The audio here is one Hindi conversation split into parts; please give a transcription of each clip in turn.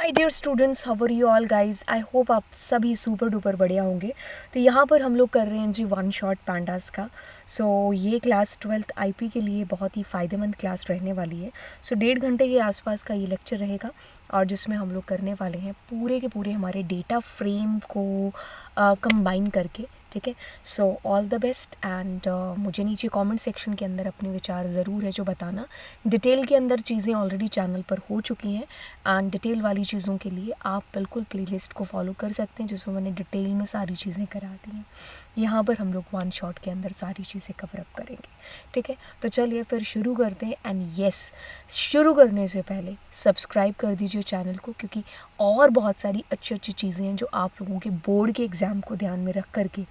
My dear students, how are you all guys. I hope आप सभी सुपर डुपर बढ़िया होंगे। तो यहाँ पर हम लोग कर रहे हैं जी वन शॉट पैंडास का। ये क्लास 12th आईपी के लिए बहुत ही फ़ायदेमंद क्लास रहने वाली है। 1.5 घंटे के आसपास का ये लेक्चर रहेगा और जिसमें हम लोग करने वाले हैं पूरे के पूरे हमारे डेटा फ्रेम को कंबाइन करके। ठीक है, so all the best and मुझे नीचे कमेंट सेक्शन के अंदर अपने विचार ज़रूर है जो बताना। डिटेल के अंदर चीज़ें ऑलरेडी चैनल पर हो चुकी हैं एंड डिटेल वाली चीज़ों के लिए आप बिल्कुल प्लेलिस्ट को फॉलो कर सकते हैं जिसमें मैंने डिटेल में सारी चीज़ें करा दी हैं। यहाँ पर हम लोग वन शॉट के अंदर सारी चीज़ें कवर अप करेंगे। ठीक है, तो चलिए फिर शुरू करते हैं। एंड यस, शुरू करने से पहले सब्सक्राइब कर दीजिए चैनल को, क्योंकि और बहुत सारी अच्छी अच्छी चीज़ें हैं जो आप लोगों के बोर्ड के एग्ज़ाम को ध्यान में रख करके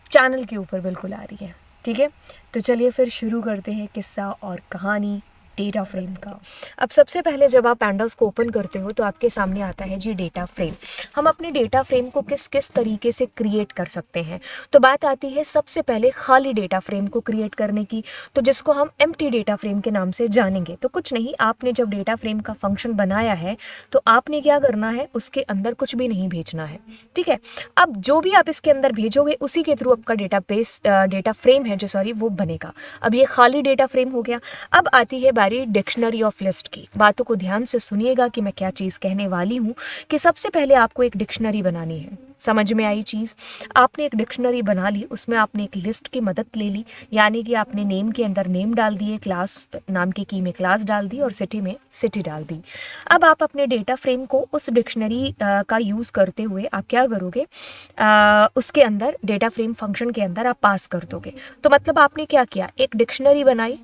चैनल के ऊपर बिल्कुल आ रही है। ठीक है, तो चलिए फिर शुरू करते हैं किस्सा और कहानी डेटा फ्रेम का। अब सबसे पहले जब आप पैंडास को ओपन करते हो तो आपके सामने आता है जी डेटा फ्रेम। हम अपने डेटा फ्रेम को किस किस तरीके से क्रिएट कर सकते हैं। तो बात आती है सबसे पहले खाली डेटा फ्रेम को क्रिएट करने की, तो जिसको हम एम्प्टी डेटा फ्रेम के नाम से जानेंगे। तो कुछ नहीं, आपने जब डेटा फ्रेम का फंक्शन बनाया है तो आपने क्या करना है, उसके अंदर कुछ भी नहीं भेजना है। ठीक है, अब जो भी आप इसके अंदर भेजोगे उसी के थ्रू आपका डेटा फ्रेम है वो बनेगा। अब ये खाली डेटा फ्रेम हो गया। अब आती है डिक्शनरी ऑफ लिस्ट की। बातों को ध्यान से सुनिएगा कि मैं क्या चीज़ कहने वाली हूँ। कि सबसे पहले आपको एक डिक्शनरी बनानी है। समझ में आई चीज़? आपने एक डिक्शनरी बना ली, उसमें आपने एक लिस्ट की मदद ले ली, यानी कि आपने नेम के अंदर नेम डाल दिए, क्लास नाम की की में क्लास डाल दी और सिटी में सिटी डाल दी। अब आप अपने डेटा फ्रेम को उस डिक्शनरी का यूज़ करते हुए आप क्या करोगे, उसके अंदर डेटा फ्रेम फंक्शन के अंदर आप पास कर दोगे। तो मतलब आपने क्या किया, एक डिक्शनरी बनाई,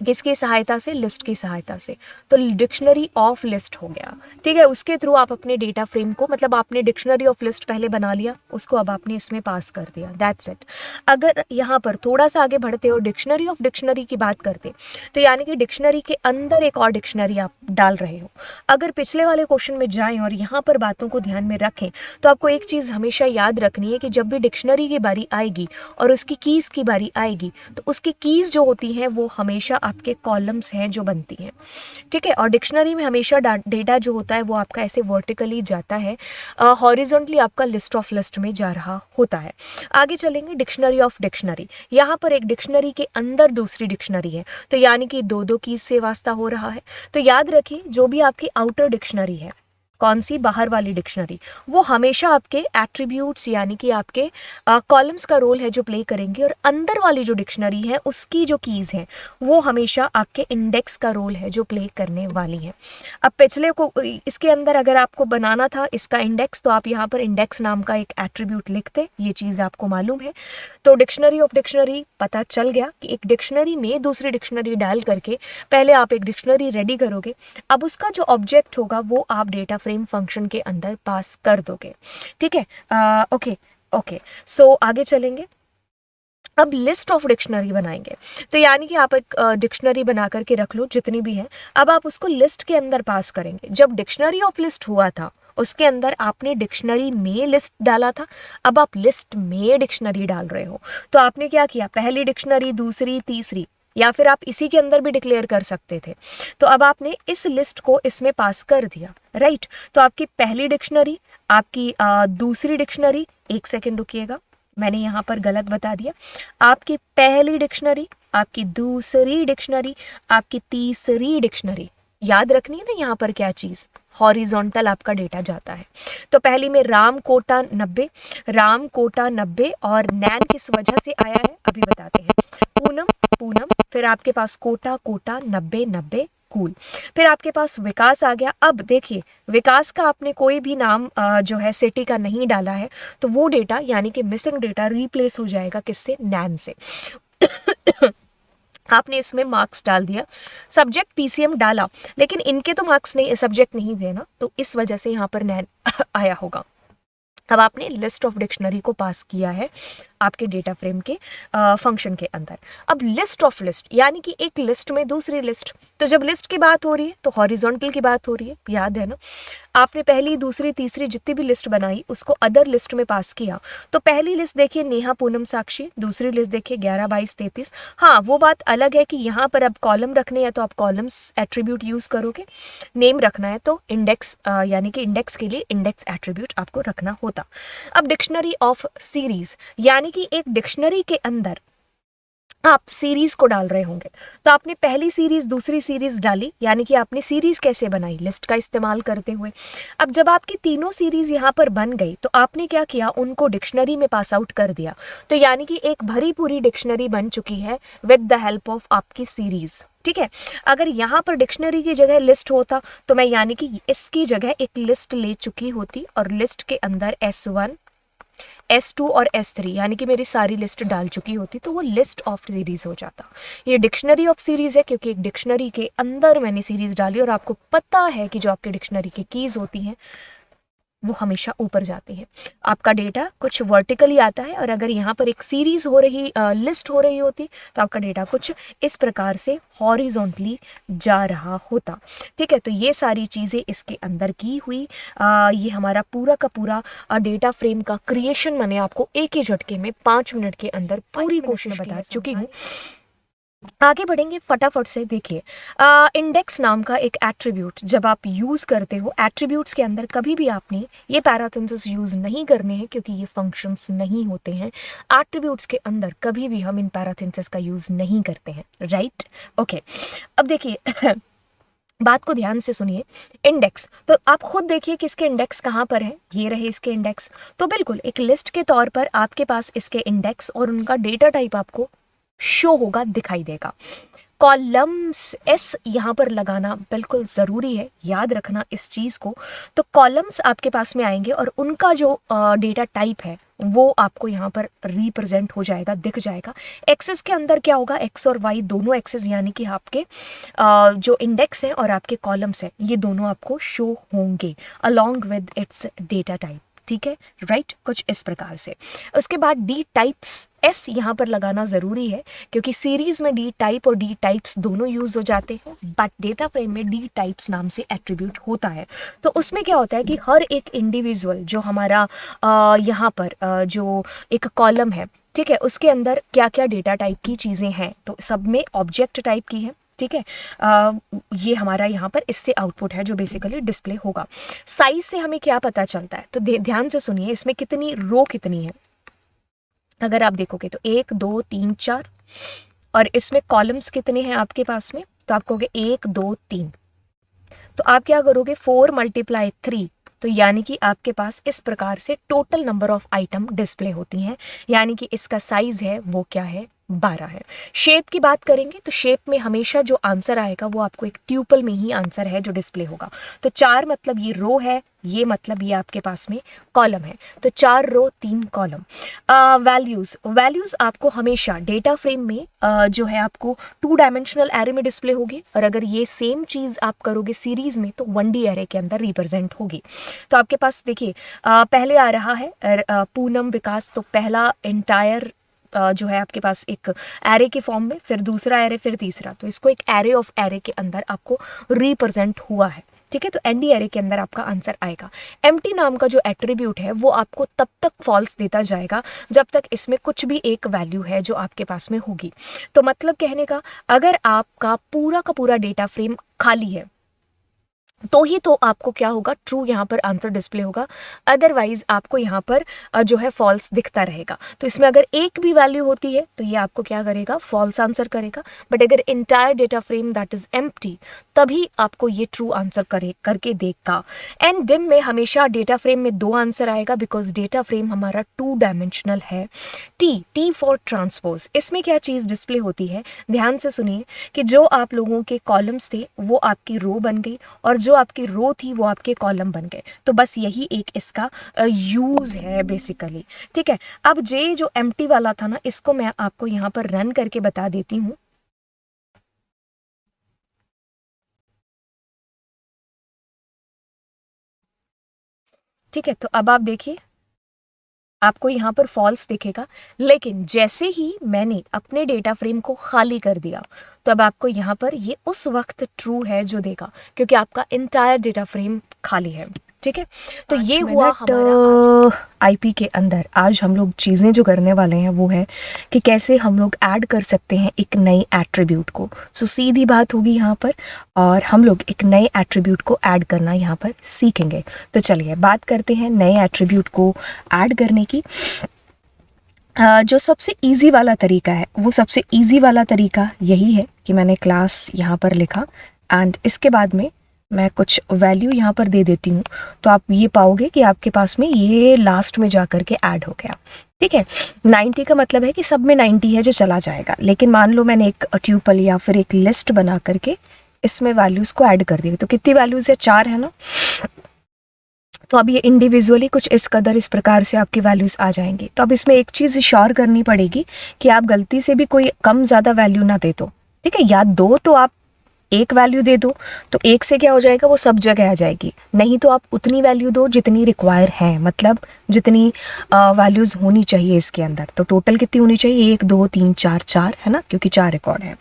किसकी सहायता से, लिस्ट की सहायता से। तो डिक्शनरी ऑफ लिस्ट हो गया। ठीक है, उसके थ्रू आप अपने डेटा फ्रेम को, मतलब आपने डिक्शनरी ऑफ लिस्ट पहले बना लिया, उसको अब आपने इसमें पास कर दिया। That's it. अगर यहाँ पर थोड़ा सा आगे बढ़ते हो, डिक्शनरी ऑफ डिक्शनरी की बात करते, तो यानी कि डिक्शनरी के अंदर एक और डिक्शनरी आप डाल रहे हो। अगर पिछले वाले क्वेश्चन में जाएं और यहाँ पर बातों को ध्यान में रखें तो आपको एक चीज़ हमेशा याद रखनी है कि जब भी डिक्शनरी की बारी आएगी और उसकी कीज़ की बारी आएगी तो उसकी कीज़ जो होती हैं वो हमेशा आपके कॉलम्स हैं जो बनती हैं। ठीक है, और डिक्शनरी में हमेशा डेटा जो होता है वो आपका ऐसे वर्टिकली जाता है, हॉरिजॉन्टली आपका लिस्ट ऑफ लिस्ट में जा रहा होता है। आगे चलेंगे, डिक्शनरी ऑफ डिक्शनरी। यहाँ पर एक डिक्शनरी के अंदर दूसरी डिक्शनरी है, तो यानी कि दो दो कीज से वास्ता हो रहा है। तो याद रखिए, जो भी आपकी आउटर डिक्शनरी है, कौन सी, बाहर वाली डिक्शनरी, वो हमेशा आपके एट्रीब्यूट्स यानी कि आपके कॉलम्स का रोल है जो प्ले करेंगे, और अंदर वाली जो डिक्शनरी है उसकी जो कीज़ हैं वो हमेशा आपके इंडेक्स का रोल है जो प्ले करने वाली हैं। अब पिछले को इसके अंदर अगर आपको बनाना था इसका इंडेक्स, तो आप यहाँ पर इंडेक्स नाम का एक एट्रीब्यूट लिखते, ये चीज़ आपको मालूम है। तो डिक्शनरी ऑफ डिक्शनरी पता चल गया कि एक डिक्शनरी में दूसरी डिक्शनरी डाल करके पहले आप एक डिक्शनरी रेडी करोगे। अब उसका जो ऑब्जेक्ट होगा वो आप डेटा फ्रेम फंक्शन के अंदर पास कर दोगे। ठीक है, ओके, सो आगे चलेंगे। अब लिस्ट ऑफ डिक्शनरी बनाएंगे, तो यानी कि आप एक डिक्शनरी बना करके रख लो जितनी भी है। अब आप उसको लिस्ट के अंदर पास करेंगे। जब डिक्शनरी ऑफ लिस्ट हुआ था उसके अंदर आपने डिक्शनरी में लिस्ट डाला था, अब आप लिस्ट में डिक्शनरी डाल रहे हो। तो आपने क्या किया, पहली डिक्शनरी, दूसरी, तीसरी, या फिर आप इसी के अंदर भी डिक्लेयर कर सकते थे। तो अब आपने इस लिस्ट को इसमें पास कर दिया, राइट। तो आपकी पहली डिक्शनरी, आपकी दूसरी डिक्शनरी, एक सेकेंड रुकिएगा, मैंने यहाँ पर गलत बता दिया। आपकी पहली डिक्शनरी, आपकी दूसरी डिक्शनरी, आपकी तीसरी डिक्शनरी। याद रखनी है ना यहाँ पर क्या चीज़, हॉरिजॉन्टल आपका डेटा जाता है। तो पहली में राम कोटा 90, राम कोटा 90, और नैन किस वजह से आया है अभी बताते हैं। पूनम, पूनम, फिर आपके पास कोटा, कोटा, 90, 90, कूल। फिर आपके पास विकास आ गया। अब देखिए, विकास का आपने कोई भी नाम जो है सिटी का नहीं डाला है, तो वो डेटा यानी कि मिसिंग डेटा रिप्लेस हो जाएगा किससे, नैन से। आपने इसमें मार्क्स डाल दिया, सब्जेक्ट पीसीएम डाला, लेकिन इनके तो मार्क्स नहीं, सब्जेक्ट नहीं थे ना, तो इस वजह से यहाँ पर नैन आया होगा। अब आपने लिस्ट ऑफ डिक्शनरी को पास किया है। आपके डेटा फ्रेम के फंक्शन के अंदर। अब लिस्ट ऑफ लिस्ट, यानी कि एक लिस्ट में दूसरी लिस्ट, तो जब लिस्ट की बात हो रही है तो हॉरिजॉन्टल की बात हो रही है, याद है ना। आपने पहली दूसरी तीसरी जितनी भी लिस्ट बनाई उसको अदर लिस्ट में पास किया, तो पहली लिस्ट देखिए नेहा पूनम साक्षी, दूसरी लिस्ट देखिए 11 22 33। हाँ, वो बात अलग है कि यहाँ पर अब कॉलम रखने हैं तो आप कॉलम्स एट्रीब्यूट यूज़ करोगे, नेम रखना है तो इंडेक्स यानी कि इंडेक्स के लिए इंडेक्स एट्रीब्यूट आपको रखना होता। अब डिक्शनरी ऑफ सीरीज, यानी कि एक डिक्शनरी के अंदर आप सीरीज को डाल रहे होंगे, तो आपने पहली सीरीज दूसरी सीरीज डाली, यानी कि आपने सीरीज कैसे बनाई, लिस्ट का इस्तेमाल करते हुए। अब जब आपकी तीनों सीरीज यहाँ पर बन गई तो आपने क्या किया, उनको डिक्शनरी में पास आउट कर दिया, तो यानी कि एक भरी पूरी डिक्शनरी बन चुकी है विद द हेल्प ऑफ आपकी सीरीज। ठीक है, अगर यहाँ पर डिक्शनरी की जगह लिस्ट होता तो मैं यानी कि इसकी जगह एक लिस्ट ले चुकी होती और लिस्ट के अंदर S1 S2 और S3 यानी कि मेरी सारी लिस्ट डाल चुकी होती, तो वो लिस्ट ऑफ सीरीज हो जाता। ये डिक्शनरी ऑफ सीरीज है क्योंकि एक डिक्शनरी के अंदर मैंने सीरीज डाली, और आपको पता है कि जो आपके डिक्शनरी की कीज होती हैं वो हमेशा ऊपर जाती है, आपका डेटा कुछ वर्टिकली आता है, और अगर यहाँ पर एक सीरीज हो रही लिस्ट हो रही होती तो आपका डेटा कुछ इस प्रकार से हॉरिजॉन्टली जा रहा होता। ठीक है, तो ये सारी चीज़ें इसके अंदर की हुई। ये हमारा पूरा का पूरा डेटा फ्रेम का क्रिएशन मैंने आपको एक ही झटके में 5 मिनट के अंदर पूरी कोशिश बता चुकी हूँ। आगे बढ़ेंगे फटाफट से। देखिए, इंडेक्स नाम का एक एट्रीब्यूट जब आप यूज़ करते हो, एट्रीब्यूट्स के अंदर कभी भी आपने ये पैराथेसिस यूज़ नहीं करने हैं क्योंकि ये फंक्शंस नहीं होते हैं। एट्रीब्यूट्स के अंदर कभी भी हम इन पैराथेसिस का यूज़ नहीं करते हैं, राइट। ओके, अब देखिए बात को ध्यान से सुनिए। इंडेक्स, तो आप खुद देखिए कि इसके इंडेक्स कहाँ पर है, ये रहे इसके इंडेक्स, तो बिल्कुल एक लिस्ट के तौर पर आपके पास इसके इंडेक्स और उनका डेटा टाइप आपको शो होगा, दिखाई देगा। कॉलम्स एस यहाँ पर लगाना बिल्कुल ज़रूरी है, याद रखना इस चीज़ को। तो कॉलम्स आपके पास में आएंगे और उनका जो डेटा टाइप है वो आपको यहाँ पर रिप्रेजेंट हो जाएगा, दिख जाएगा। एक्सेस के अंदर क्या होगा, एक्स और वाई दोनों एक्सेस यानी कि आपके जो इंडेक्स हैं और आपके कॉलम्स हैं ये दोनों आपको शो होंगे along with its data type. ठीक है, राइट, कुछ इस प्रकार से। उसके बाद डी टाइप्स एस यहाँ पर लगाना ज़रूरी है क्योंकि सीरीज में डी टाइप और डी टाइप्स दोनों यूज़ हो जाते हैं, बट डेटा फ्रेम में डी टाइप्स नाम से एट्रीब्यूट होता है। तो उसमें क्या होता है कि हर एक इंडिविजुअल जो हमारा यहाँ पर जो एक कॉलम है, ठीक है, उसके अंदर क्या क्या डेटा टाइप की चीज़ें हैं, तो सब में ऑब्जेक्ट टाइप की है। ठीक है, ये हमारा यहाँ पर इससे आउटपुट है जो बेसिकली डिस्प्ले होगा। साइज से हमें क्या पता चलता है, तो ध्यान से सुनिए, इसमें कितनी रो कितनी है। अगर आप देखोगे तो 1 2 3 4, और इसमें कॉलम्स कितने हैं आपके पास में, तो आप कहोगे 1 2 3, तो आप क्या करोगे 4 × 3, तो यानी कि आपके पास इस प्रकार से total number of item display होती हैं, यानी कि इसका साइज है वो क्या है, 12 है। शेप की बात करेंगे तो शेप में हमेशा जो आंसर आएगा वो आपको एक ट्यूपल में ही आंसर है जो डिस्प्ले होगा। तो 4 मतलब ये रो है, ये मतलब ये आपके पास में कॉलम है, तो 4 रो 3 कॉलम। वैल्यूज़ आपको हमेशा डेटा फ्रेम में जो है आपको 2 डायमेंशनल एरे में डिस्प्ले होगी, और अगर ये सेम चीज़ आप करोगे सीरीज में तो 1D एरे के अंदर रिप्रेजेंट होगी। तो आपके पास देखिए पहले आ रहा है पूनम विकास, तो पहला एंटायर जो है आपके पास एक एरे के फॉर्म में, फिर दूसरा एरे, फिर तीसरा, तो इसको एक एरे ऑफ एरे के अंदर आपको रिप्रेजेंट हुआ है। ठीक है, तो एनडी एरे के अंदर आपका आंसर आएगा। एम्प्टी नाम का जो एट्रीब्यूट है वो आपको तब तक फॉल्स देता जाएगा जब तक इसमें कुछ भी एक वैल्यू है जो आपके पास में होगी। तो मतलब कहने का, अगर आपका पूरा का पूरा डेटा फ्रेम खाली है तो ही तो आपको क्या होगा, ट्रू यहाँ पर आंसर डिस्प्ले होगा, अदरवाइज आपको यहाँ पर जो है फॉल्स दिखता रहेगा। तो इसमें अगर एक भी वैल्यू होती है तो ये आपको क्या करेगा, फॉल्स आंसर करेगा। बट अगर entire data frame that is empty, तभी आपको ये ट्रू आंसर करके देगा। एंड डिम में हमेशा डेटा फ्रेम में 2 आंसर आएगा बिकॉज डेटा फ्रेम हमारा 2 डायमेंशनल है। टी फॉर ट्रांसपोज, इसमें क्या चीज़ डिस्प्ले होती है, ध्यान से सुनिए कि जो आप लोगों के कॉलम्स थे वो आपकी रो बन गई, और जो आपकी रो थी वो आपके कॉलम बन गए। तो बस यही एक इसका यूज़ है बेसिकली। ठीक है, अब जे जो एम्प्टी वाला था ना, इसको मैं आपको यहाँ पर रन करके बता देती हूँ। ठीक है, तो अब आप देखिए आपको यहाँ पर फॉल्स दिखेगा। लेकिन जैसे ही मैंने अपने डेटा फ्रेम को खाली कर दिया तो अब आपको यहाँ पर ये उस वक्त ट्रू है जो देगा, क्योंकि आपका इंटायर डेटा फ्रेम खाली है। ठीक है, तो ये हुआ हमारा आईपी के अंदर। आज हम लोग चीज़ें जो करने वाले हैं वो है कि कैसे हम लोग ऐड कर सकते हैं एक नई एट्रीब्यूट को। सो सीधी बात होगी यहाँ पर, और हम लोग एक नए एट्रीब्यूट को ऐड करना यहाँ पर सीखेंगे। तो चलिए बात करते हैं नए एट्रीब्यूट को ऐड करने की। जो सबसे इजी वाला तरीका है, वो सबसे इजी वाला तरीका यही है कि मैंने क्लास यहाँ पर लिखा एंड इसके बाद में मैं कुछ वैल्यू यहाँ पर दे देती हूँ, तो आप ये पाओगे कि आपके पास में ये लास्ट में जा कर के ऐड हो गया। ठीक है, 90 का मतलब है कि सब में 90 है जो चला जाएगा। लेकिन मान लो मैंने एक ट्यूपल या फिर एक लिस्ट बना करके इसमें वैल्यूज़ को ऐड कर दिया, तो कितनी वैल्यूज़ है? 4 है ना। तो अब ये इंडिविजुअली कुछ इस कदर इस प्रकार से आपकी वैल्यूज़ आ जाएंगी। तो अब इसमें एक चीज़ श्योर करनी पड़ेगी कि आप गलती से भी कोई कम ज़्यादा वैल्यू ना दे दो। ठीक है, या दो तो आप एक वैल्यू दे दो, तो एक से क्या हो जाएगा, वो सब जगह आ जाएगी। नहीं तो आप उतनी वैल्यू दो जितनी रिक्वायर है, मतलब जितनी वैल्यूज़ होनी चाहिए इसके अंदर। तो टोटल कितनी होनी चाहिए? 1 2 3 4 4 है ना, क्योंकि 4 रिकॉर्ड है।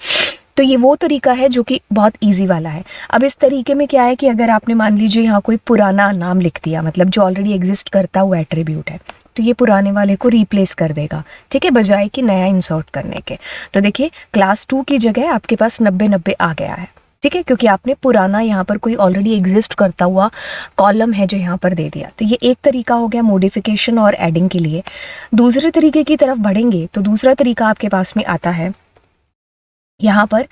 तो ये वो तरीका है जो कि बहुत इजी वाला है। अब इस तरीके में क्या है कि अगर आपने मान लीजिए यहाँ कोई पुराना नाम लिख दिया, मतलब जो ऑलरेडी एग्जिस्ट करता हुआ एट्रीब्यूट है, तो ये पुराने वाले को रिप्लेस कर देगा। ठीक है, बजाय कि नया इंसर्ट करने के। तो देखिए क्लास 2 की जगह आपके पास 90-90 आ गया है। ठीक है, क्योंकि आपने पुराना यहाँ पर कोई ऑलरेडी एग्जिस्ट करता हुआ कॉलम है जो यहाँ पर दे दिया। तो ये एक तरीका हो गया मॉडिफिकेशन और एडिंग के लिए। दूसरे तरीके की तरफ बढ़ेंगे तो दूसरा तरीका आपके पास में आता है यहाँ पर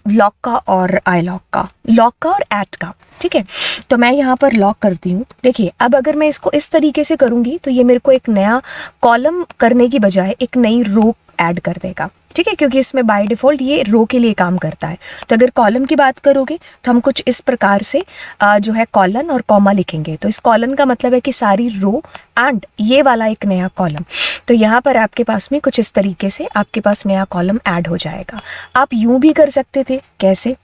लॉक का और आई लॉक का, लॉक का और ऐड का। ठीक है, तो मैं यहाँ पर लॉक करती हूँ। देखिए अब अगर मैं इसको इस तरीके से करूँगी तो ये मेरे को एक नया कॉलम करने की बजाय एक नई रो ऐड कर देगा। ठीक है, क्योंकि इसमें बाय डिफ़ॉल्ट ये रो के लिए काम करता है। तो अगर कॉलम की बात करोगे तो हम कुछ इस प्रकार से जो है कॉलन और कॉमा लिखेंगे। तो इस कॉलन का मतलब है कि सारी रो एंड ये वाला एक नया कॉलम। तो यहाँ पर आपके पास में कुछ इस तरीके से आपके पास नया कॉलम ऐड हो जाएगा। आप यूँ भी कर सकते थे, कैसे?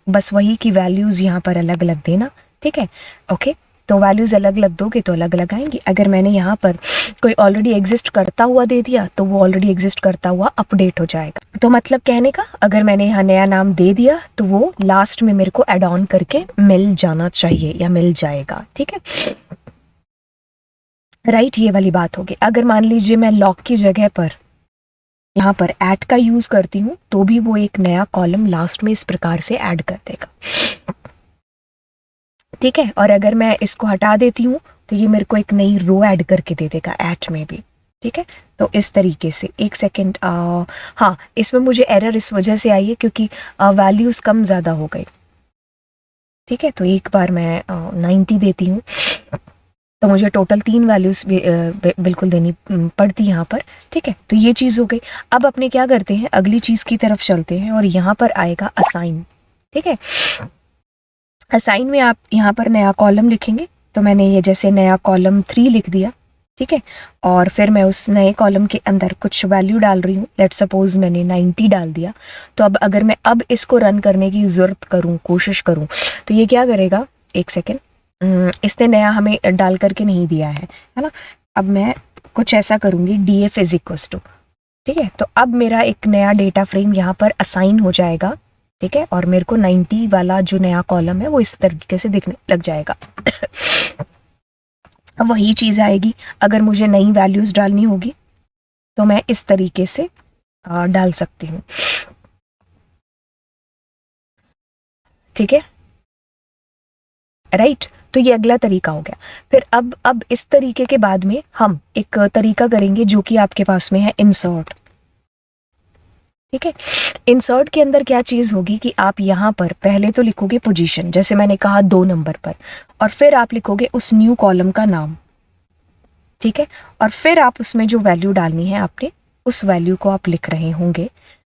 बस वही की वैल्यूज़ यहाँ पर अलग अलग देना। ठीक है, ओके, तो वैल्यूज़ अलग अलग दोगे तो अलग अलग आएंगी। अगर मैंने यहाँ पर कोई ऑलरेडी एग्जिस्ट करता हुआ दे दिया तो वो ऑलरेडी एग्जिस्ट करता हुआ अपडेट हो जाएगा। तो मतलब कहने का, अगर मैंने यहाँ नया नाम दे दिया तो वो लास्ट में मेरे को ऐड ऑन करके मिल जाना चाहिए या मिल जाएगा। ठीक है, राइट, ये वाली बात होगी। अगर मान लीजिए मैं लॉक की जगह पर यहाँ पर ऐड का यूज़ करती हूँ तो भी वो एक नया कॉलम लास्ट में इस प्रकार से ऐड कर देगा। ठीक है, और अगर मैं इसको हटा देती हूँ तो ये मेरे को एक नई रो ऐड करके दे देगा ऐड में भी। ठीक है, तो इस तरीके से एक सेकेंड, हाँ इसमें मुझे एरर इस वजह से आई है क्योंकि वैल्यूज़ कम ज़्यादा हो गई। ठीक है, तो एक बार मैं 90 देती हूँ तो मुझे टोटल 3 वैल्यूज़ बिल्कुल देनी पड़ती यहाँ पर। ठीक है, तो ये चीज़ हो गई। अब अपने क्या करते हैं, अगली चीज़ की तरफ चलते हैं और यहाँ पर आएगा असाइन। ठीक है, असाइन में आप यहाँ पर नया कॉलम लिखेंगे। तो मैंने ये जैसे नया कॉलम 3 लिख दिया। ठीक है, और फिर मैं उस नए कॉलम के अंदर कुछ वैल्यू डाल रही हूँ। लेट्स सपोज मैंने 90 डाल दिया। तो अब अगर मैं अब इसको रन करने की ज़रूरत करूँ, कोशिश करूँ, तो ये क्या करेगा, एक सेकेंड, इसने नया हमें डाल करके नहीं दिया है ना। अब मैं कुछ ऐसा करूँगी, df इज इक्वल्स टू, ठीक है, तो अब मेरा एक नया डेटा फ्रेम यहाँ पर असाइन हो जाएगा। ठीक है, और मेरे को 90 वाला जो नया कॉलम है वो इस तरीके से दिखने लग जाएगा। अब वही चीज़ आएगी, अगर मुझे नई वैल्यूज़ डालनी होगी तो मैं इस तरीके से डाल सकती हूँ। ठीक है, राइट, तो ये अगला तरीका हो गया। फिर अब इस तरीके के बाद में हम एक तरीका करेंगे जो कि आपके पास में है इंसर्ट। ठीक है, इंसर्ट के अंदर क्या चीज़ होगी कि आप यहाँ पर पहले तो लिखोगे पोजीशन, जैसे मैंने कहा 2 नंबर पर, और फिर आप लिखोगे उस न्यू कॉलम का नाम। ठीक है, और फिर आप उसमें जो वैल्यू डालनी है आपने उस वैल्यू को आप लिख रहे होंगे।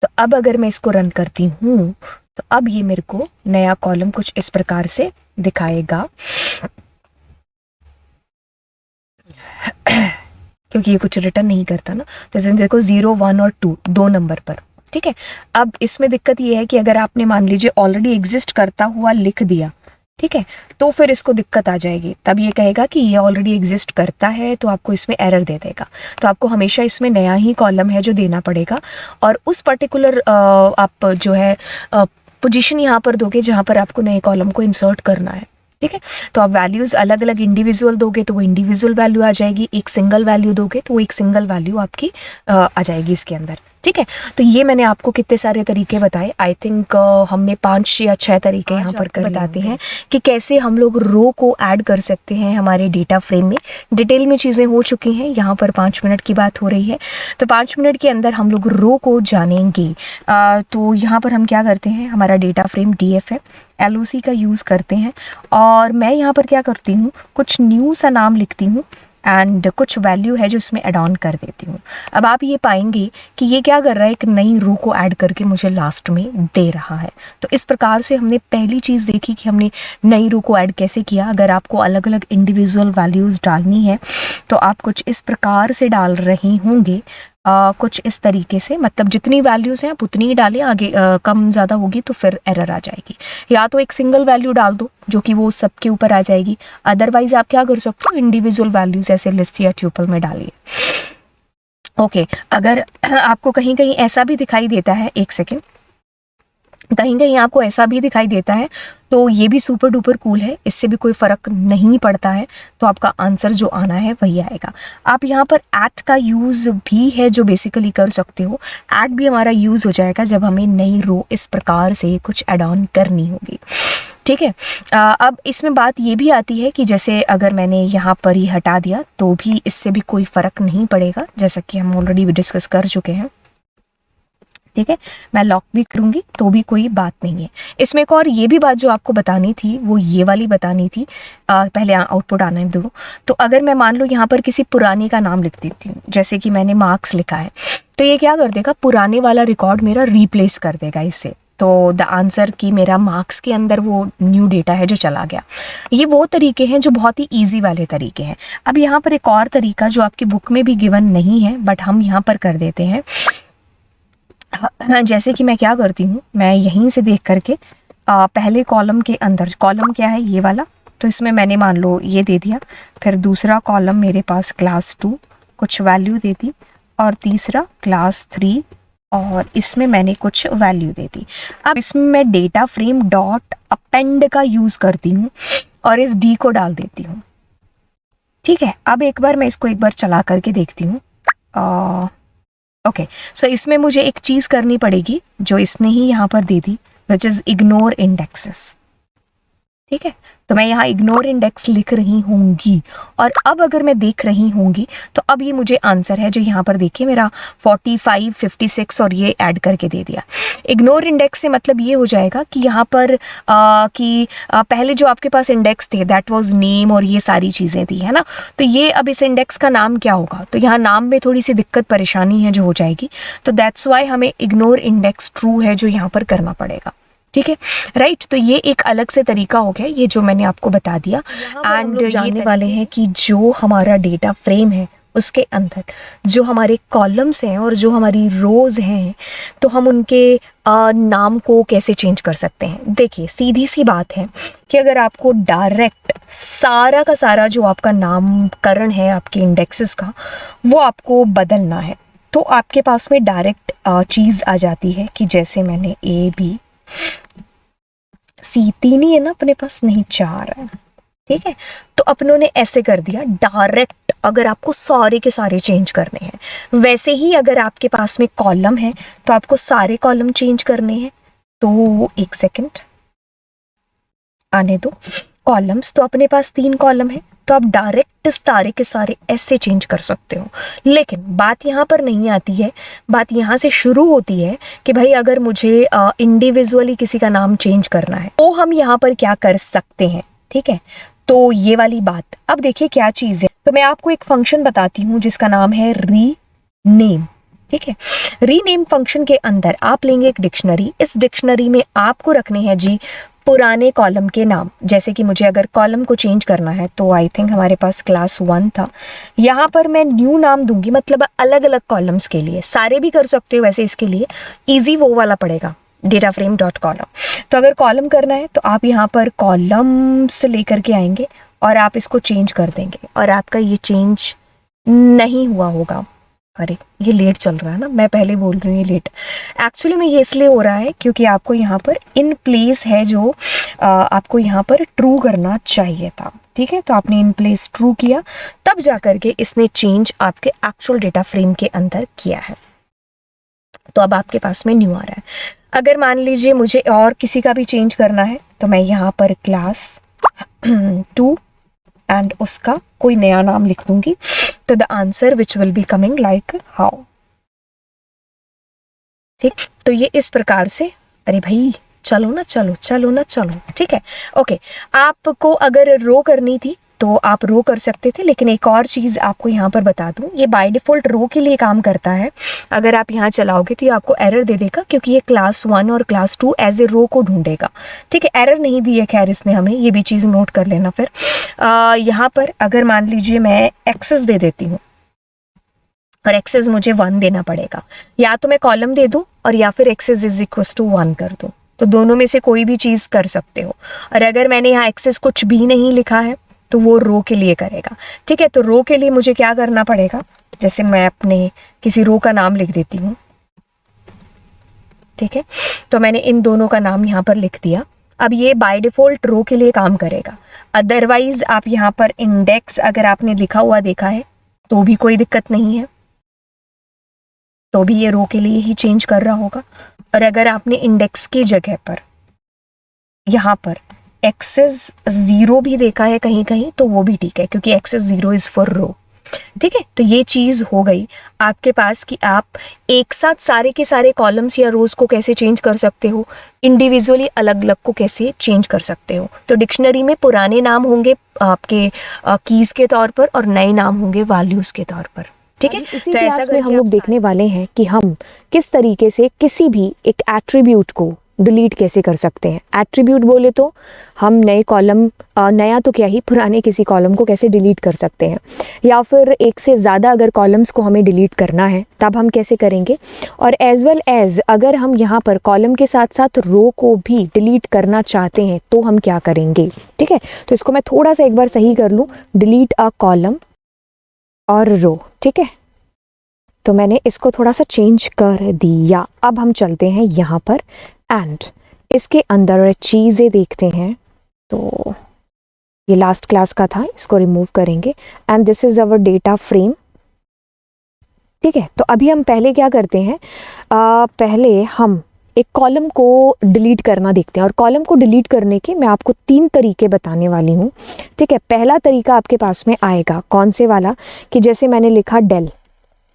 तो अब अगर मैं इसको रन करती हूँ तो अब ये मेरे को नया कॉलम कुछ इस प्रकार से दिखाएगा। क्योंकि ये कुछ रिटर्न नहीं करता ना, तो जैसे देखो 0 1 और 2 2 नंबर पर। ठीक है, अब इसमें दिक्कत ये है कि अगर आपने मान लीजिए ऑलरेडी एग्जिस्ट करता हुआ लिख दिया, ठीक है, तो फिर इसको दिक्कत आ जाएगी, तब ये कहेगा कि ये ऑलरेडी एग्जिस्ट करता है, तो आपको इसमें एरर दे देगा। तो आपको हमेशा इसमें नया ही कॉलम है जो देना पड़ेगा, और उस पर्टिकुलर आप जो है पोजीशन यहाँ पर दोगे जहाँ पर आपको नए कॉलम को इंसर्ट करना है। ठीक है, तो आप वैल्यूज़ अलग अलग इंडिविजुअल दोगे तो वो इंडिविजुअल वैल्यू आ जाएगी, एक सिंगल वैल्यू दोगे तो वो एक सिंगल वैल्यू आपकी आ जाएगी इसके अंदर। ठीक है, तो ये मैंने आपको कितने सारे तरीके बताए, आई थिंक हमने 5 या 6 तरीके यहाँ पर कर बताते हैं कि कैसे हम लोग रो को ऐड कर सकते हैं हमारे डेटा फ्रेम में। डिटेल में चीज़ें हो चुकी हैं, यहाँ पर 5 मिनट की बात हो रही है, तो 5 मिनट के अंदर हम लोग रो को जानेंगे। तो यहाँ पर हम क्या करते हैं, हमारा डेटा फ्रेम DF है, LOC का यूज़ करते हैं, और मैं यहाँ पर क्या करती हूँ, कुछ न्यू सा नाम लिखती हूँ एंड कुछ वैल्यू है जो इसमें ऐड ऑन कर देती हूँ। अब आप ये पाएंगे कि ये क्या कर रहा है, एक नई रो को ऐड करके मुझे लास्ट में दे रहा है। तो इस प्रकार से हमने पहली चीज़ देखी कि हमने नई रो को ऐड कैसे किया। अगर आपको अलग अलग इंडिविजुअल वैल्यूज़ डालनी है तो आप कुछ इस प्रकार से डाल रही होंगे, कुछ इस तरीके से, मतलब जितनी वैल्यूज़ हैं आप उतनी ही डालें, आगे कम ज़्यादा होगी तो फिर एरर आ जाएगी। या तो एक सिंगल वैल्यू डाल दो जो कि वो सबके ऊपर आ जाएगी, अदरवाइज आप क्या कर सकते हो, इंडिविजुअल वैल्यूज़ ऐसे लिस्ट या ट्यूपल में डालिए। ओके, अगर आपको कहीं कहीं ऐसा भी दिखाई देता है, एक सेकेंड, कहीं कहीं आपको ऐसा भी दिखाई देता है तो ये भी सुपर डुपर कूल है, इससे भी कोई फ़र्क नहीं पड़ता है, तो आपका आंसर जो आना है वही आएगा। आप यहाँ पर ऐट का यूज़ भी है जो बेसिकली कर सकते हो। ऐट भी हमारा यूज़ हो जाएगा जब हमें नई रो इस प्रकार से कुछ ऐड ऑन करनी होगी। ठीक है, अब इसमें बात ये भी आती है कि जैसे अगर मैंने यहाँ पर ही हटा दिया तो भी इससे भी कोई फ़र्क नहीं पड़ेगा, जैसा कि हम ऑलरेडी डिस्कस कर चुके हैं। ठीक है, मैं लॉक भी करूँगी तो भी कोई बात नहीं है। इसमें एक और ये भी बात जो आपको बतानी थी, वो ये वाली बतानी थी, पहले आउटपुट आने दो। तो अगर मैं मान लो यहाँ पर किसी पुराने का नाम लिख देती हूँ, जैसे कि मैंने मार्क्स लिखा है, तो ये क्या कर देगा, पुराने वाला रिकॉर्ड मेरा रिप्लेस कर देगा इससे। तो द आंसर की मेरा मार्क्स के अंदर वो न्यू डेटा है जो चला गया। ये वो तरीके हैं जो बहुत ही ईजी वाले तरीके हैं। अब यहाँ पर एक और तरीका जो आपकी बुक में भी गिवन नहीं है बट हम यहाँ पर कर देते हैं। जैसे कि मैं क्या करती हूँ, मैं यहीं से देख करके पहले कॉलम के अंदर, कॉलम क्या है ये वाला, तो इसमें मैंने मान लो ये दे दिया, फिर दूसरा कॉलम मेरे पास क्लास 2 कुछ वैल्यू दे दी, और तीसरा क्लास 3 और इसमें मैंने कुछ वैल्यू दे दी। अब इसमें मैं डेटा फ्रेम डॉट अपेंड का यूज़ करती हूँ और इस D को डाल देती हूँ। ठीक है, अब एक बार मैं इसको एक बार चला करके देखती हूँ। ओके, सो इसमें मुझे एक चीज़ करनी पड़ेगी जो इसने ही यहाँ पर दे दी, विच इज़ इग्नोर इंडेक्सेस। ठीक है, तो मैं यहाँ इग्नोर इंडेक्स लिख रही होंगी, और अब अगर मैं देख रही होंगी तो अब ये मुझे आंसर है जो यहाँ पर देखिए मेरा 45, 56 और ये ऐड करके दे दिया। इग्नोर इंडेक्स से मतलब ये हो जाएगा कि यहाँ पर पहले जो आपके पास इंडेक्स थे दैट वाज नेम और ये सारी चीज़ें थी, है ना, तो ये अब इस इंडेक्स का नाम क्या होगा, तो यहाँ नाम में थोड़ी सी दिक्कत परेशानी है जो हो जाएगी, तो दैट्स वाई हमें इग्नोर इंडेक्स ट्रू है जो यहाँ पर करना पड़ेगा। ठीक है, राइट, तो ये एक अलग से तरीका हो गया, ये जो मैंने आपको बता दिया। एंड जानने वाले हैं कि जो हमारा डेटा फ्रेम है उसके अंदर जो हमारे कॉलम्स हैं और जो हमारी रोज़ हैं, तो हम उनके नाम को कैसे चेंज कर सकते हैं। देखिए, सीधी सी बात है कि अगर आपको डायरेक्ट सारा का सारा जो आपका नामकरण है आपके इंडेक्सेस का वो आपको बदलना है, तो आपके पास में डायरेक्ट चीज़ आ जाती है कि जैसे मैंने A, B, C 3 ही है ना अपने पास, नहीं 4 है। ठीक है, तो अपनों ने ऐसे कर दिया डायरेक्ट। अगर आपको सारे के सारे चेंज करने हैं, वैसे ही अगर आपके पास में कॉलम है तो आपको सारे कॉलम चेंज करने हैं। तो एक सेकंड आने दो, कॉलम्स तो अपने पास 3 कॉलम है, तो आप डायरेक्ट सारे के सारे ऐसे चेंज कर सकते हो। लेकिन बात यहाँ पर नहीं आती है, बात यहाँ से शुरू होती है कि भाई अगर मुझे इंडिविजुअली किसी का नाम चेंज करना है तो हम यहाँ पर क्या कर सकते हैं। ठीक है, तो ये वाली बात अब देखिए क्या चीज़ है। तो मैं आपको एक फंक्शन बताती हूँ जिसका नाम है रीनेम। ठीक है, रीनेम फंक्शन के अंदर आप लेंगे एक डिक्शनरी, इस डिक्शनरी में आपको रखने हैं जी पुराने कॉलम के नाम। जैसे कि मुझे अगर कॉलम को चेंज करना है तो आई थिंक हमारे पास क्लास 1 था, यहाँ पर मैं न्यू नाम दूंगी, मतलब अलग अलग कॉलम्स के लिए, सारे भी कर सकते हो वैसे, इसके लिए इजी वो वाला पड़ेगा। Data frame dot column. तो अगर कॉलम करना है तो आप यहाँ पर कॉलम्स लेकर के आएंगे और आप इसको चेंज कर देंगे और आपका ये चेंज नहीं हुआ होगा। अरे ये लेट चल रहा है ना, मैं पहले बोल रही हूँ ये लेट। एक्चुअली में ये इसलिए हो रहा है क्योंकि आपको यहाँ पर इन प्लेस है जो आपको यहाँ पर ट्रू करना चाहिए था। ठीक है, तो आपने इन प्लेस ट्रू किया, तब जा करके इसने चेंज आपके एक्चुअल डेटा फ्रेम के अंदर किया है। तो अब आपके पास में न्यू आ रहा है। अगर मान लीजिए मुझे और किसी का भी चेंज करना है तो मैं यहाँ पर क्लास 2 एंड उसका कोई नया नाम लिख दूंगी। तो the answer which will be coming like how. ठीक, तो ये इस प्रकार से, अरे भाई चलो ना चलो चलो ना चलो, ठीक है ओके। आपको अगर रो करनी थी तो आप रो कर सकते थे, लेकिन एक और चीज़ आपको यहाँ पर बता दूँ, ये बाय डिफ़ॉल्ट रो के लिए काम करता है। अगर आप यहाँ चलाओगे तो ये आपको एरर दे देगा क्योंकि ये क्लास 1 और क्लास 2 एज ए रो को ढूंढेगा। ठीक है, एरर नहीं दी है खैर इसने हमें, ये भी चीज़ नोट कर लेना। फिर यहाँ पर अगर मान लीजिए मैं एक्सेस दे देती हूँ और एक्सेस मुझे 1 देना पड़ेगा, या तो मैं कॉलम दे दूँ और या फिर एक्सेस इज इक्वल टू 1 कर दूँ, तो दोनों में से कोई भी चीज़ कर सकते हो। और अगर मैंने यहाँ एक्सेस कुछ भी नहीं लिखा है तो वो रो के लिए करेगा। ठीक है, तो रो के लिए मुझे क्या करना पड़ेगा, जैसे मैं अपने किसी रो का नाम लिख देती हूँ। ठीक है, तो मैंने इन दोनों का नाम यहाँ पर लिख दिया। अब ये बाय डिफ़ॉल्ट रो के लिए काम करेगा। अदरवाइज आप यहाँ पर इंडेक्स अगर आपने लिखा हुआ देखा है तो भी कोई दिक्कत नहीं है, तो भी ये रो के लिए ही चेंज कर रहा होगा। और अगर आपने इंडेक्स की जगह पर यहाँ पर एक्सेस 0 भी देखा है कहीं कहीं तो वो भी ठीक है, क्योंकि एक्सेस 0 इज़ फॉर रो। ठीक है, तो ये चीज़ हो गई आपके पास कि आप एक साथ सारे के सारे कॉलम्स या रोज़ को कैसे चेंज कर सकते हो, इंडिविजुअली अलग अलग को कैसे चेंज कर सकते हो। तो डिक्शनरी में पुराने नाम होंगे आपके कीज़ के तौर पर और नए नाम होंगे वैल्यूज़ के तौर पर। ठीक है, इसी क्लास में हम लोग देखने वाले हैं कि हम किस तरीके से किसी भी एक एट्रीब्यूट को डिलीट कैसे कर सकते हैं। एट्रीब्यूट बोले तो हम नए कॉलम, नया तो क्या ही, पुराने किसी कॉलम को कैसे डिलीट कर सकते हैं, या फिर एक से ज़्यादा अगर कॉलम्स को हमें डिलीट करना है तब हम कैसे करेंगे। और एज वेल एज अगर हम यहाँ पर कॉलम के साथ साथ रो को भी डिलीट करना चाहते हैं तो हम क्या करेंगे। ठीक है, तो इसको मैं थोड़ा सा एक बार सही कर लूँ, डिलीट अ कॉलम और रो। ठीक है, तो मैंने इसको थोड़ा सा चेंज कर दिया। अब हम चलते हैं यहाँ पर एंड इसके अंदर चीज़ें देखते हैं। तो ये लास्ट क्लास का था, इसको रिमूव करेंगे and this is our data frame. ठीक है, तो अभी हम पहले क्या करते हैं, पहले हम एक कॉलम को डिलीट करना देखते हैं। और कॉलम को डिलीट करने के मैं आपको 3 तरीके बताने वाली हूँ। ठीक है, पहला तरीका आपके पास में आएगा कौन से वाला, कि जैसे मैंने लिखा डेल।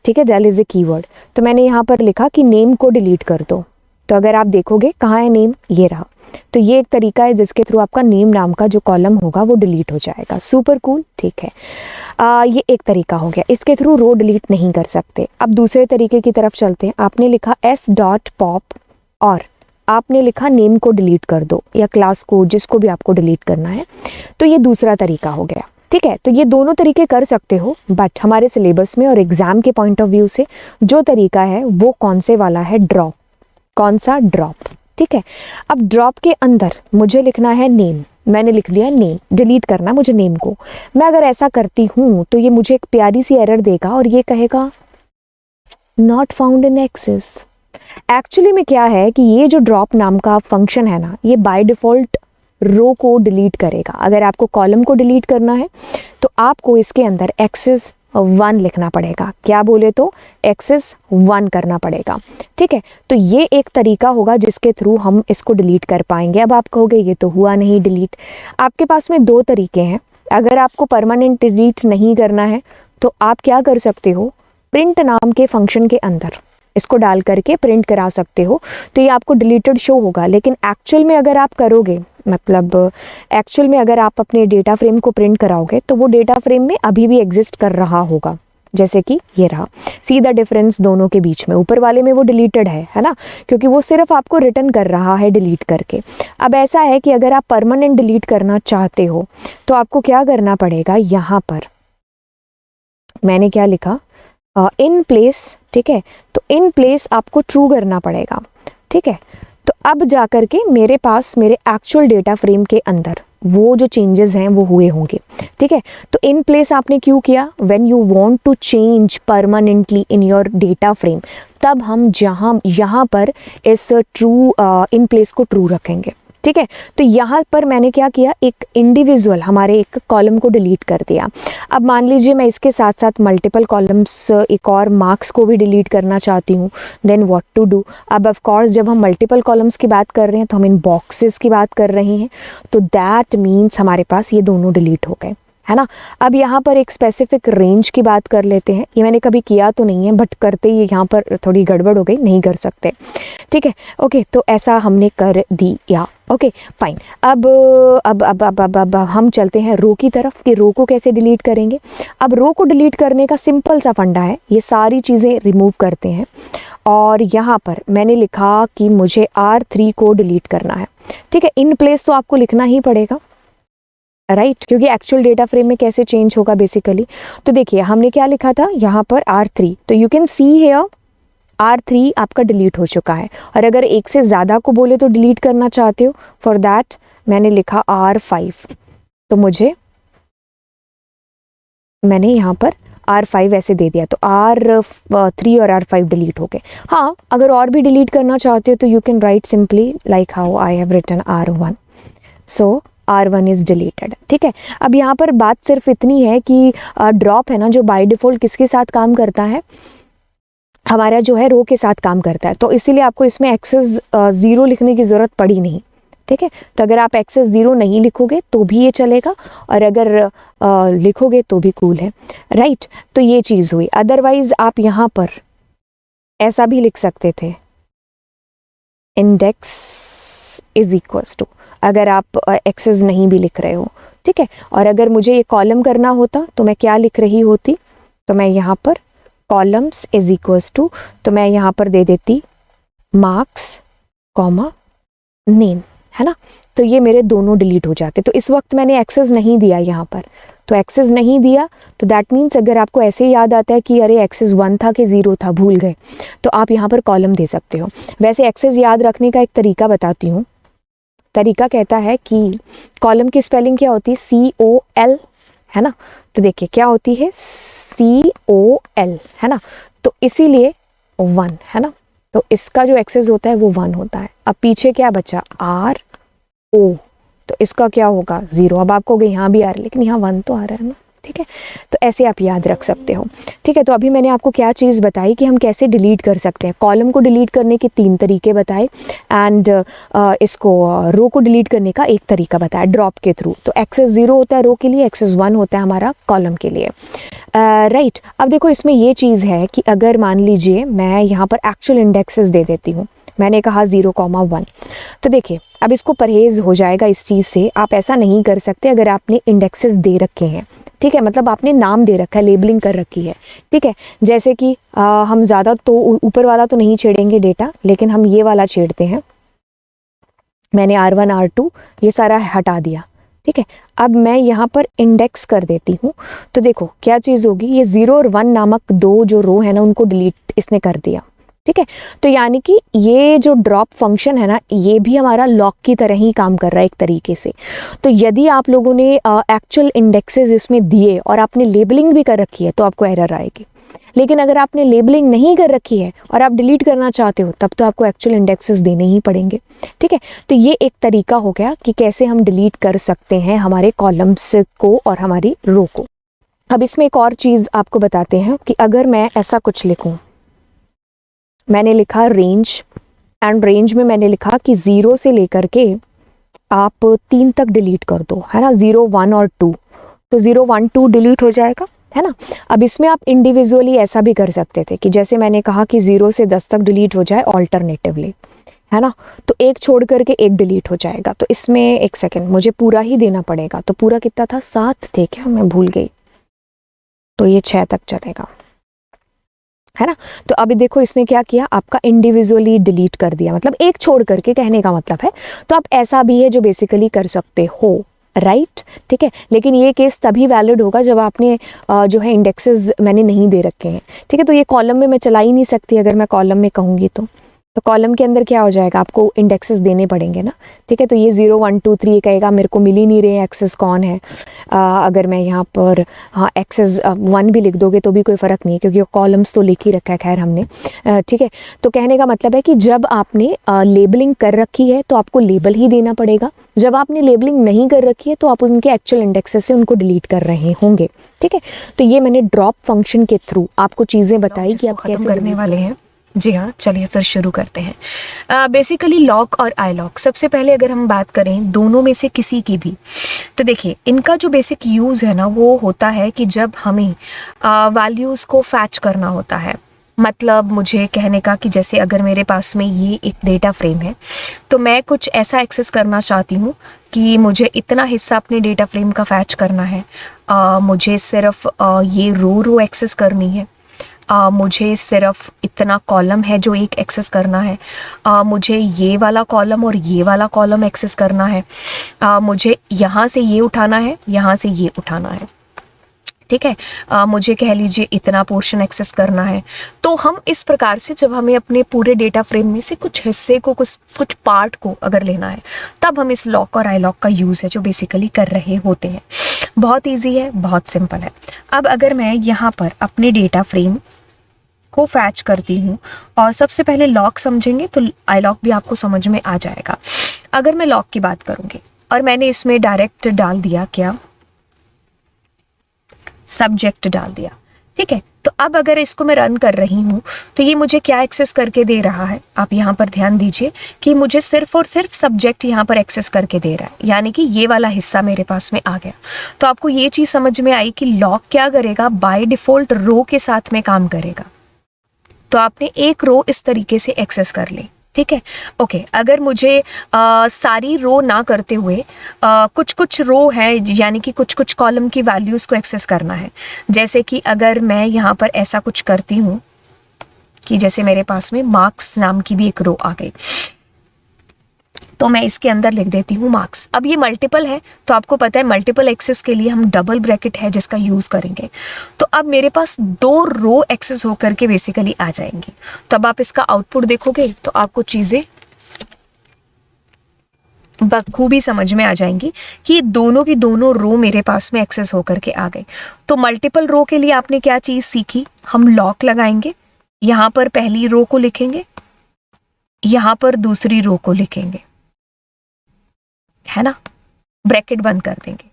ठीक है, डेल इज़ ए कीवर्ड, तो मैंने यहाँ पर लिखा कि नेम को डिलीट कर दो। तो अगर आप देखोगे कहाँ है नेम, ये रहा। तो ये एक तरीका है जिसके थ्रू आपका नेम नाम का जो कॉलम होगा वो डिलीट हो जाएगा। Super cool. ठीक है, ये एक तरीका हो गया, इसके थ्रू रो डिलीट नहीं कर सकते। अब दूसरे तरीके की तरफ चलते हैं। आपने लिखा s.pop और आपने लिखा नेम को डिलीट कर दो, या क्लास को, जिसको भी आपको डिलीट करना है। तो ये दूसरा तरीका हो गया। ठीक है, तो ये दोनों तरीके कर सकते हो, बट हमारे सिलेबस में और एग्जाम के पॉइंट ऑफ व्यू से जो तरीका है वो कौन से वाला है, ड्रॉप। कौन सा, ड्रॉप। ठीक है, अब ड्रॉप के अंदर मुझे लिखना है नेम, मैंने लिख दिया नेम, डिलीट करना मुझे नेम को। मैं अगर ऐसा करती हूँ तो ये मुझे एक प्यारी सी एरर देगा और ये कहेगा not found in excess. Actually में क्या है कि ये जो ड्रॉप नाम का फंक्शन है ना, ये बाय डिफ़ॉल्ट रो को डिलीट करेगा। अगर आपको कॉलम को डिलीट करना है तो आपको इसके अंदर एक्सेस 1 लिखना पड़ेगा। क्या बोले तो एक्सेस 1 करना पड़ेगा। ठीक है, तो ये एक तरीका होगा जिसके थ्रू हम इसको डिलीट कर पाएंगे। अब आप कहोगे ये तो हुआ नहीं डिलीट। आपके पास में 2 तरीके हैं। अगर आपको परमानेंट डिलीट नहीं करना है तो आप क्या कर सकते हो, प्रिंट नाम के फंक्शन के अंदर इसको डाल करके प्रिंट करा सकते हो, तो ये आपको डिलीटेड शो होगा। लेकिन एक्चुअल में अगर आप करोगे, मतलब एक्चुअल में अगर आप अपने डेटा फ्रेम को प्रिंट कराओगे तो वो डेटा फ्रेम में अभी भी एग्जिस्ट कर रहा होगा। जैसे कि ये रहा, सी द डिफरेंस दोनों के बीच में। ऊपर वाले में वो डिलीटेड है ना, क्योंकि वो सिर्फ आपको रिटर्न कर रहा है डिलीट करके। अब ऐसा है कि अगर आप परमानेंट डिलीट करना चाहते हो तो आपको क्या करना पड़ेगा, यहाँ पर मैंने क्या लिखा, इन प्लेस। ठीक है, तो इन प्लेस आपको ट्रू करना पड़ेगा। ठीक है, तो अब जा कर के मेरे पास मेरे एक्चुअल डेटा फ्रेम के अंदर वो जो चेंजेस हैं वो हुए होंगे, ठीक है। तो इन प्लेस आपने क्यों किया, when you want to change permanently in your data frame, तब हम यहाँ पर इस ट्रू इन प्लेस को ट्रू रखेंगे, ठीक है। तो यहाँ पर मैंने क्या किया, एक इंडिविजुअल हमारे एक कॉलम को डिलीट कर दिया। अब मान लीजिए मैं इसके साथ साथ मल्टीपल कॉलम्स, एक और मार्क्स को भी डिलीट करना चाहती हूँ, देन व्हाट टू डू। अब ऑफ कोर्स जब हम मल्टीपल कॉलम्स की बात कर रहे हैं तो हम इन बॉक्सेस की बात कर रहे हैं, तो दैट मीन्स हमारे पास ये दोनों डिलीट हो गए, है ना। अब यहाँ पर एक स्पेसिफिक रेंज की बात कर लेते हैं। ये मैंने कभी किया तो नहीं है, बट करते ही यहाँ पर थोड़ी गड़बड़ हो गई, नहीं कर सकते, ठीक है। ओके, तो ऐसा हमने कर दिया, ओके फाइन। अब हम चलते हैं रो की तरफ कि रो को कैसे डिलीट करेंगे। अब रो को डिलीट करने का सिंपल सा फंडा है, ये सारी चीज़ें रिमूव करते हैं और यहाँ पर मैंने लिखा कि मुझे R3 को डिलीट करना है, ठीक है। इन प्लेस तो आपको लिखना ही पड़ेगा, राइट, क्योंकि एक्चुअल डेटा फ्रेम में कैसे चेंज होगा बेसिकली। तो देखिए हमने क्या लिखा था यहाँ पर R3, तो you can see here R3 आपका डिलीट हो चुका है। और अगर एक से ज़्यादा को बोले तो डिलीट करना चाहते हो, फॉर दैट मैंने लिखा R5, तो मैंने यहाँ पर R5 ऐसे दे दिया, तो R3 और R5 डिलीट हो गए। हाँ, अगर और भी डिलीट करना चाहते हो तो you can write simply like how I have written R1, so R1 is deleted, ठीक है। अब यहाँ पर बात सिर्फ इतनी है कि ड्रॉप है ना, जो बाय डिफ़ॉल्ट किसके साथ काम करता है, हमारा जो है रो के साथ काम करता है, तो इसीलिए आपको इसमें एक्सेस 0 लिखने की ज़रूरत पड़ी नहीं, ठीक है। तो अगर आप एक्सेस 0 नहीं लिखोगे तो भी ये चलेगा, और अगर लिखोगे तो भी कूल है, राइट। तो ये चीज़ हुई। अदरवाइज आप यहाँ पर ऐसा भी लिख सकते थे, इंडेक्स इज इक्वल्स टू, अगर आप एक्सेस नहीं भी लिख रहे हो, ठीक है। और अगर मुझे ये कॉलम करना होता तो मैं क्या लिख रही होती, तो मैं यहाँ पर कॉलम्स इज इक्वल्स टू, तो मैं यहाँ पर दे देती मार्क्स कॉमा नेम, है ना। तो ये मेरे दोनों डिलीट हो जाते। तो इस वक्त मैंने एक्सेस नहीं दिया यहाँ पर, तो एक्सेस नहीं दिया, तो दैट मीन्स अगर आपको ऐसे याद आता है कि अरे एक्सेस 1 था कि 0 था, भूल गए, तो आप यहाँ पर कॉलम दे सकते हो। वैसे एक्सेस याद रखने का एक तरीका बताती हूँ। तरीका कहता है कि कॉलम की स्पेलिंग क्या होती है, COL, है ना। तो देखिए क्या होती है, COL, है ना। तो इसीलिए 1, है ना। तो इसका जो एक्सेस होता है वो 1 होता है। अब पीछे क्या बचा, RO, तो इसका क्या होगा, 0। अब आपको यहाँ भी आ रहा है लेकिन यहाँ 1 तो आ रहा है ना, ठीक है। तो ऐसे आप याद रख सकते हो, ठीक है। तो अभी मैंने आपको क्या चीज़ बताई कि हम कैसे डिलीट कर सकते हैं। कॉलम को डिलीट करने के 3 तरीके बताए, एंड इसको रो को डिलीट करने का एक तरीका बताया, ड्रॉप के थ्रू। तो एक्सेस 0 होता है रो के लिए, एक्सेस 1 होता है हमारा कॉलम के लिए, राइट। अब देखो इसमें ये चीज़ है कि अगर मान लीजिए मैं यहाँ पर एक्चुअल इंडेक्सेस दे देती हूँ, मैंने कहा 0,1, तो देखिए अब इसको परहेज़ हो जाएगा इस चीज़ से। आप ऐसा नहीं कर सकते अगर आपने इंडेक्सेस दे रखे हैं, ठीक है, मतलब आपने नाम दे रखा है, लेबलिंग कर रखी है, ठीक है। जैसे कि हम ज़्यादा तो ऊपर वाला तो नहीं छेड़ेंगे डेटा, लेकिन हम ये वाला छेड़ते हैं। मैंने R1 R2 ये सारा हटा दिया, ठीक है। अब मैं यहाँ पर इंडेक्स कर देती हूँ, तो देखो क्या चीज़ होगी, ये 0 और 1 नामक 2 जो रो है ना, उनको डिलीट इसने कर दिया, ठीक है। तो यानी कि ये जो ड्रॉप फंक्शन है ना, ये भी हमारा लॉक की तरह ही काम कर रहा है एक तरीके से। तो यदि आप लोगों ने एक्चुअल इंडेक्सेस इसमें दिए और आपने लेबलिंग भी कर रखी है तो आपको एरर आएगी। लेकिन अगर आपने लेबलिंग नहीं कर रखी है और आप डिलीट करना चाहते हो, तब तो आपको एक्चुअल इंडेक्सेस देने ही पड़ेंगे, ठीक है। तो ये एक तरीका हो गया कि कैसे हम डिलीट कर सकते हैं हमारे कॉलम्स को और हमारी रो को। अब इसमें एक और चीज़ आपको बताते हैं कि अगर मैं ऐसा कुछ लिखूँ, मैंने लिखा रेंज, एंड रेंज में मैंने लिखा कि 0 से लेकर के आप 3 तक डिलीट कर दो, है ना, 0, 1 और 2, तो 0, 1, 2 डिलीट हो जाएगा, है ना। अब इसमें आप इंडिविजुअली ऐसा भी कर सकते थे कि जैसे मैंने कहा कि 0 से 10 तक डिलीट हो जाए ऑल्टरनेटिवली, है ना, तो एक छोड़ करके एक डिलीट हो जाएगा। तो इसमें एक सेकेंड, मुझे पूरा ही देना पड़ेगा। तो पूरा कितना था, 7 थे क्या, मैं भूल गई, तो ये 6 तक चलेगा, है ना। तो अभी देखो इसने क्या किया, आपका इंडिविजुअली डिलीट कर दिया, मतलब एक छोड़ करके कहने का मतलब है। तो आप ऐसा भी है जो बेसिकली कर सकते हो, राइट, ठीक है। लेकिन ये केस तभी वैलिड होगा जब आपने जो है इंडेक्सेस मैंने नहीं दे रखे हैं, ठीक है। तो ये कॉलम में मैं चला ही नहीं सकती अगर मैं कॉलम में कहूँगी तो, तो कॉलम के अंदर क्या हो जाएगा, आपको इंडेक्सेस देने पड़ेंगे ना, ठीक है। तो ये 0 1 2 3 कहेगा, मेरे को मिल ही नहीं रहे एक्सेस कौन है। अगर मैं यहाँ पर हाँ एक्सेस 1 भी लिख दोगे तो भी कोई फ़र्क नहीं है, क्योंकि कॉलम्स तो लिख ही रखा है खैर हमने, ठीक है। तो कहने का मतलब है कि जब आपने लेबलिंग कर रखी है तो आपको लेबल ही देना पड़ेगा, जब आपने लेबलिंग नहीं कर रखी है तो आप उनके एक्चुअल इंडेक्सेस से उनको डिलीट कर रहे होंगे, ठीक है। तो ये मैंने ड्रॉप फंक्शन के थ्रू आपको चीज़ें बताई कि आप कैसे करने वाले हैं। जी हाँ, चलिए फिर शुरू करते हैं। बेसिकली लॉक और आई लॉक, सबसे पहले अगर हम बात करें दोनों में से किसी की भी, तो देखिए इनका जो बेसिक यूज़ है ना वो होता है कि जब हमें वैल्यूज़ को फैच करना होता है। मतलब मुझे कहने का कि जैसे अगर मेरे पास में ये एक डेटा फ्रेम है तो मैं कुछ ऐसा एक्सेस करना चाहती हूँ कि मुझे इतना हिस्सा अपने डेटा फ्रेम का फैच करना है, मुझे सिर्फ ये रो एक्सेस करनी है, मुझे सिर्फ इतना कॉलम है जो एक एक्सेस करना है, मुझे ये वाला कॉलम और ये वाला कॉलम एक्सेस करना है, मुझे यहाँ से ये उठाना है, यहाँ से ये उठाना है, ठीक है, मुझे कह लीजिए इतना पोर्शन एक्सेस करना है। तो हम इस प्रकार से जब हमें अपने पूरे डेटा फ्रेम में से कुछ हिस्से को कुछ पार्ट को अगर लेना है तब हम इस लॉक और आई लॉक का यूज़ है जो बेसिकली कर रहे होते हैं। बहुत इजी है, बहुत सिंपल है। अब अगर मैं यहाँ पर अपने डेटा फ्रेम को फैच करती हूँ और सबसे पहले लॉक समझेंगे तो आई लॉक भी आपको समझ में आ जाएगा। अगर मैं लॉक की बात करूँगी और मैंने इसमें डायरेक्ट डाल दिया क्या, सब्जेक्ट डाल दिया, ठीक है। तो अब अगर इसको मैं रन कर रही हूँ तो ये मुझे क्या एक्सेस करके दे रहा है, आप यहाँ पर ध्यान दीजिए कि मुझे सिर्फ और सिर्फ सब्जेक्ट यहाँ पर एक्सेस करके दे रहा है, यानी कि ये वाला हिस्सा मेरे पास में आ गया। तो आपको ये चीज़ समझ में आई कि लॉक क्या करेगा, बाय डिफ़ॉल्ट रो के साथ में काम करेगा। तो आपने एक रो इस तरीके से एक्सेस कर ली, ठीक है। ओके, अगर मुझे सारी रो ना करते हुए कुछ कुछ रो है यानी कि कुछ कुछ कॉलम की वैल्यूज़ को एक्सेस करना है, जैसे कि अगर मैं यहाँ पर ऐसा कुछ करती हूँ कि जैसे मेरे पास में मार्क्स नाम की भी एक रो आ गई, तो मैं इसके अंदर लिख देती हूँ मार्क्स। अब ये मल्टीपल है तो आपको पता है मल्टीपल एक्सेस के लिए हम डबल ब्रैकेट है जिसका यूज़ करेंगे। तो अब मेरे पास 2 रो एक्सेस होकर के बेसिकली आ जाएंगी। तो अब आप इसका आउटपुट देखोगे तो आपको चीज़ें बखूबी समझ में आ जाएंगी कि दोनों की दोनों रो मेरे पास में एक्सेस होकर के आ गए। तो मल्टीपल रो के लिए आपने क्या चीज़ सीखी, हम लॉक लगाएंगे, यहाँ पर पहली रो को लिखेंगे, यहाँ पर दूसरी रो को लिखेंगे, है ना, ब्रैकेट बंद कर देंगे।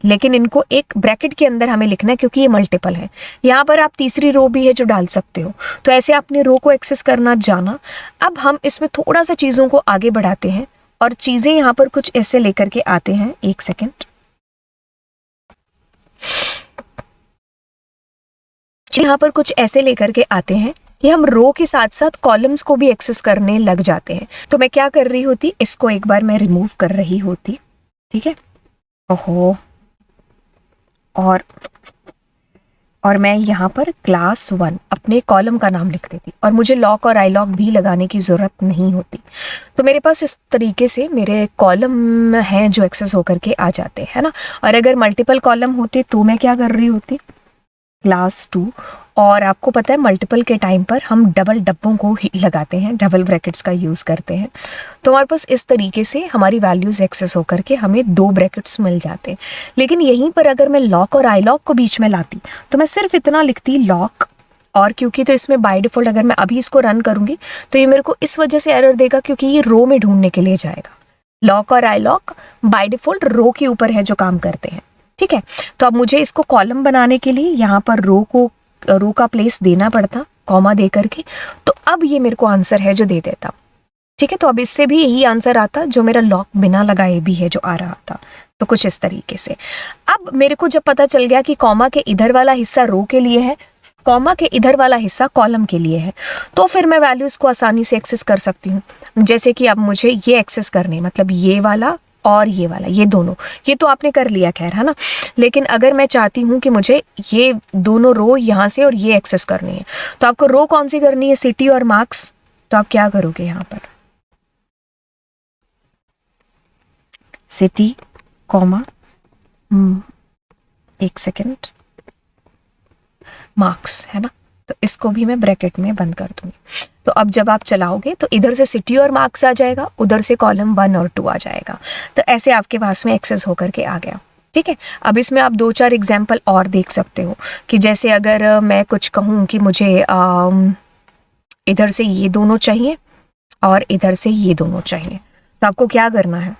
लेकिन इनको एक ब्रैकेट के अंदर हमें लिखना है क्योंकि ये मल्टीपल है। यहाँ पर आप तीसरी रो भी है जो डाल सकते हो। तो ऐसे आपने रो को एक्सेस करना जाना। अब हम इसमें थोड़ा सा चीज़ों को आगे बढ़ाते हैं और चीज़ें यहाँ पर कुछ ऐसे लेकर के आते हैं। एक सेकेंड, यहाँ पर कुछ ऐसे लेकर के आते हैं कि हम रो के साथ साथ कॉलम्स को भी एक्सेस करने लग जाते हैं। तो मैं क्या कर रही होती, इसको एक बार मैं रिमूव कर रही होती, ठीक है। ओहो, और मैं यहाँ पर क्लास 1 अपने कॉलम का नाम लिख देती और मुझे लॉक और आई लॉक भी लगाने की ज़रूरत नहीं होती। तो मेरे पास इस तरीके से मेरे कॉलम हैं जो एक्सेस होकर के आ जाते हैं, है ना। और अगर मल्टीपल कॉलम होते तो मैं क्या कर रही होती, क्लास 2, और आपको पता है मल्टीपल के टाइम पर हम डबल डब्बों को ही लगाते हैं, डबल ब्रैकेट्स का यूज़ करते हैं। तो हमारे पास इस तरीके से हमारी वैल्यूज़ एक्सेस होकर के हमें 2 ब्रैकेट्स मिल जाते हैं। लेकिन यहीं पर अगर मैं लॉक और आई लॉक को बीच में लाती तो मैं सिर्फ इतना लिखती लॉक, और क्योंकि तो इसमें बाय डिफ़ॉल्ट अगर मैं अभी इसको रन करूँगी तो ये मेरे को इस वजह से एरर देगा क्योंकि ये रो में ढूंढने के लिए जाएगा। लॉक और आई लॉक बाय डिफ़ॉल्ट रो के ऊपर है जो काम करते हैं, ठीक है। तो अब मुझे इसको कॉलम बनाने के लिए यहाँ पर रो का प्लेस देना पड़ता, कॉमा दे करके। तो अब ये मेरे को आंसर है जो दे देता, ठीक है। तो अब इससे भी यही आंसर आता जो मेरा लॉक बिना लगाए भी है जो आ रहा था। तो कुछ इस तरीके से। अब मेरे को जब पता चल गया कि कॉमा के इधर वाला हिस्सा रो के लिए है, कॉमा के इधर वाला हिस्सा कॉलम के लिए है, तो फिर मैं वैल्यूज़ को आसानी से एक्सेस कर सकती हूँ। जैसे कि अब मुझे ये एक्सेस करने, मतलब ये वाला और ये वाला, ये दोनों, ये तो आपने कर लिया खैर, है ना। लेकिन अगर मैं चाहती हूँ कि मुझे ये दोनों रो यहाँ से और ये एक्सेस करनी है, तो आपको रो कौन सी करनी है, सिटी और मार्क्स। तो आप क्या करोगे, यहाँ पर सिटी कॉमा, एक सेकेंड, मार्क्स, है ना। तो इसको भी मैं ब्रैकेट में बंद कर दूंगी। तो अब जब आप चलाओगे तो इधर से सिटी और मार्क्स आ जाएगा, उधर से कॉलम 1 और 2 आ जाएगा। तो ऐसे आपके पास में एक्सेस होकर के आ गया। ठीक है, अब इसमें आप 2-4 एग्जाम्पल और देख सकते हो कि जैसे अगर मैं कुछ कहूँ कि मुझे इधर से ये दोनों चाहिए और इधर से ये दोनों चाहिए, तो आपको क्या करना है,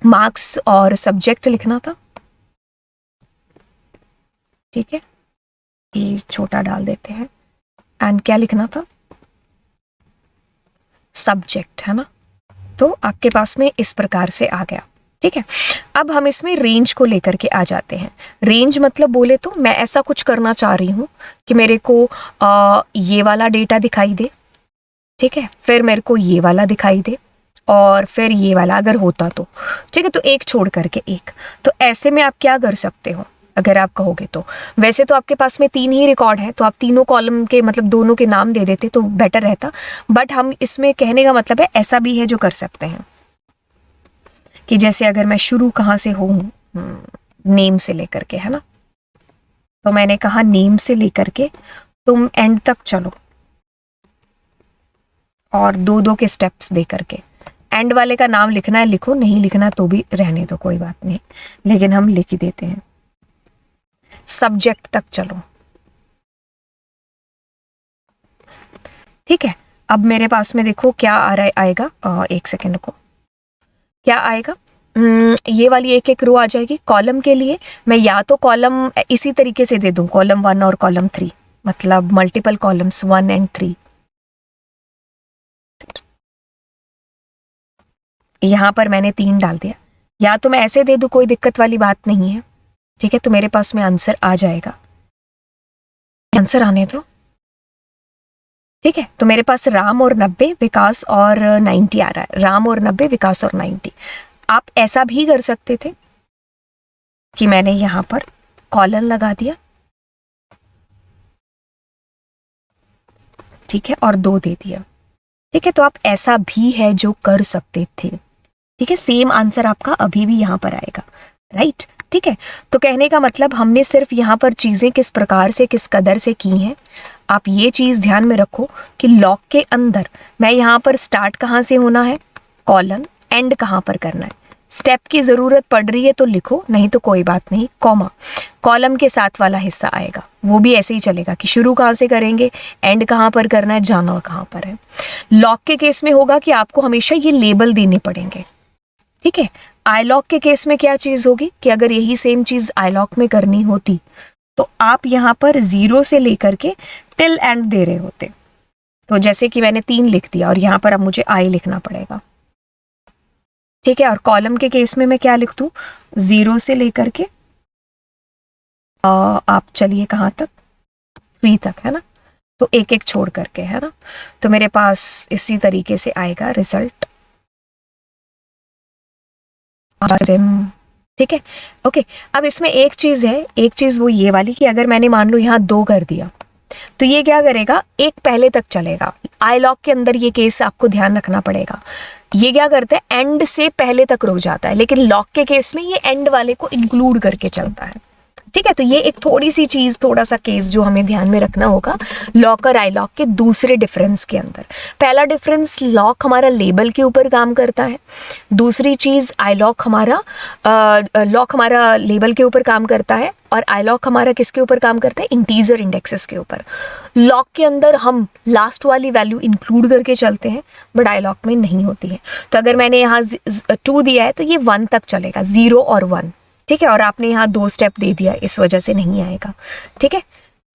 मार्क्स और सब्जेक्ट लिखना था। ठीक है, ये छोटा डाल देते हैं, एंड क्या लिखना था, सब्जेक्ट, है ना। तो आपके पास में इस प्रकार से आ गया। ठीक है, अब हम इसमें रेंज को लेकर के आ जाते हैं। रेंज मतलब बोले तो मैं ऐसा कुछ करना चाह रही हूँ कि मेरे को ये वाला डेटा दिखाई दे, ठीक है, फिर मेरे को ये वाला दिखाई दे, और फिर ये वाला अगर होता तो। ठीक है, तो एक छोड़ करके एक। तो ऐसे में आप क्या कर सकते हो अगर आप कहोगे तो। वैसे तो आपके पास में 3 ही रिकॉर्ड है, तो आप तीनों कॉलम के मतलब दोनों के नाम दे देते तो बेटर रहता। बट हम इसमें कहने का मतलब है ऐसा भी है जो कर सकते हैं कि जैसे अगर मैं शुरू कहाँ से हूँ, नेम से लेकर के, है ना। तो मैंने कहा नेम से लेकर के तुम एंड तक चलो, और 2-2 के स्टेप्स दे करके। एंड वाले का नाम लिखना है लिखो, नहीं लिखना तो भी रहने दो, कोई बात नहीं, लेकिन हम लिख ही देते हैं। सब्जेक्ट तक चलो। ठीक है, अब मेरे पास में देखो क्या आ रहा है, आएगा, एक सेकेंड को, क्या आएगा, ये वाली एक एक रो आ जाएगी। कॉलम के लिए मैं या तो कॉलम इसी तरीके से दे दूं, कॉलम 1 और कॉलम 3, मतलब मल्टीपल कॉलम्स 1 और 3। यहां पर मैंने 3 डाल दिया, या तो मैं ऐसे दे दूं, कोई दिक्कत वाली बात नहीं है। ठीक है, तो मेरे पास में आंसर आ जाएगा, आंसर आने दो। ठीक है, तो मेरे पास राम और 90, विकास और 90 आ रहा है, राम और 90, विकास और 90। आप ऐसा भी कर सकते थे कि मैंने यहां पर कॉलन लगा दिया, ठीक है, और 2 दे दिया। ठीक है, तो आप ऐसा भी है जो कर सकते थे। ठीक है, सेम आंसर आपका अभी भी यहां पर आएगा, राइट। ठीक है, तो कहने का मतलब हमने सिर्फ यहां पर चीजें किस प्रकार से, किस कदर से की हैं। आप ये चीज ध्यान में रखो कि लॉक के अंदर मैं यहां पर स्टार्ट कहां से होना है, कॉलन, एंड कहां पर करना है। स्टेप की जरूरत पड़ रही है तो लिखो, नहीं तो कोई बात नहीं, कॉमा, कॉलम के साथ वाला हिस्सा आएगा, वो भी ऐसे ही चलेगा कि शुरू कहाँ से करेंगे, एंड कहाँ पर करना है, जाना कहाँ पर है। लॉक के केस में होगा कि आपको हमेशा ये लेबल देने पड़ेंगे। ठीक है, आई लॉक के केस में क्या चीज होगी कि अगर यही सेम चीज आई लॉक में करनी होती तो आप यहाँ पर 0 से लेकर के टिल एंड दे रहे होते। तो जैसे कि मैंने 3 लिख दिया और यहाँ पर अब मुझे आई लिखना पड़ेगा। ठीक है, और कॉलम के केस में मैं क्या लिख दूं, 0 से लेकर के आप चलिए कहाँ तक, 3 तक, है ना। तो एक एक छोड़ करके, है ना। तो मेरे पास इसी तरीके से आएगा रिजल्ट। ठीक है, ओके। अब इसमें एक चीज है, एक चीज वो ये वाली कि अगर मैंने मान लो यहाँ 2 कर दिया तो ये क्या करेगा, एक पहले तक चलेगा। आई लॉक के अंदर ये केस आपको ध्यान रखना पड़ेगा। ये क्या करता है, एंड से पहले तक रुक जाता है, लेकिन लॉक के केस में ये एंड वाले को इंक्लूड करके चलता है। ठीक है, तो ये एक थोड़ी सी चीज, थोड़ा सा केस जो हमें ध्यान में रखना होगा लॉक और आई लॉक के दूसरे डिफरेंस के अंदर। पहला डिफरेंस, लॉक हमारा लेबल के ऊपर काम करता है। दूसरी चीज, आई लॉक हमारा लॉक हमारा लेबल के ऊपर काम करता है, और आई लॉक हमारा किसके ऊपर काम करता है, इंटीजर इंडेक्सेस के ऊपर। लॉक के अंदर हम लास्ट वाली वैल्यू इंक्लूड करके चलते हैं, बट आई लॉक में नहीं होती है। तो अगर मैंने यहाँ 2 दिया है तो ये 1 तक चलेगा, 0 और 1। ठीक है, और आपने यहाँ 2 स्टेप दे दिया, इस वजह से नहीं आएगा। ठीक है,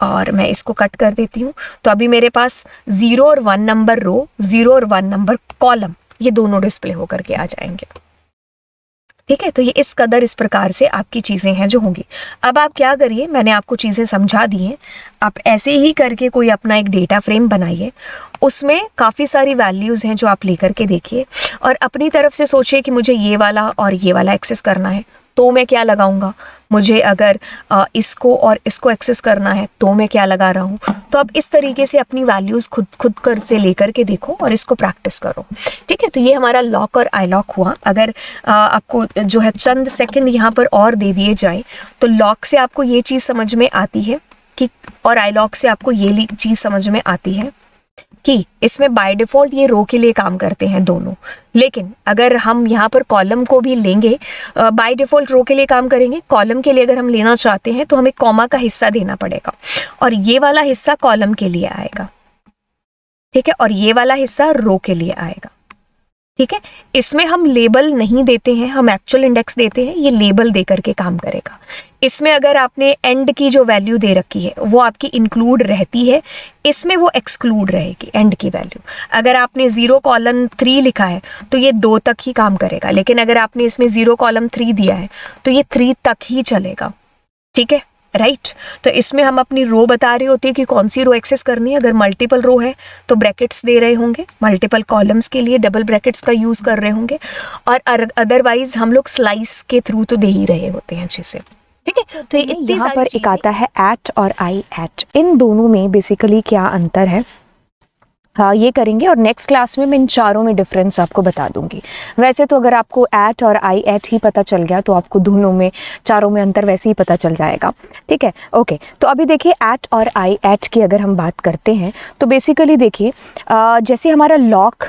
और मैं इसको कट कर देती हूँ। तो अभी मेरे पास 0 और 1 नंबर रो, 0 और 1 नंबर कॉलम, ये दोनों डिस्प्ले होकर के आ जाएंगे। ठीक है, तो ये इस कदर इस प्रकार से आपकी चीज़ें हैं जो होंगी। अब आप क्या करिए, मैंने आपको चीज़ें समझा दी हैं, आप ऐसे ही करके कोई अपना एक डेटा फ्रेम बनाइए, उसमें काफ़ी सारी वैल्यूज़ हैं जो आप लेकर के देखिए, और अपनी तरफ से सोचिए कि मुझे ये वाला और ये वाला एक्सेस करना है तो मैं क्या लगाऊंगा, मुझे अगर इसको और इसको एक्सेस करना है तो मैं क्या लगा रहा हूँ। तो आप इस तरीके से अपनी वैल्यूज़ खुद कर से लेकर के देखो और इसको प्रैक्टिस करो। ठीक है, तो ये हमारा लॉक और आई लॉक हुआ। अगर आपको जो है चंद सेकंड यहाँ पर और दे दिए जाए तो लॉक से आपको ये चीज़ समझ में आती है कि, और आई लॉक से आपको ये चीज़ समझ में आती है कि इसमें बाय डिफ़ॉल्ट ये रो के लिए काम करते हैं दोनों, लेकिन अगर हम यहाँ पर कॉलम को भी लेंगे, बाय डिफ़ॉल्ट रो के लिए काम करेंगे, कॉलम के लिए अगर हम लेना चाहते हैं तो हमें कॉमा का हिस्सा देना पड़ेगा और ये वाला हिस्सा कॉलम के लिए आएगा, ठीक है, और ये वाला हिस्सा रो के लिए आएगा, ठीक है। इसमें हम लेबल नहीं देते हैं, हम एक्चुअल इंडेक्स देते हैं, ये लेबल दे करके काम करेगा। इसमें अगर आपने एंड की जो वैल्यू दे रखी है वो आपकी इंक्लूड रहती है, इसमें वो एक्सक्लूड रहेगी एंड की वैल्यू। अगर आपने 0:3 लिखा है तो ये 2 तक ही काम करेगा, लेकिन अगर आपने इसमें 0:3 दिया है तो ये 3 तक ही चलेगा, ठीक है, राइट। तो इसमें हम अपनी रो बता रहे होते हैं कि कौन सी रो एक्सेस करनी है। अगर मल्टीपल रो है तो ब्रैकेट्स दे रहे होंगे, मल्टीपल कॉलम्स के लिए डबल ब्रैकेट्स का यूज़ कर रहे होंगे, और अदरवाइज हम लोग स्लाइस के थ्रू तो दे ही रहे होते हैं अच्छे से, ठीक है। तो यहाँ पर एक आता है एट और आई एट, इन दोनों में बेसिकली क्या अंतर है, हाँ ये करेंगे और नेक्स्ट क्लास में मैं इन चारों में डिफरेंस आपको बता दूंगी। वैसे तो अगर आपको एट और आई एट ही पता चल गया तो आपको दोनों में चारों में अंतर वैसे ही पता चल जाएगा, ठीक है, ओके। तो अभी देखिए एट और आई एट की अगर हम बात करते हैं तो बेसिकली देखिए जैसे हमारा लॉक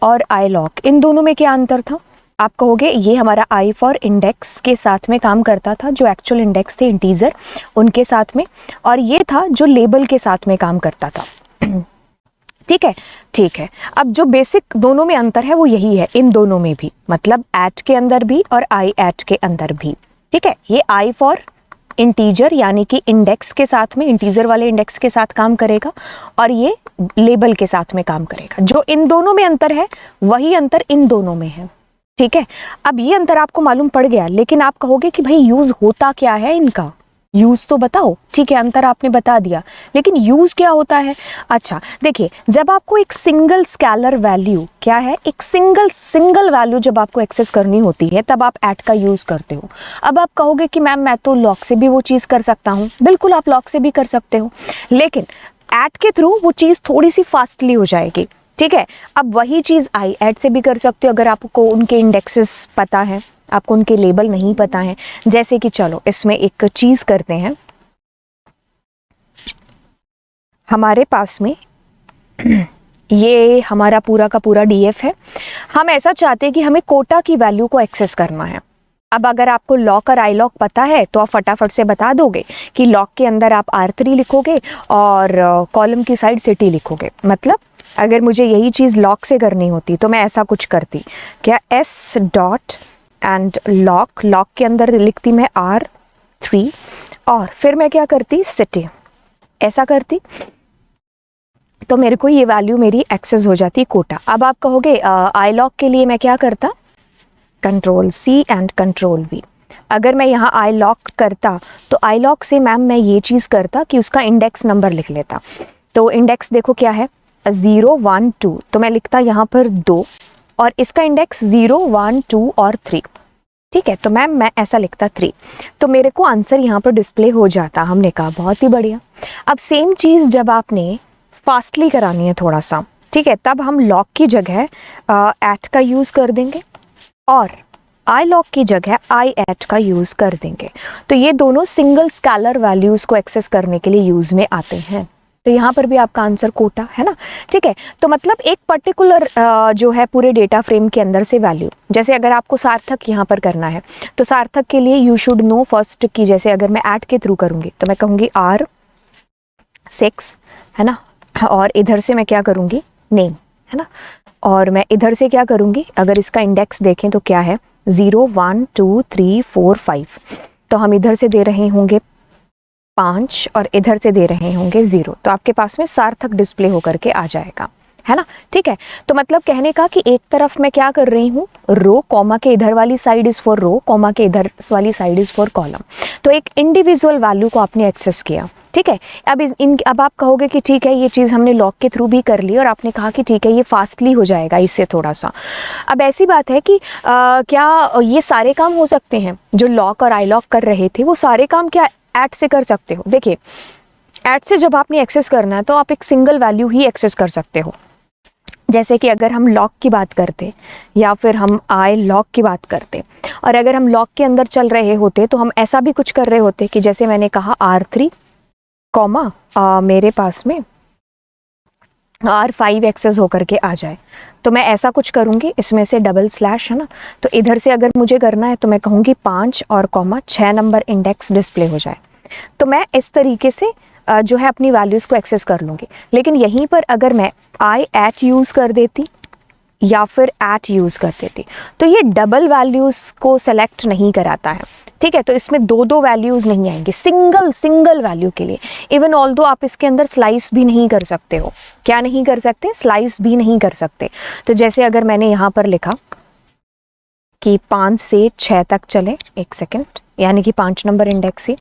और आई लॉक, इन दोनों में क्या अंतर था। आप कहोगे ये हमारा आई फॉर इंडेक्स के साथ में काम करता था, जो एक्चुअल इंडेक्स थे इंटीजर उनके साथ में, और ये था जो लेबल के साथ में काम करता था, ठीक है, ठीक है। अब जो बेसिक दोनों में अंतर है वो यही है, इन दोनों में भी, मतलब एट के अंदर भी और आई एट के अंदर भी, ठीक है। ये आई फॉर इंटीजर यानी कि इंडेक्स के साथ में, इंटीजर वाले इंडेक्स के साथ काम करेगा, और ये लेबल के साथ में काम करेगा। जो इन दोनों में अंतर है वही अंतर इन दोनों में है, ठीक है। अब ये अंतर आपको मालूम पड़ गया, लेकिन आप कहोगे कि भाई यूज होता क्या है इनका, यूज तो बताओ, ठीक है, अंतर आपने बता दिया, लेकिन यूज क्या होता है। अच्छा देखिए, जब आपको एक सिंगल स्केलर वैल्यू, क्या है, एक सिंगल वैल्यू जब आपको एक्सेस करनी होती है तब आप एट का यूज करते हो। अब आप कहोगे कि मैम मैं तो लॉक से भी वो चीज कर सकता हूँ, बिल्कुल आप लॉक से भी कर सकते हो, लेकिन एट के थ्रू वो चीज थोड़ी सी फास्टली हो जाएगी, ठीक है। अब वही चीज आई एट से भी कर सकते हो अगर आपको उनके इंडेक्सेस पता है, आपको उनके लेबल नहीं पता है। जैसे कि चलो इसमें एक चीज करते हैं, हमारे पास में ये हमारा पूरा का पूरा डीएफ है, हम ऐसा चाहते हैं कि हमें कोटा की वैल्यू को एक्सेस करना है। अब अगर आपको लॉक और आई लॉक पता है तो आप फटाफट से बता दोगे कि लॉक के अंदर आप R3 लिखोगे और कॉलम की साइड सिटी लिखोगे। मतलब अगर मुझे यही चीज़ लॉक से करनी होती तो मैं ऐसा कुछ करती, क्या S dot and lock, lock के अंदर लिखती मैं R3 और फिर मैं क्या करती, सिटी, ऐसा करती, तो मेरे को ये वैल्यू मेरी एक्सेस हो जाती कोटा। अब आप कहोगे आई लॉक के लिए मैं क्या करता, control C and control V। अगर मैं यहाँ आई लॉक करता तो आई लॉक से मैम मैं ये चीज़ करता कि उसका इंडेक्स नंबर लिख लेता। तो इंडेक्स देखो क्या है, 0 1 2, तो मैं लिखता यहाँ पर 2 और इसका इंडेक्स 0 1 2 और 3, ठीक है। तो मैम मैं ऐसा लिखता 3, तो मेरे को आंसर यहाँ पर डिस्प्ले हो जाता। हमने कहा बहुत ही बढ़िया। अब सेम चीज़ जब आपने फास्टली करानी है थोड़ा सा, ठीक है, तब हम लॉक की जगह एट का यूज़ कर देंगे और आई लॉक की जगह आई एट का यूज़ कर देंगे। तो ये दोनों सिंगल स्केलर वैल्यूज़ को एक्सेस करने के लिए यूज़ में आते हैं। तो यहाँ पर भी आपका आंसर कोटा है ना, ठीक है। तो मतलब एक पर्टिकुलर जो है पूरे डेटा फ्रेम के अंदर से वैल्यू, जैसे अगर आपको सार्थक यहाँ पर करना है तो सार्थक के लिए यू शुड नो फर्स्ट की, जैसे अगर मैं ऐड के थ्रू करूँगी तो मैं कहूँगी R6 है ना, और इधर से मैं क्या करूँगी, नेम है ना, और मैं इधर से क्या करूँगी, अगर इसका इंडेक्स देखें तो क्या है 0 1 2 3 4 5, तो हम इधर से दे रहे होंगे 5 और इधर से दे रहे होंगे 0, तो आपके पास में सार्थक डिस्प्ले होकर के आ जाएगा, है ना, ठीक है। तो मतलब कहने का कि एक तरफ मैं क्या कर रही हूँ, रो कॉमा के इधर वाली side is for row, comma के इधर वाली साइड इज़ फॉर कॉलम। तो एक इंडिविजुअल वैल्यू को आपने एक्सेस किया, ठीक है। अब आप कहोगे कि ठीक है ये चीज़ हमने लॉक के थ्रू भी कर ली और आपने कहा कि ठीक है ये फास्टली हो जाएगा इससे थोड़ा सा। अब ऐसी बात है कि क्या ये सारे काम हो सकते हैं जो लॉक और आई लॉक कर रहे थे, वो सारे काम क्या ऐड से कर सकते हो। देखिए ऐड से जब आपने एक्सेस करना है तो आप एक सिंगल वैल्यू ही एक्सेस कर सकते हो। जैसे कि अगर हम लॉक की बात करते या फिर हम आई लॉक की बात करते, और अगर हम लॉक के अंदर चल रहे होते तो हम ऐसा भी कुछ कर रहे होते कि जैसे मैंने कहा R3 कॉमा मेरे पास में R5 एक्सेस होकर के आ जाए। तो मैं ऐसा कुछ करूँगी, इसमें से डबल स्लैश है ना, तो इधर से अगर मुझे करना है तो मैं कहूँगी 5 और कॉमा 6 नंबर इंडेक्स डिस्प्ले हो जाए। तो मैं इस तरीके से जो है अपनी वैल्यूज़ को एक्सेस कर लूँगी। लेकिन यहीं पर अगर मैं आई एट यूज़ कर देती या फिर एट यूज़ कर देती तो ये डबल वैल्यूज़ को सेलेक्ट नहीं कराता है, ठीक है। तो इसमें दो दो वैल्यूज़ नहीं आएंगी, सिंगल वैल्यू के लिए। इवन ऑल्दो आप इसके अंदर स्लाइस भी नहीं कर सकते हो। क्या नहीं कर सकते? स्लाइस भी नहीं कर सकते। तो जैसे अगर मैंने यहाँ पर लिखा कि 5 से 6 तक चले, एक सेकेंड, यानी कि 5 नंबर इंडेक्स ही,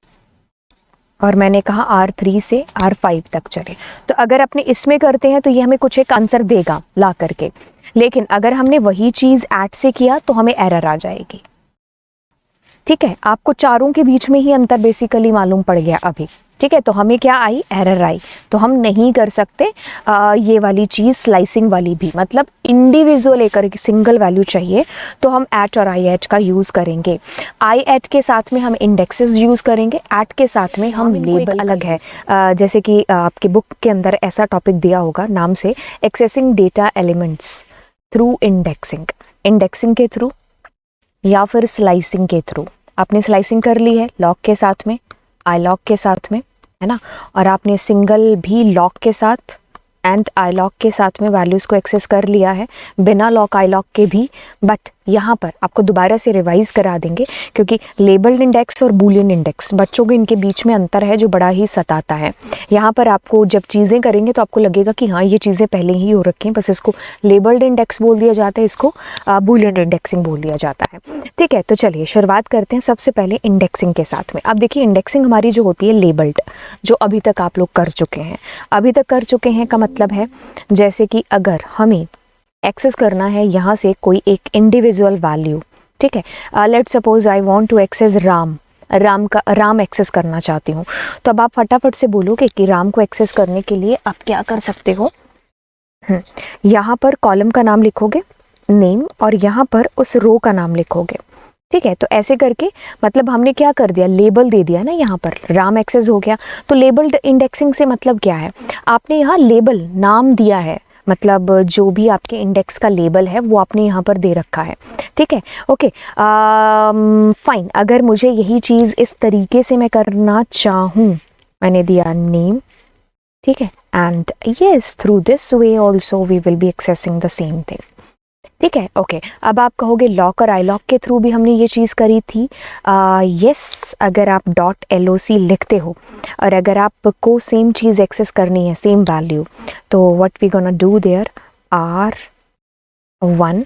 और मैंने कहा R3 से R5 तक चले, तो अगर अपने इसमें करते हैं तो ये हमें कुछ एक आंसर देगा ला करके। लेकिन अगर हमने वही चीज़ ऐड से किया तो हमें एरर आ जाएगी, ठीक है। आपको चारों के बीच में ही अंतर बेसिकली मालूम पड़ गया अभी, ठीक है। तो हमें क्या आई? एरर आई। तो हम नहीं कर सकते ये वाली चीज़ स्लाइसिंग वाली भी, मतलब इंडिविजुअल लेकर के सिंगल वैल्यू चाहिए तो हम एट और आई एट का यूज़ करेंगे। आई एट के साथ में हम इंडेक्सेस यूज़ करेंगे, एट के साथ में हम लेबल अलग है। जैसे कि आपके बुक के अंदर ऐसा टॉपिक दिया होगा नाम से accessing data elements through indexing, indexing के थ्रू या फिर स्लाइसिंग के थ्रू। आपने स्लाइसिंग कर ली है लॉक के साथ में, आई लॉक के साथ में, है ना, और आपने सिंगल भी लॉक के साथ एंड आई लॉक के साथ में वैल्यूज़ को एक्सेस कर लिया है, बिना लॉक आई लॉक के भी। बट यहाँ पर आपको दोबारा से रिवाइज करा देंगे, क्योंकि लेबल्ड इंडेक्स और बूलियन इंडेक्स बच्चों के इनके बीच में अंतर है जो बड़ा ही सताता है। यहाँ पर आपको जब चीज़ें करेंगे तो आपको लगेगा कि हाँ ये चीज़ें पहले ही हो रखी हैं, बस इसको लेबल्ड इंडेक्स बोल दिया जाता है, इसको बूलियन इंडेक्सिंग बोल दिया जाता है, ठीक है। तो चलिए शुरुआत करते हैं सबसे पहले इंडेक्सिंग के साथ में। अब देखिए इंडेक्सिंग हमारी जो होती है लेबल्ड, जो अभी तक आप लोग कर चुके हैं, अभी तक कर चुके हैं का मतलब है जैसे कि अगर हमें एक्सेस करना है यहाँ से कोई एक इंडिविजुअल वैल्यू, ठीक है। Let's suppose I want to access Ram access करना चाहती हूँ, तो अब आप फटाफट से बोलोगे कि राम को एक्सेस करने के लिए आप क्या कर सकते हो। यहाँ पर कॉलम का नाम लिखोगे नेम, और यहाँ पर उस रो का नाम लिखोगे, ठीक है। तो ऐसे करके मतलब हमने क्या कर दिया, लेबल दे दिया ना, यहाँ पर राम एक्सेस हो गया। तो लेबल्ड इंडेक्सिंग से मतलब क्या है, आपने यहाँ लेबल नाम दिया है, मतलब जो भी आपके इंडेक्स का लेबल है वो आपने यहाँ पर दे रखा है, ठीक है। Okay fine. अगर मुझे यही चीज़ इस तरीके से मैं करना चाहूँ, मैंने दिया नेम, ठीक है, and yes through this way also we will be accessing the same thing, ठीक है। ओके अब आप कहोगे लॉक और आई लॉक के थ्रू भी हमने ये चीज़ करी थी। यस अगर आप .loc लिखते हो और अगर आपको सेम चीज़ एक्सेस करनी है, सेम वैल्यू, तो what we gonna do there R1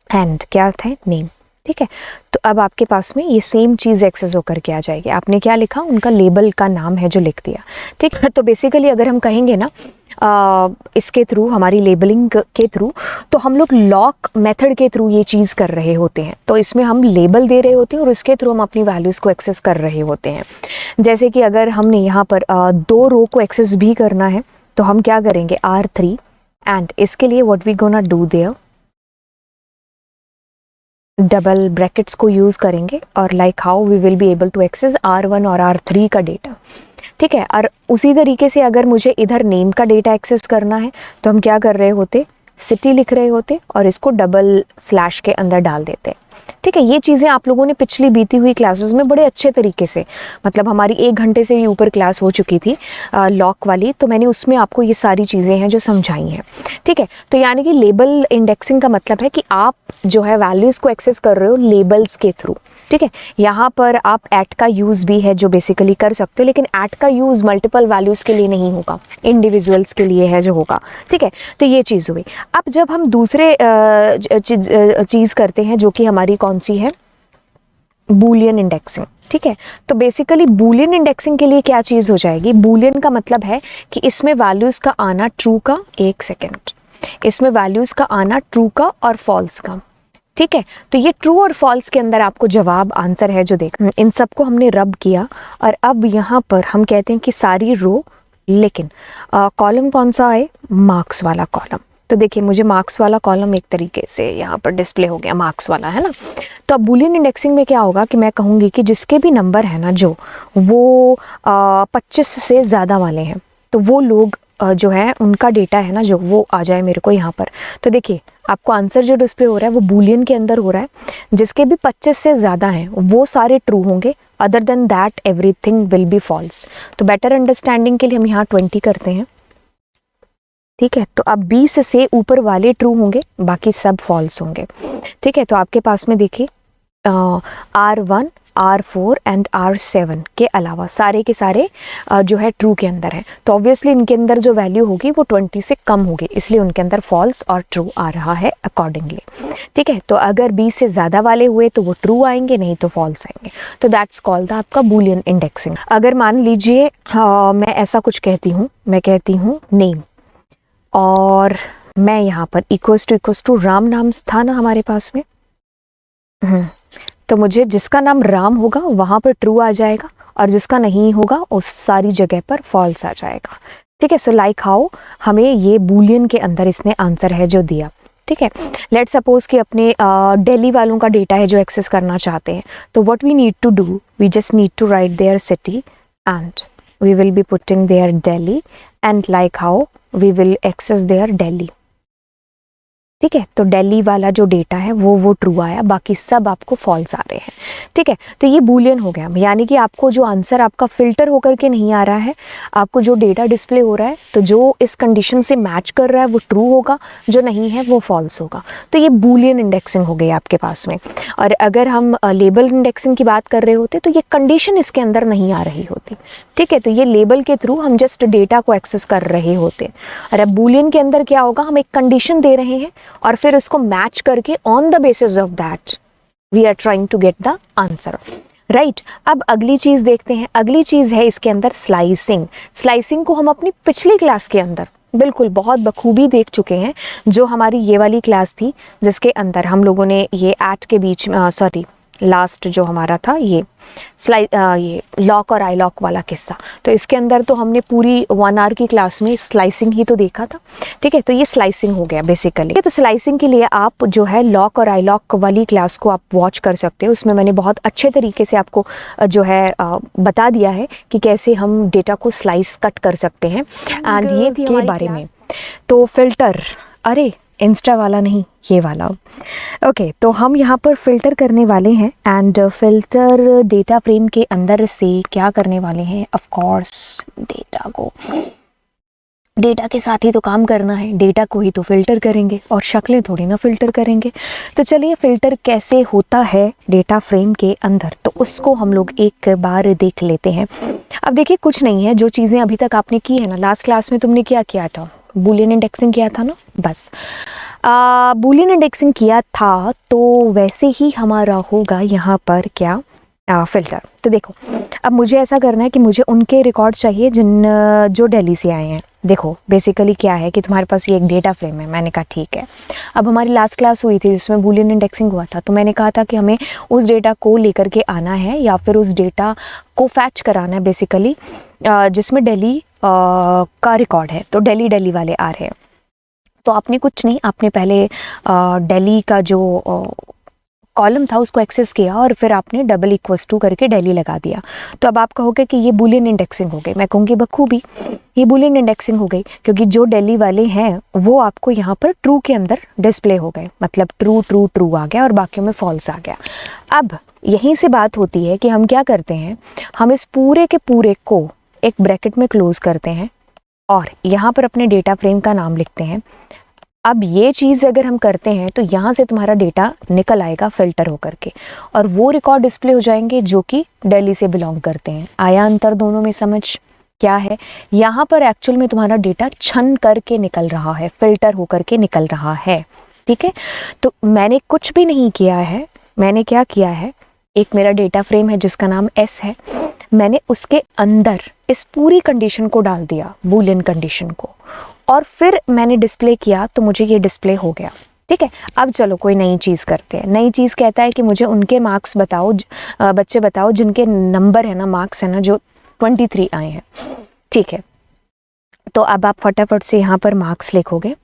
and क्या था नेम, ठीक है। तो अब आपके पास में ये सेम चीज़ एक्सेस होकर के आ जाएगी। आपने क्या लिखा, उनका लेबल का नाम है जो लिख दिया, ठीक है। तो बेसिकली अगर हम कहेंगे ना इसके थ्रू, हमारी लेबलिंग के थ्रू, तो हम लोग लॉक मेथड के थ्रू ये चीज़ कर रहे होते हैं। तो इसमें हम लेबल दे रहे होते हैं और उसके थ्रू हम अपनी वैल्यूज़ को एक्सेस कर रहे होते हैं। जैसे कि अगर हमने यहाँ पर 2 रो को एक्सेस भी करना है तो हम क्या करेंगे, R3 एंड इसके लिए what we gonna do there, double brackets को यूज़ करेंगे और like how we will be able to access R1 और R3 का डेटा, ठीक है। और उसी तरीके से अगर मुझे इधर नेम का डेटा एक्सेस करना है तो हम क्या कर रहे होते, सिटी लिख रहे होते और इसको डबल स्लैश के अंदर डाल देते, ठीक है। ये चीज़ें आप लोगों ने पिछली बीती हुई क्लासेस में बड़े अच्छे तरीके से, मतलब हमारी 1 घंटे से भी ऊपर क्लास हो चुकी थी लॉक वाली, तो मैंने उसमें आपको ये सारी चीज़ें हैं जो समझाई हैं, ठीक है। तो यानी कि लेबल इंडेक्सिंग का मतलब है कि आप जो है वैल्यूज़ को एक्सेस कर रहे हो लेबल्स के थ्रू, ठीक है। यहाँ पर आप एट का यूज़ भी है जो बेसिकली कर सकते हो, लेकिन एट का यूज़ मल्टीपल वैल्यूज़ के लिए नहीं होगा, इंडिविजुअल्स के लिए है जो होगा, ठीक है। तो ये चीज़ हुई। अब जब हम दूसरे चीज़ करते हैं जो कि हमारी कौन सी है, बूलियन इंडेक्सिंग, ठीक है। तो बेसिकली बूलियन इंडेक्सिंग के लिए क्या चीज़ हो जाएगी, बूलियन का मतलब है कि इसमें वैल्यूज़ का आना ट्रू का, एक सेकेंड, इसमें वैल्यूज़ का आना ट्रू का और फॉल्स का, ठीक है। तो ये ट्रू और फॉल्स के अंदर आपको जवाब आंसर है जो देख, इन सबको हमने रब किया और अब यहाँ पर हम कहते हैं कि सारी रो, लेकिन कॉलम कौन सा है, मार्क्स वाला कॉलम। तो देखिए मुझे मार्क्स वाला कॉलम एक तरीके से यहाँ पर डिस्प्ले हो गया, मार्क्स वाला, है ना। तो अब बूलियन इंडेक्सिंग में क्या होगा कि मैं कहूँगी कि जिसके भी नंबर है ना जो वो 25 से ज़्यादा वाले हैं तो वो लोग जो है उनका डेटा है ना जो वो आ जाए मेरे को यहाँ पर। तो देखिए आपको आंसर जो डिस्प्ले हो रहा है वो बूलियन के अंदर हो रहा है, जिसके भी 25 से ज़्यादा हैं वो सारे ट्रू होंगे, other than that everything will be false. तो बेटर अंडरस्टैंडिंग के लिए हम यहाँ 20 करते हैं, ठीक है। तो अब 20 से ऊपर वाले ट्रू होंगे, बाकी सब फॉल्स होंगे, ठीक है। तो आपके पास में देखिए R1, R4 एंड R7 के अलावा सारे के सारे जो है ट्रू के अंदर हैं। तो ऑब्वियसली इनके अंदर जो वैल्यू होगी वो 20 से कम होगी, इसलिए उनके अंदर फॉल्स और ट्रू आ रहा है अकॉर्डिंगली, ठीक है। तो अगर 20 से ज़्यादा वाले हुए तो वो ट्रू आएंगे, नहीं तो फॉल्स आएंगे। तो दैट्स कॉल्ड आपका बूलियन इंडेक्सिंग। अगर मान लीजिए मैं ऐसा कुछ कहती हूँ, मैं कहती हूँ नेम, और मैं यहाँ पर इक्वल्स टू राम नाम था ना हमारे पास में, तो मुझे जिसका नाम राम होगा वहाँ पर ट्रू आ जाएगा, और जिसका नहीं होगा उस सारी जगह पर फॉल्स आ जाएगा, ठीक है। सो लाइक हाउ हमें ये बूलियन के अंदर इसने आंसर है जो दिया, ठीक है। लेट्स सपोज कि अपने दिल्ली वालों का डेटा है जो एक्सेस करना चाहते हैं, तो what we need to do, we just need to write there city and we will be putting there Delhi, and like how we will access there Delhi, ठीक है। तो दिल्ली वाला जो डेटा है वो ट्रू आया, बाकी सब आपको फॉल्स आ रहे हैं, ठीक है। तो ये बूलियन हो गया, यानी कि आपको जो आंसर आपका फिल्टर होकर के नहीं आ रहा है, आपको जो डेटा डिस्प्ले हो रहा है तो जो इस कंडीशन से मैच कर रहा है वो ट्रू होगा, जो नहीं है वो फॉल्स होगा। तो ये बूलियन इंडेक्सिंग हो गई आपके पास में। और अगर हम लेबल इंडेक्सिंग की बात कर रहे होते तो ये कंडीशन इसके अंदर नहीं आ रही होती, ठीक है। तो ये लेबल के थ्रू हम जस्ट डेटा को एक्सेस कर रहे होते। और अब बूलियन के अंदर क्या होगा, हम एक कंडीशन दे रहे हैं और फिर उसको मैच करके on the basis of that we are trying to get the answer, right. अब अगली चीज देखते हैं, अगली चीज है इसके अंदर स्लाइसिंग। स्लाइसिंग को हम अपनी पिछली क्लास के अंदर बिल्कुल बहुत बखूबी देख चुके हैं, जो हमारी ये वाली क्लास थी जिसके अंदर हम लोगों ने ये एट के बीच में लास्ट जो हमारा था ये ये लॉक और आई लॉक वाला किस्सा, तो इसके अंदर तो हमने पूरी 1 आवर की क्लास में स्लाइसिंग ही तो देखा था, ठीक है। तो ये स्लाइसिंग हो गया बेसिकली। तो स्लाइसिंग के लिए आप जो है लॉक और आई लॉक वाली क्लास को आप वॉच कर सकते हो, उसमें मैंने बहुत अच्छे तरीके से आपको जो है बता दिया है कि कैसे हम डेटा को स्लाइस कट कर सकते हैं, एंड ये थी के बारे में। तो फिल्टर, अरे इंस्टा वाला नहीं, ये वाला, ओके। तो हम यहाँ पर फिल्टर करने वाले हैं, एंड फिल्टर डेटा फ्रेम के अंदर से क्या करने वाले हैं, ऑफ कोर्स डेटा के साथ ही तो काम करना है, डेटा को ही तो फिल्टर करेंगे और शक्लें थोड़ी ना फिल्टर करेंगे। तो चलिए फिल्टर कैसे होता है डेटा फ्रेम के अंदर, तो उसको हम लोग एक बार देख लेते हैं। अब देखिए कुछ नहीं है, जो चीज़ें अभी तक आपने की है ना, लास्ट क्लास में तुमने क्या किया था, बूलियन इंडेक्सिंग किया था ना, बस बूलियन इंडेक्सिंग किया था, तो वैसे ही हमारा होगा यहाँ पर क्या, फ़िल्टर। तो देखो अब मुझे ऐसा करना है कि मुझे उनके रिकॉर्ड चाहिए जो दिल्ली से आए हैं। देखो बेसिकली क्या है कि तुम्हारे पास ये एक डेटा फ्रेम है, मैंने कहा ठीक है। अब हमारी लास्ट क्लास हुई थी जिसमें बूलियन इंडेक्सिंग हुआ था, तो मैंने कहा था कि हमें उस डेटा को लेकर के आना है या फिर उस डेटा को फैच कराना है बेसिकली, जिसमें दिल्ली का रिकॉर्ड है, तो दिल्ली वाले आ रहे हैं। तो आपने कुछ नहीं, आपने पहले दिल्ली का जो कॉलम था उसको एक्सेस किया और फिर आपने == करके दिल्ली लगा दिया। तो अब आप कहोगे कि ये बूलियन इंडेक्सिंग हो गई, मैं कहूँगी बखूबी ये बूलियन इंडेक्सिंग हो गई, क्योंकि जो दिल्ली वाले हैं वो आपको यहाँ पर ट्रू के अंदर डिस्प्ले हो गए, मतलब ट्रू आ गया और बाकियों में फॉल्स आ गया। अब यहीं से बात होती है कि हम क्या करते हैं, हम इस पूरे के पूरे को एक ब्रैकेट में क्लोज करते हैं और यहाँ पर अपने डेटा फ्रेम का नाम लिखते हैं। अब ये चीज़ अगर हम करते हैं तो यहाँ से तुम्हारा डेटा निकल आएगा फिल्टर होकर के, और वो रिकॉर्ड डिस्प्ले हो जाएंगे जो कि दिल्ली से बिलोंग करते हैं। आया अंतर दोनों में समझ क्या है, यहाँ पर एक्चुअल में तुम्हारा डेटा छन करके निकल रहा है, फिल्टर होकर के निकल रहा है, ठीक है। तो मैंने कुछ भी नहीं किया है, मैंने क्या किया है, एक मेरा डेटा फ्रेम है जिसका नाम S है, मैंने उसके अंदर इस पूरी कंडीशन को डाल दिया, बूलियन कंडीशन को, और फिर मैंने डिस्प्ले किया तो मुझे ये डिस्प्ले हो गया, ठीक है। अब चलो कोई नई चीज़ करते हैं। नई चीज़ कहता है कि मुझे उनके मार्क्स बताओ, बच्चे बताओ जिनके नंबर है ना, मार्क्स है ना, जो 23 आए हैं, ठीक है। तो अब आप फटाफट से यहाँ पर मार्क्स लिखोगे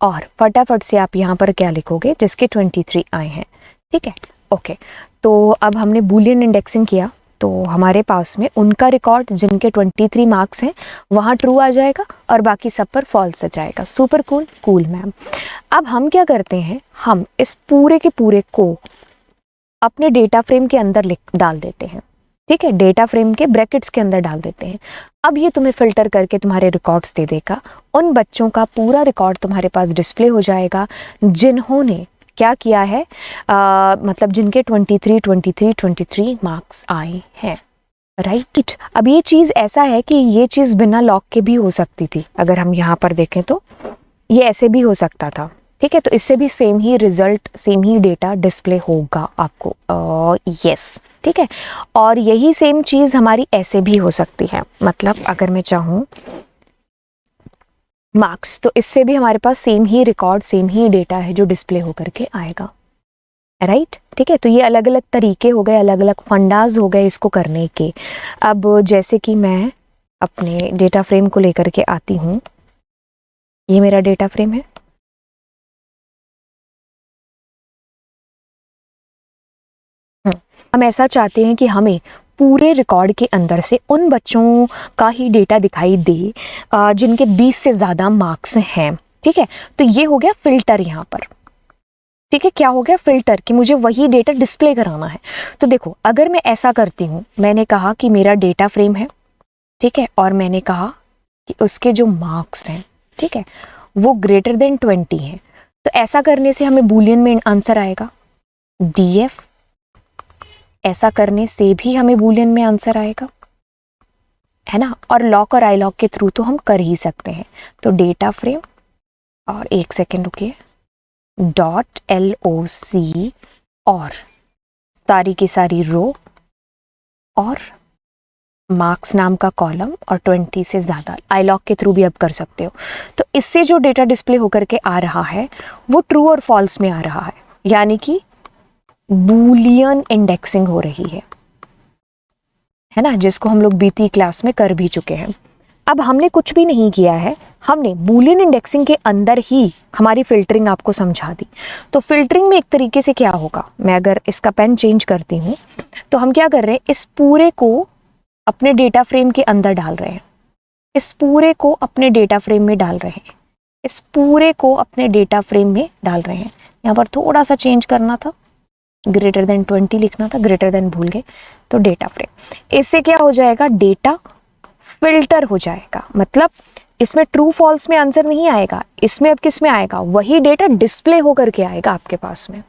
और फटाफट से आप यहाँ पर क्या लिखोगे, जिसके 23 आए हैं, ठीक है, ओके। तो अब हमने बूलियन इंडेक्सिंग किया, तो हमारे पास में उनका रिकॉर्ड जिनके 23 मार्क्स हैं वहाँ ट्रू आ जाएगा और बाकी सब पर फॉल्स आ जाएगा। Super cool, cool ma'am. अब हम क्या करते हैं, हम इस पूरे के पूरे को अपने डेटा फ्रेम के अंदर डाल देते हैं। ठीक है, डेटा फ्रेम के ब्रैकेट्स के अंदर डाल देते हैं। अब ये तुम्हें फिल्टर करके तुम्हारे रिकॉर्ड्स दे देगा। उन बच्चों का पूरा रिकॉर्ड तुम्हारे पास डिस्प्ले हो जाएगा जिन्होंने क्या किया है, मतलब जिनके 23 मार्क्स आए हैं। राइट। अब ये चीज़ ऐसा है कि ये चीज़ बिना लॉक के भी हो सकती थी। अगर हम यहाँ पर देखें तो ये ऐसे भी हो सकता था। ठीक है, तो इससे भी सेम ही रिजल्ट, सेम ही डेटा डिस्प्ले होगा आपको। यस, ठीक है। और यही सेम चीज़ हमारी ऐसे भी हो सकती है। मतलब अगर मैं चाहूँ मार्क्स, तो इससे भी हमारे पास सेम ही रिकॉर्ड, सेम ही डेटा है जो डिस्प्ले होकर के आएगा। राइट, ठीक है। तो ये अलग अलग तरीके हो गए, अलग अलग फंडाज हो गए इसको करने के। अब जैसे कि मैं अपने डेटा फ्रेम को लेकर के आती हूँ, ये मेरा डेटा फ्रेम है। हम ऐसा चाहते हैं कि हमें पूरे रिकॉर्ड के अंदर से उन बच्चों का ही डेटा दिखाई दे जिनके 20 से ज़्यादा मार्क्स हैं। ठीक है, तो ये हो गया फिल्टर यहाँ पर। ठीक है, क्या हो गया, फिल्टर, कि मुझे वही डेटा डिस्प्ले कराना है। तो देखो, अगर मैं ऐसा करती हूँ, मैंने कहा कि मेरा डेटा फ्रेम है, ठीक है, और मैंने कहा कि उसके जो मार्क्स हैं, ठीक है, वो ग्रेटर देन 20 हैं। तो ऐसा करने से हमें बूलियन में आंसर आएगा DF। ऐसा करने से भी हमें बूलियन में आंसर आएगा, है ना। और लॉक और आई लॉक के थ्रू तो हम कर ही सकते हैं। तो डेटा फ्रेम, और एक सेकेंड रुकिए, .LOC और सारी की सारी रो और मार्क्स नाम का कॉलम और 20 से ज़्यादा, आई लॉक के थ्रू भी अब कर सकते हो। तो इससे जो डेटा डिस्प्ले होकर के आ रहा है वो ट्रू और फॉल्स में आ रहा है, यानी कि बूलियन इंडेक्सिंग हो रही है ना, जिसको हम लोग बीती क्लास में कर भी चुके हैं। अब हमने कुछ भी नहीं किया है, हमने बूलियन इंडेक्सिंग के अंदर ही हमारी फिल्टरिंग आपको समझा दी। तो फिल्टरिंग में एक तरीके से क्या होगा, मैं अगर इसका पेन चेंज करती हूँ तो हम क्या कर रहे हैं, इस पूरे को अपने डेटा फ्रेम के अंदर डाल रहे हैं, इस पूरे को अपने डेटा फ्रेम में डाल रहे हैं, इस पूरे को अपने डेटा फ्रेम में डाल रहे हैं। यहाँ पर थोड़ा सा चेंज करना था, ग्रेटर देन 20 लिखना था, ग्रेटर देन भूल गए, तो डेटा फ्रेम। इससे क्या हो जाएगा, डेटा फिल्टर हो जाएगा। मतलब इसमें ट्रू फॉल्स में आंसर नहीं आएगा, इसमें अब किस में आएगा, वही डेटा डिस्प्ले होकर के आएगा आपके पास में।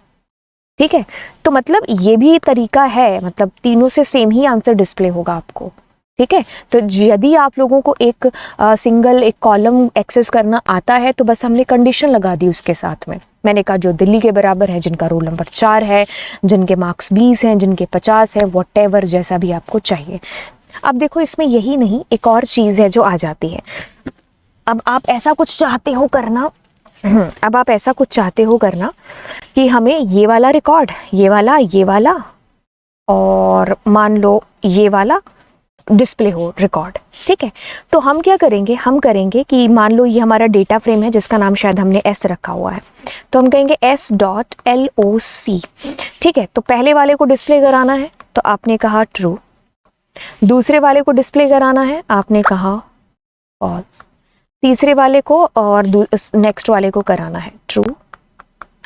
ठीक है, तो मतलब ये भी तरीका है, मतलब तीनों से सेम ही आंसर डिस्प्ले होगा आपको। ठीक है, तो यदि आप लोगों को एक सिंगल एक कॉलम एक्सेस करना आता है तो बस हमने कंडीशन लगा दी उसके साथ में। मैंने कहा जो दिल्ली के बराबर है, जिनका रोल नंबर 4 है, जिनके मार्क्स 20 हैं, जिनके 50 है, व्हाटएवर जैसा भी आपको चाहिए। अब देखो, इसमें यही नहीं, एक और चीज़ है जो आ जाती है। अब आप ऐसा कुछ चाहते हो करना, अब आप ऐसा कुछ चाहते हो करना कि हमें ये वाला रिकॉर्ड, ये वाला और मान लो ये वाला डिस्प्ले हो रिकॉर्ड। ठीक है, तो हम क्या करेंगे, हम करेंगे कि मान लो ये हमारा डेटा फ्रेम है जिसका नाम शायद हमने S रखा हुआ है, तो हम कहेंगे S.LOC। ठीक है, तो पहले वाले को डिस्प्ले कराना है तो आपने कहा ट्रू, दूसरे वाले को डिस्प्ले कराना है आपने कहा फॉल्स, तीसरे वाले को और नेक्स्ट वाले को कराना है ट्रू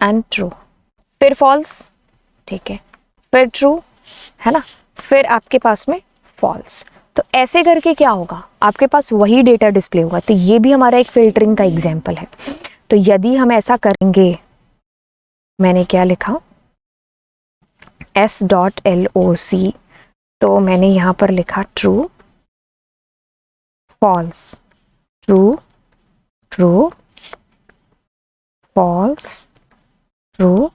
एंड ट्रू, फिर फॉल्स, ठीक है, फिर ट्रू, है ना, फिर आपके पास में फॉल्स। तो ऐसे करके क्या होगा, आपके पास वही डेटा डिस्प्ले होगा। तो ये भी हमारा एक फिल्टरिंग का एग्जाम्पल है। तो यदि हम ऐसा करेंगे, मैंने क्या लिखा S.LOC, तो मैंने यहाँ पर लिखा true false, true true false, true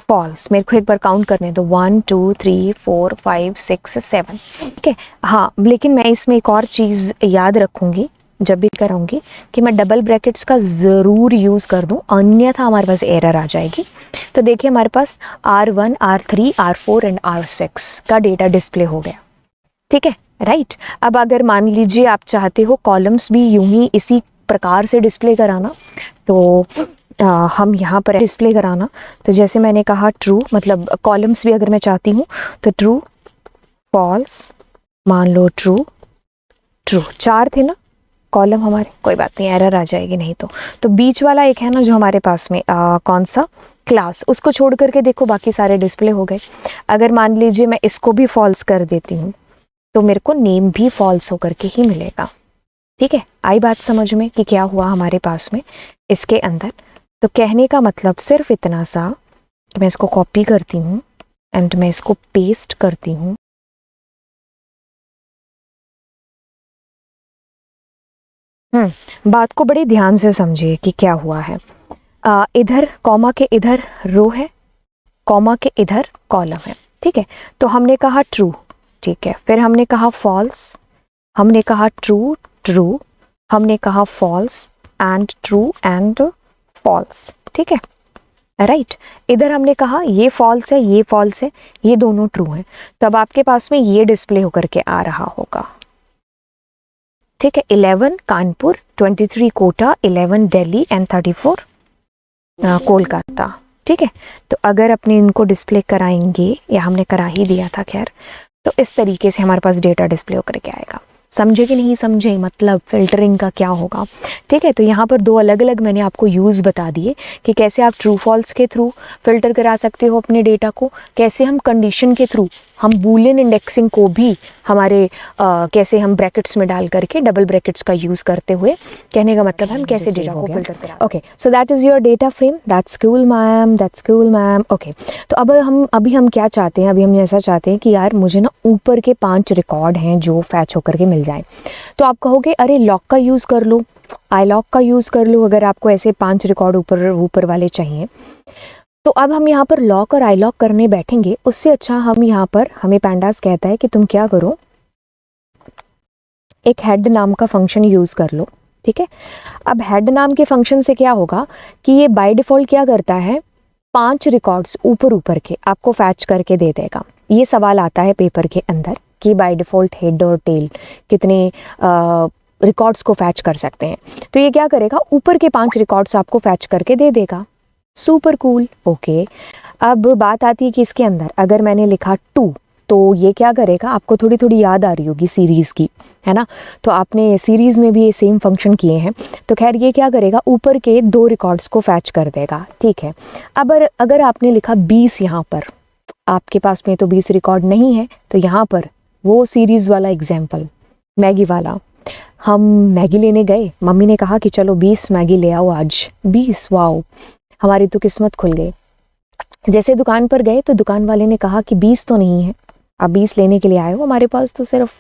false. मेरे को एक बार काउंट करने दो, 1 2 3 4 5 6 7। ठीक है, हाँ, लेकिन मैं इसमें एक और चीज़ याद रखूँगी जब भी कराऊंगी कि मैं डबल ब्रैकेट्स का ज़रूर यूज़ कर दूँ, अन्यथा हमारे पास एरर आ जाएगी। तो देखिए, हमारे पास R1 R3 R4 and R6 का डेटा डिस्प्ले हो गया। ठीक है, राइट। अब अगर मान लीजिए आप चाहते हो कॉलम्स भी यूं ही इसी प्रकार से डिस्प्ले कराना, तो हम यहाँ पर डिस्प्ले कराना, तो जैसे मैंने कहा ट्रू, मतलब कॉलम्स भी अगर मैं चाहती हूँ तो ट्रू, फॉल्स, मान लो ट्रू, ट्रू, 4 थे ना कॉलम हमारे, कोई बात नहीं, एरर आ जाएगी नहीं तो बीच वाला एक है ना जो हमारे पास में कौन सा, क्लास, उसको छोड़ करके देखो बाकी सारे डिस्प्ले हो गए। अगर मान लीजिए मैं इसको भी फॉल्स कर देती हूँ तो मेरे को नेम भी फॉल्स होकर के ही मिलेगा। ठीक है, आई बात समझ में कि क्या हुआ हमारे पास में इसके अंदर। तो कहने का मतलब सिर्फ इतना सा कि मैं इसको कॉपी करती हूँ एंड मैं इसको पेस्ट करती हूँ। बात को बड़े ध्यान से समझिए कि क्या हुआ है। इधर कॉमा के इधर रो है, कॉमा के इधर कॉलम है। ठीक है, तो हमने कहा ट्रू, ठीक है, फिर हमने कहा फॉल्स, हमने कहा ट्रू ट्रू, हमने कहा false and true and false. ठीक है, राइट। इधर हमने कहा ये फॉल्स है, ये फॉल्स है, ये दोनों ट्रू हैं। तब आपके पास में ये डिस्प्ले होकर के आ रहा होगा। ठीक है, 11 कानपुर, 23 कोटा, 11 दिल्ली एंड 34 कोलकाता। ठीक है, तो अगर अपने इनको डिस्प्ले कराएंगे, या हमने करा ही दिया था खैर, तो इस तरीके से हमारे पास डेटा डिस्प्ले होकर के आएगा। समझे कि नहीं समझे, मतलब फिल्टरिंग का क्या होगा। ठीक है, तो यहाँ पर 2 अलग अलग मैंने आपको यूज़ बता दिए कि कैसे आप ट्रू फॉल्स के थ्रू फिल्टर करा सकते हो अपने डेटा को, कैसे हम कंडीशन के थ्रू हम बूलियन इंडेक्सिंग को भी हमारे कैसे हम ब्रैकेट्स में डाल करके डबल ब्रैकेट्स का यूज़ करते हुए, कहने का मतलब हम कैसे डेटा को फिल्टर करा। Okay, so that is your data frame. That's cool ma'am, that's cool ma'am. Okay, तो अब अभी हम क्या चाहते हैं, अभी हम ऐसा चाहते हैं कि यार मुझे ना ऊपर के 5 रिकॉर्ड हैं जो फैच होकर के मिल जाए। तो आप कहोगे अरे लॉक का यूज़ कर लो, आई लॉक का यूज़ कर लो, अगर आपको ऐसे 5 रिकॉर्ड ऊपर वाले चाहिए। तो अब हम यहाँ पर लॉक और आई लॉक करने बैठेंगे, उससे अच्छा हम यहाँ पर, हमें पैंडास कहता है कि तुम क्या करो, एक हेड नाम का फंक्शन यूज़ कर लो। ठीक है, अब हेड नाम के फंक्शन से क्या होगा कि ये बाय डिफ़ॉल्ट क्या करता है, 5 रिकॉर्ड्स ऊपर के आपको फैच करके दे देगा। ये सवाल आता है पेपर के अंदर कि बाय डिफ़ॉल्ट हेड और टेल कितने रिकॉर्ड्स को फैच कर सकते हैं। तो ये क्या करेगा, ऊपर के 5 रिकॉर्ड्स आपको फैच करके दे देगा। Super cool. ओके, अब बात आती है कि इसके अंदर अगर मैंने लिखा 2, तो ये क्या करेगा, आपको थोड़ी थोड़ी याद आ रही होगी सीरीज़ की, है ना, तो आपने सीरीज़ में भी ये सेम फंक्शन किए हैं। तो खैर ये क्या करेगा, ऊपर के 2 रिकॉर्ड्स को फैच कर देगा। ठीक है, अब अगर आपने लिखा 20, यहाँ पर आपके पास में तो 20 रिकॉर्ड नहीं है, तो यहाँ पर वो सीरीज़ वाला एग्जाम्पल मैगी वाला, हम मैगी लेने गए, मम्मी ने कहा कि चलो 20 मैगी ले आओ आज। 20, वाओ, हमारी तो किस्मत खुल गई। जैसे दुकान पर गए तो दुकान वाले ने कहा कि 20 तो नहीं है, आप 20 लेने के लिए आए हो, हमारे पास तो सिर्फ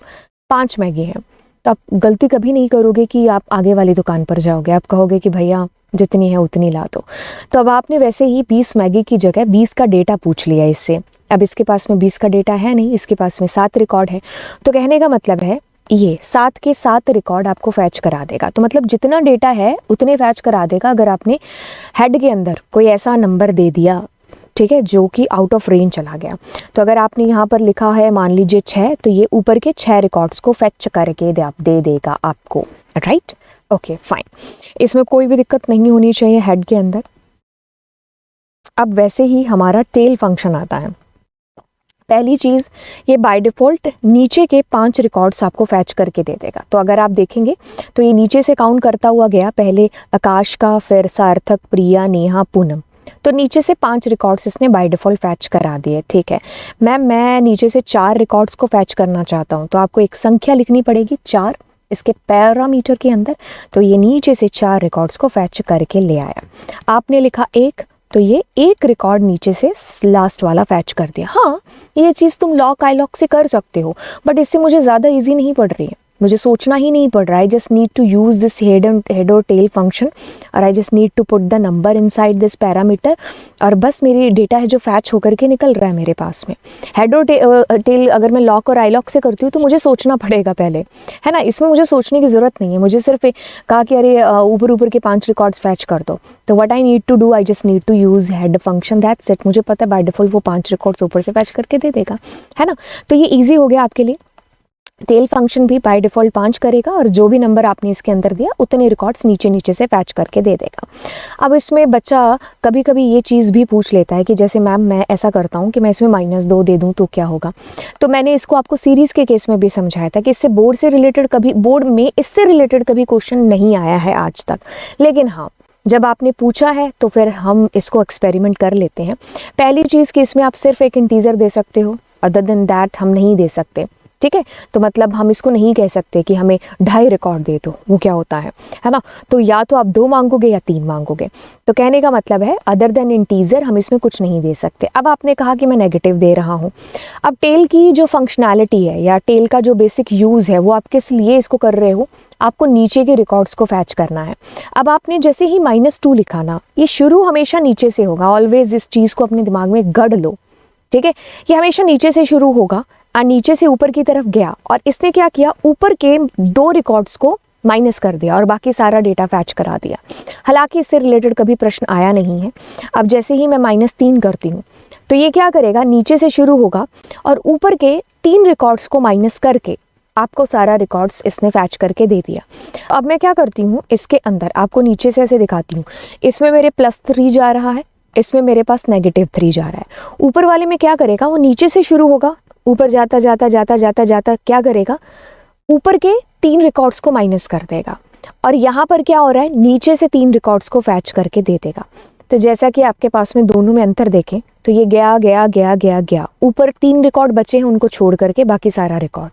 5 मैगी हैं। तो आप गलती कभी नहीं करोगे कि आप आगे वाली दुकान पर जाओगे, आप कहोगे कि भैया जितनी है उतनी ला दो। तो अब आपने वैसे ही 20 मैगी की जगह 20 का डेटा पूछ लिया इससे। अब इसके पास में 20 का डेटा है नहीं, इसके पास में 7 रिकॉर्ड है। तो कहने का मतलब है ये 7 के 7 रिकॉर्ड आपको फैच करा देगा। तो मतलब जितना डेटा है उतने फैच करा देगा अगर आपने हेड के अंदर कोई ऐसा नंबर दे दिया, ठीक है, जो कि आउट ऑफ रेंज चला गया। तो अगर आपने यहाँ पर लिखा है मान लीजिए 6, तो ये ऊपर के 6 रिकॉर्ड्स को फैच करके दे देगा आपको। राइट, ओके फाइन, इसमें कोई भी दिक्कत नहीं होनी चाहिए हेड के अंदर। अब वैसे ही हमारा टेल फंक्शन आता है। पहली चीज़, ये बाय डिफ़ॉल्ट नीचे के 5 रिकॉर्ड्स आपको फैच करके दे देगा। तो अगर आप देखेंगे तो ये नीचे से काउंट करता हुआ गया, पहले आकाश का, फिर सार्थक, प्रिया, नेहा, पूनम, तो नीचे से 5 रिकॉर्ड्स इसने बाय डिफ़ॉल्ट फैच करा दिए। ठीक है मैम, मैं नीचे से 4 रिकॉर्ड्स को फैच करना चाहता हूँ, तो आपको एक संख्या लिखनी पड़ेगी 4 इसके पैरामीटर के अंदर। तो ये नीचे से 4 रिकॉर्ड्स को फैच करके ले आया। आपने लिखा 1, तो ये 1 रिकॉर्ड नीचे से लास्ट वाला फैच कर दिया। हाँ, ये चीज़ तुम लॉक आई लॉक से कर सकते हो, बट इससे मुझे ज़्यादा इजी नहीं पड़ रही है, मुझे सोचना ही नहीं पड़ रहा है। I just need to use this head और टेल फंक्शन, और I just need to put the number inside this parameter, और बस मेरी डेटा है जो फैच होकर के निकल रहा है मेरे पास में। हेड और टेल अगर मैं लॉक और आई लॉक से करती हूँ तो मुझे सोचना पड़ेगा पहले, है ना, इसमें मुझे सोचने की ज़रूरत नहीं है। मुझे सिर्फ कहा कि अरे ऊपर के 5 रिकॉर्ड्स फैच कर दो, तो what I need to do, I just need to use head function, that's it. मुझे पता है बाय डिफ़ॉल्ट वो 5 रिकॉर्ड्स ऊपर से फैच करके दे देगा, है ना। तो ये ईजी हो गया आपके लिए। टेल फंक्शन भी बाय डिफ़ॉल्ट 5 करेगा और जो भी नंबर आपने इसके अंदर दिया उतने रिकॉर्ड्स नीचे नीचे से फैच करके दे देगा। अब इसमें बच्चा कभी कभी ये चीज़ भी पूछ लेता है कि जैसे मैम मैं ऐसा करता हूँ कि मैं इसमें -2 दे दूँ तो क्या होगा। तो मैंने इसको आपको सीरीज़ के केस में भी समझाया था कि इससे बोर्ड में इससे रिलेटेड कभी क्वेश्चन नहीं आया है आज तक, लेकिन हाँ जब आपने पूछा है तो फिर हम इसको एक्सपेरिमेंट कर लेते हैं। पहली चीज़ कि इसमें आप सिर्फ एक इंटीजर दे सकते हो, अदर देन दैट हम नहीं दे सकते, ठीक है। तो मतलब हम इसको नहीं कह सकते कि हमें 2.5 रिकॉर्ड दे दो, वो क्या होता है ना। तो या तो आप 2 मांगोगे या 3 मांगोगे। तो कहने का मतलब है अदर देन इंटीजर हम इसमें कुछ नहीं दे सकते। अब आपने कहा कि मैं नेगेटिव दे रहा हूँ। अब टेल की जो फंक्शनैलिटी है या टेल का जो बेसिक यूज़ है वो आप किस लिए इसको कर रहे हो, आपको नीचे के रिकॉर्ड्स को फैच करना है। अब आपने जैसे ही -2 लिखा ना, ये शुरू हमेशा नीचे से होगा। ऑलवेज इस चीज़ को अपने दिमाग में गढ़ लो, ठीक है। ये हमेशा नीचे से शुरू होगा और नीचे से ऊपर की तरफ गया और इसने क्या किया, ऊपर के 2 रिकॉर्ड्स को माइनस कर दिया और बाकी सारा डेटा फैच करा दिया। हालांकि इससे रिलेटेड कभी प्रश्न आया नहीं है। अब जैसे ही मैं -3 करती हूँ तो ये क्या करेगा, नीचे से शुरू होगा और ऊपर के 3 रिकॉर्ड्स को माइनस करके आपको सारा रिकॉर्ड्स इसने फैच करके दे दिया। अब मैं क्या करती हूँ, इसके अंदर आपको नीचे से ऐसे दिखाती हूँ। इसमें मेरे +3 जा रहा है, इसमें मेरे पास -3 जा रहा है। ऊपर वाले में क्या करेगा, वो नीचे से शुरू होगा, ऊपर जाता जाता जाता जाता जाता क्या करेगा, ऊपर के 3 रिकॉर्ड्स को माइनस कर देगा और यहाँ पर क्या हो रहा है, नीचे से 3 रिकॉर्ड्स को फैच करके दे देगा। तो जैसा कि आपके पास में दोनों में अंतर देखें तो ये गया गया गया गया गया, ऊपर 3 रिकॉर्ड बचे हैं उनको छोड़ करके बाकी सारा रिकॉर्ड।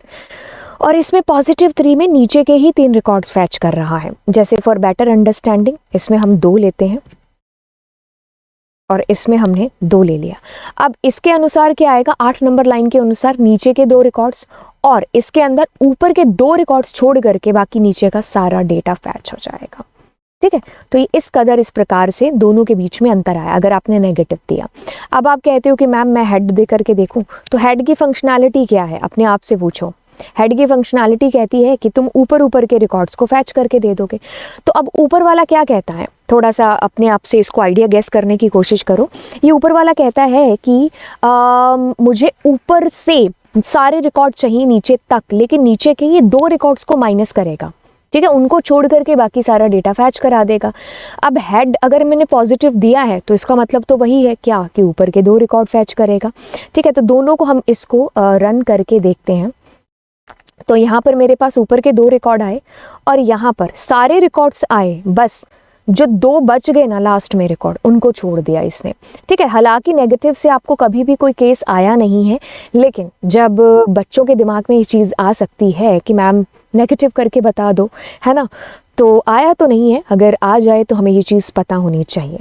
और इसमें +3 में नीचे के ही 3 रिकॉर्ड्स फैच कर रहा है। जैसे फॉर बेटर अंडरस्टैंडिंग इसमें हम 2 लेते हैं और इसमें हमने 2 ले लिया। अब इसके अनुसार क्या आएगा, 8 नंबर लाइन के अनुसार नीचे के 2 रिकॉर्ड्स और इसके अंदर ऊपर के 2 रिकॉर्ड्स छोड़ करके बाकी नीचे का सारा डेटा फैच हो जाएगा, ठीक है। तो ये इस कदर इस प्रकार से दोनों के बीच में अंतर आया अगर आपने नेगेटिव दिया। अब आप कहते हो कि मैम मैं हेड दे करके देखूं, तो हेड की फंक्शनैलिटी क्या है, अपने आप से पूछो। हेड की फंक्शनैलिटी कहती है कि तुम ऊपर के रिकॉर्ड्स को फैच करके दे दोगे। तो अब ऊपर वाला क्या कहता है, थोड़ा सा अपने आप से इसको आइडिया गेस करने की कोशिश करो। ये ऊपर वाला कहता है कि मुझे ऊपर से सारे रिकॉर्ड चाहिए नीचे तक, लेकिन नीचे के ये 2 रिकॉर्ड्स को माइनस करेगा, ठीक है, उनको छोड़ करके बाकी सारा डेटा फैच करा देगा। अब हेड अगर मैंने पॉजिटिव दिया है तो इसका मतलब तो वही है क्या कि ऊपर के 2 रिकॉर्ड फैच करेगा, ठीक है। तो दोनों को हम इसको रन करके देखते हैं। तो यहाँ पर मेरे पास ऊपर के 2 रिकॉर्ड आए और यहाँ पर सारे रिकॉर्ड्स आए, बस जो 2 बच गए ना लास्ट में रिकॉर्ड, उनको छोड़ दिया इसने, ठीक है। हालांकि नेगेटिव से आपको कभी भी कोई केस आया नहीं है, लेकिन जब बच्चों के दिमाग में ये चीज़ आ सकती है कि मैम नेगेटिव करके बता दो, है ना, तो आया तो नहीं है, अगर आ जाए तो हमें ये चीज़ पता होनी चाहिए,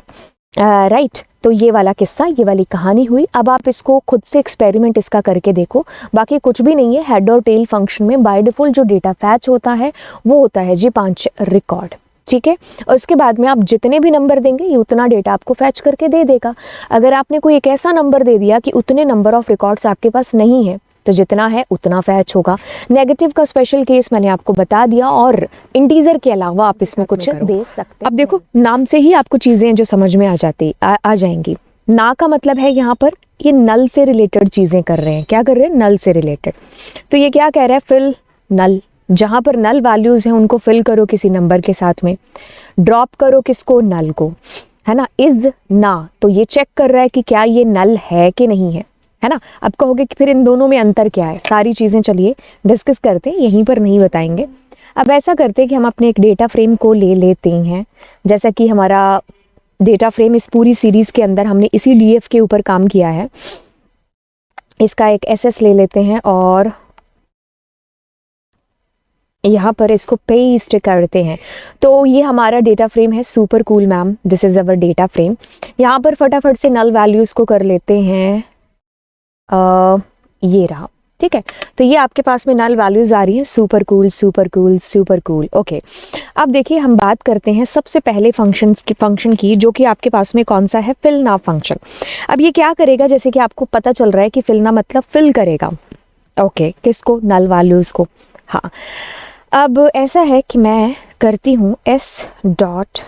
राइट। तो ये वाला किस्सा, ये वाली कहानी हुई। अब आप इसको खुद से एक्सपेरिमेंट इसका करके देखो, बाकी कुछ भी नहीं है। हेड और टेल फंक्शन में बाय डिफ़ॉल्ट जो डेटा फैच होता है वो होता है जी 5 रिकॉर्ड, ठीक है। और उसके बाद में आप जितने भी नंबर देंगे ये उतना डेटा आपको फैच करके दे देगा। अगर आपने कोई एक ऐसा नंबर दे दिया कि उतने नंबर ऑफ रिकॉर्ड्स आपके पास नहीं है तो जितना है उतना फैच होगा। नेगेटिव का स्पेशल केस मैंने आपको बता दिया और इंटीजर के अलावा आप इसमें कुछ दे सकते हैं। अब देखो नाम से ही आपको चीज़ें जो समझ में आ जाएंगी। ना का मतलब है यहाँ पर ये नल से रिलेटेड चीज़ें कर रहे हैं। क्या कर रहे हैं, नल से रिलेटेड। तो ये क्या कह रहा है, फिल नल, जहाँ पर नल वैल्यूज़ हैं उनको फिल करो किसी नंबर के साथ में, ड्रॉप करो किसको, नल को, है ना। इज ना, तो ये चेक कर रहा है कि क्या ये नल है कि नहीं है ना। अब कहोगे कि फिर इन दोनों में अंतर क्या है, सारी चीज़ें चलिए डिस्कस करते हैं, यहीं पर नहीं बताएंगे। अब ऐसा करते हैं कि हम अपने एक डेटा फ्रेम को ले लेते हैं। जैसा कि हमारा डेटा फ्रेम इस पूरी सीरीज़ के अंदर हमने इसी डीएफ के ऊपर काम किया है। इसका एक एसएस ले लेते हैं और यहाँ पर इसको पेस्ट करते हैं। तो ये हमारा डेटा फ्रेम है। Super cool ma'am, this is our data frame. यहाँ पर फटाफट से नल वैल्यूज़ को कर लेते हैं। ये रहा, ठीक है। तो ये आपके पास में नल वैल्यूज़ आ रही हैं, super cool super cool super cool. Okay, अब देखिए हम बात करते हैं सबसे पहले फंक्शन की, जो कि आपके पास में कौन सा है, फिल नाउ फंक्शन। अब ये क्या करेगा, जैसे कि आपको पता चल रहा है कि फिल ना मतलब फिल करेगा, ओके, किसको, नल वैल्यूज़ को। हाँ, अब ऐसा है कि मैं करती हूँ s डॉट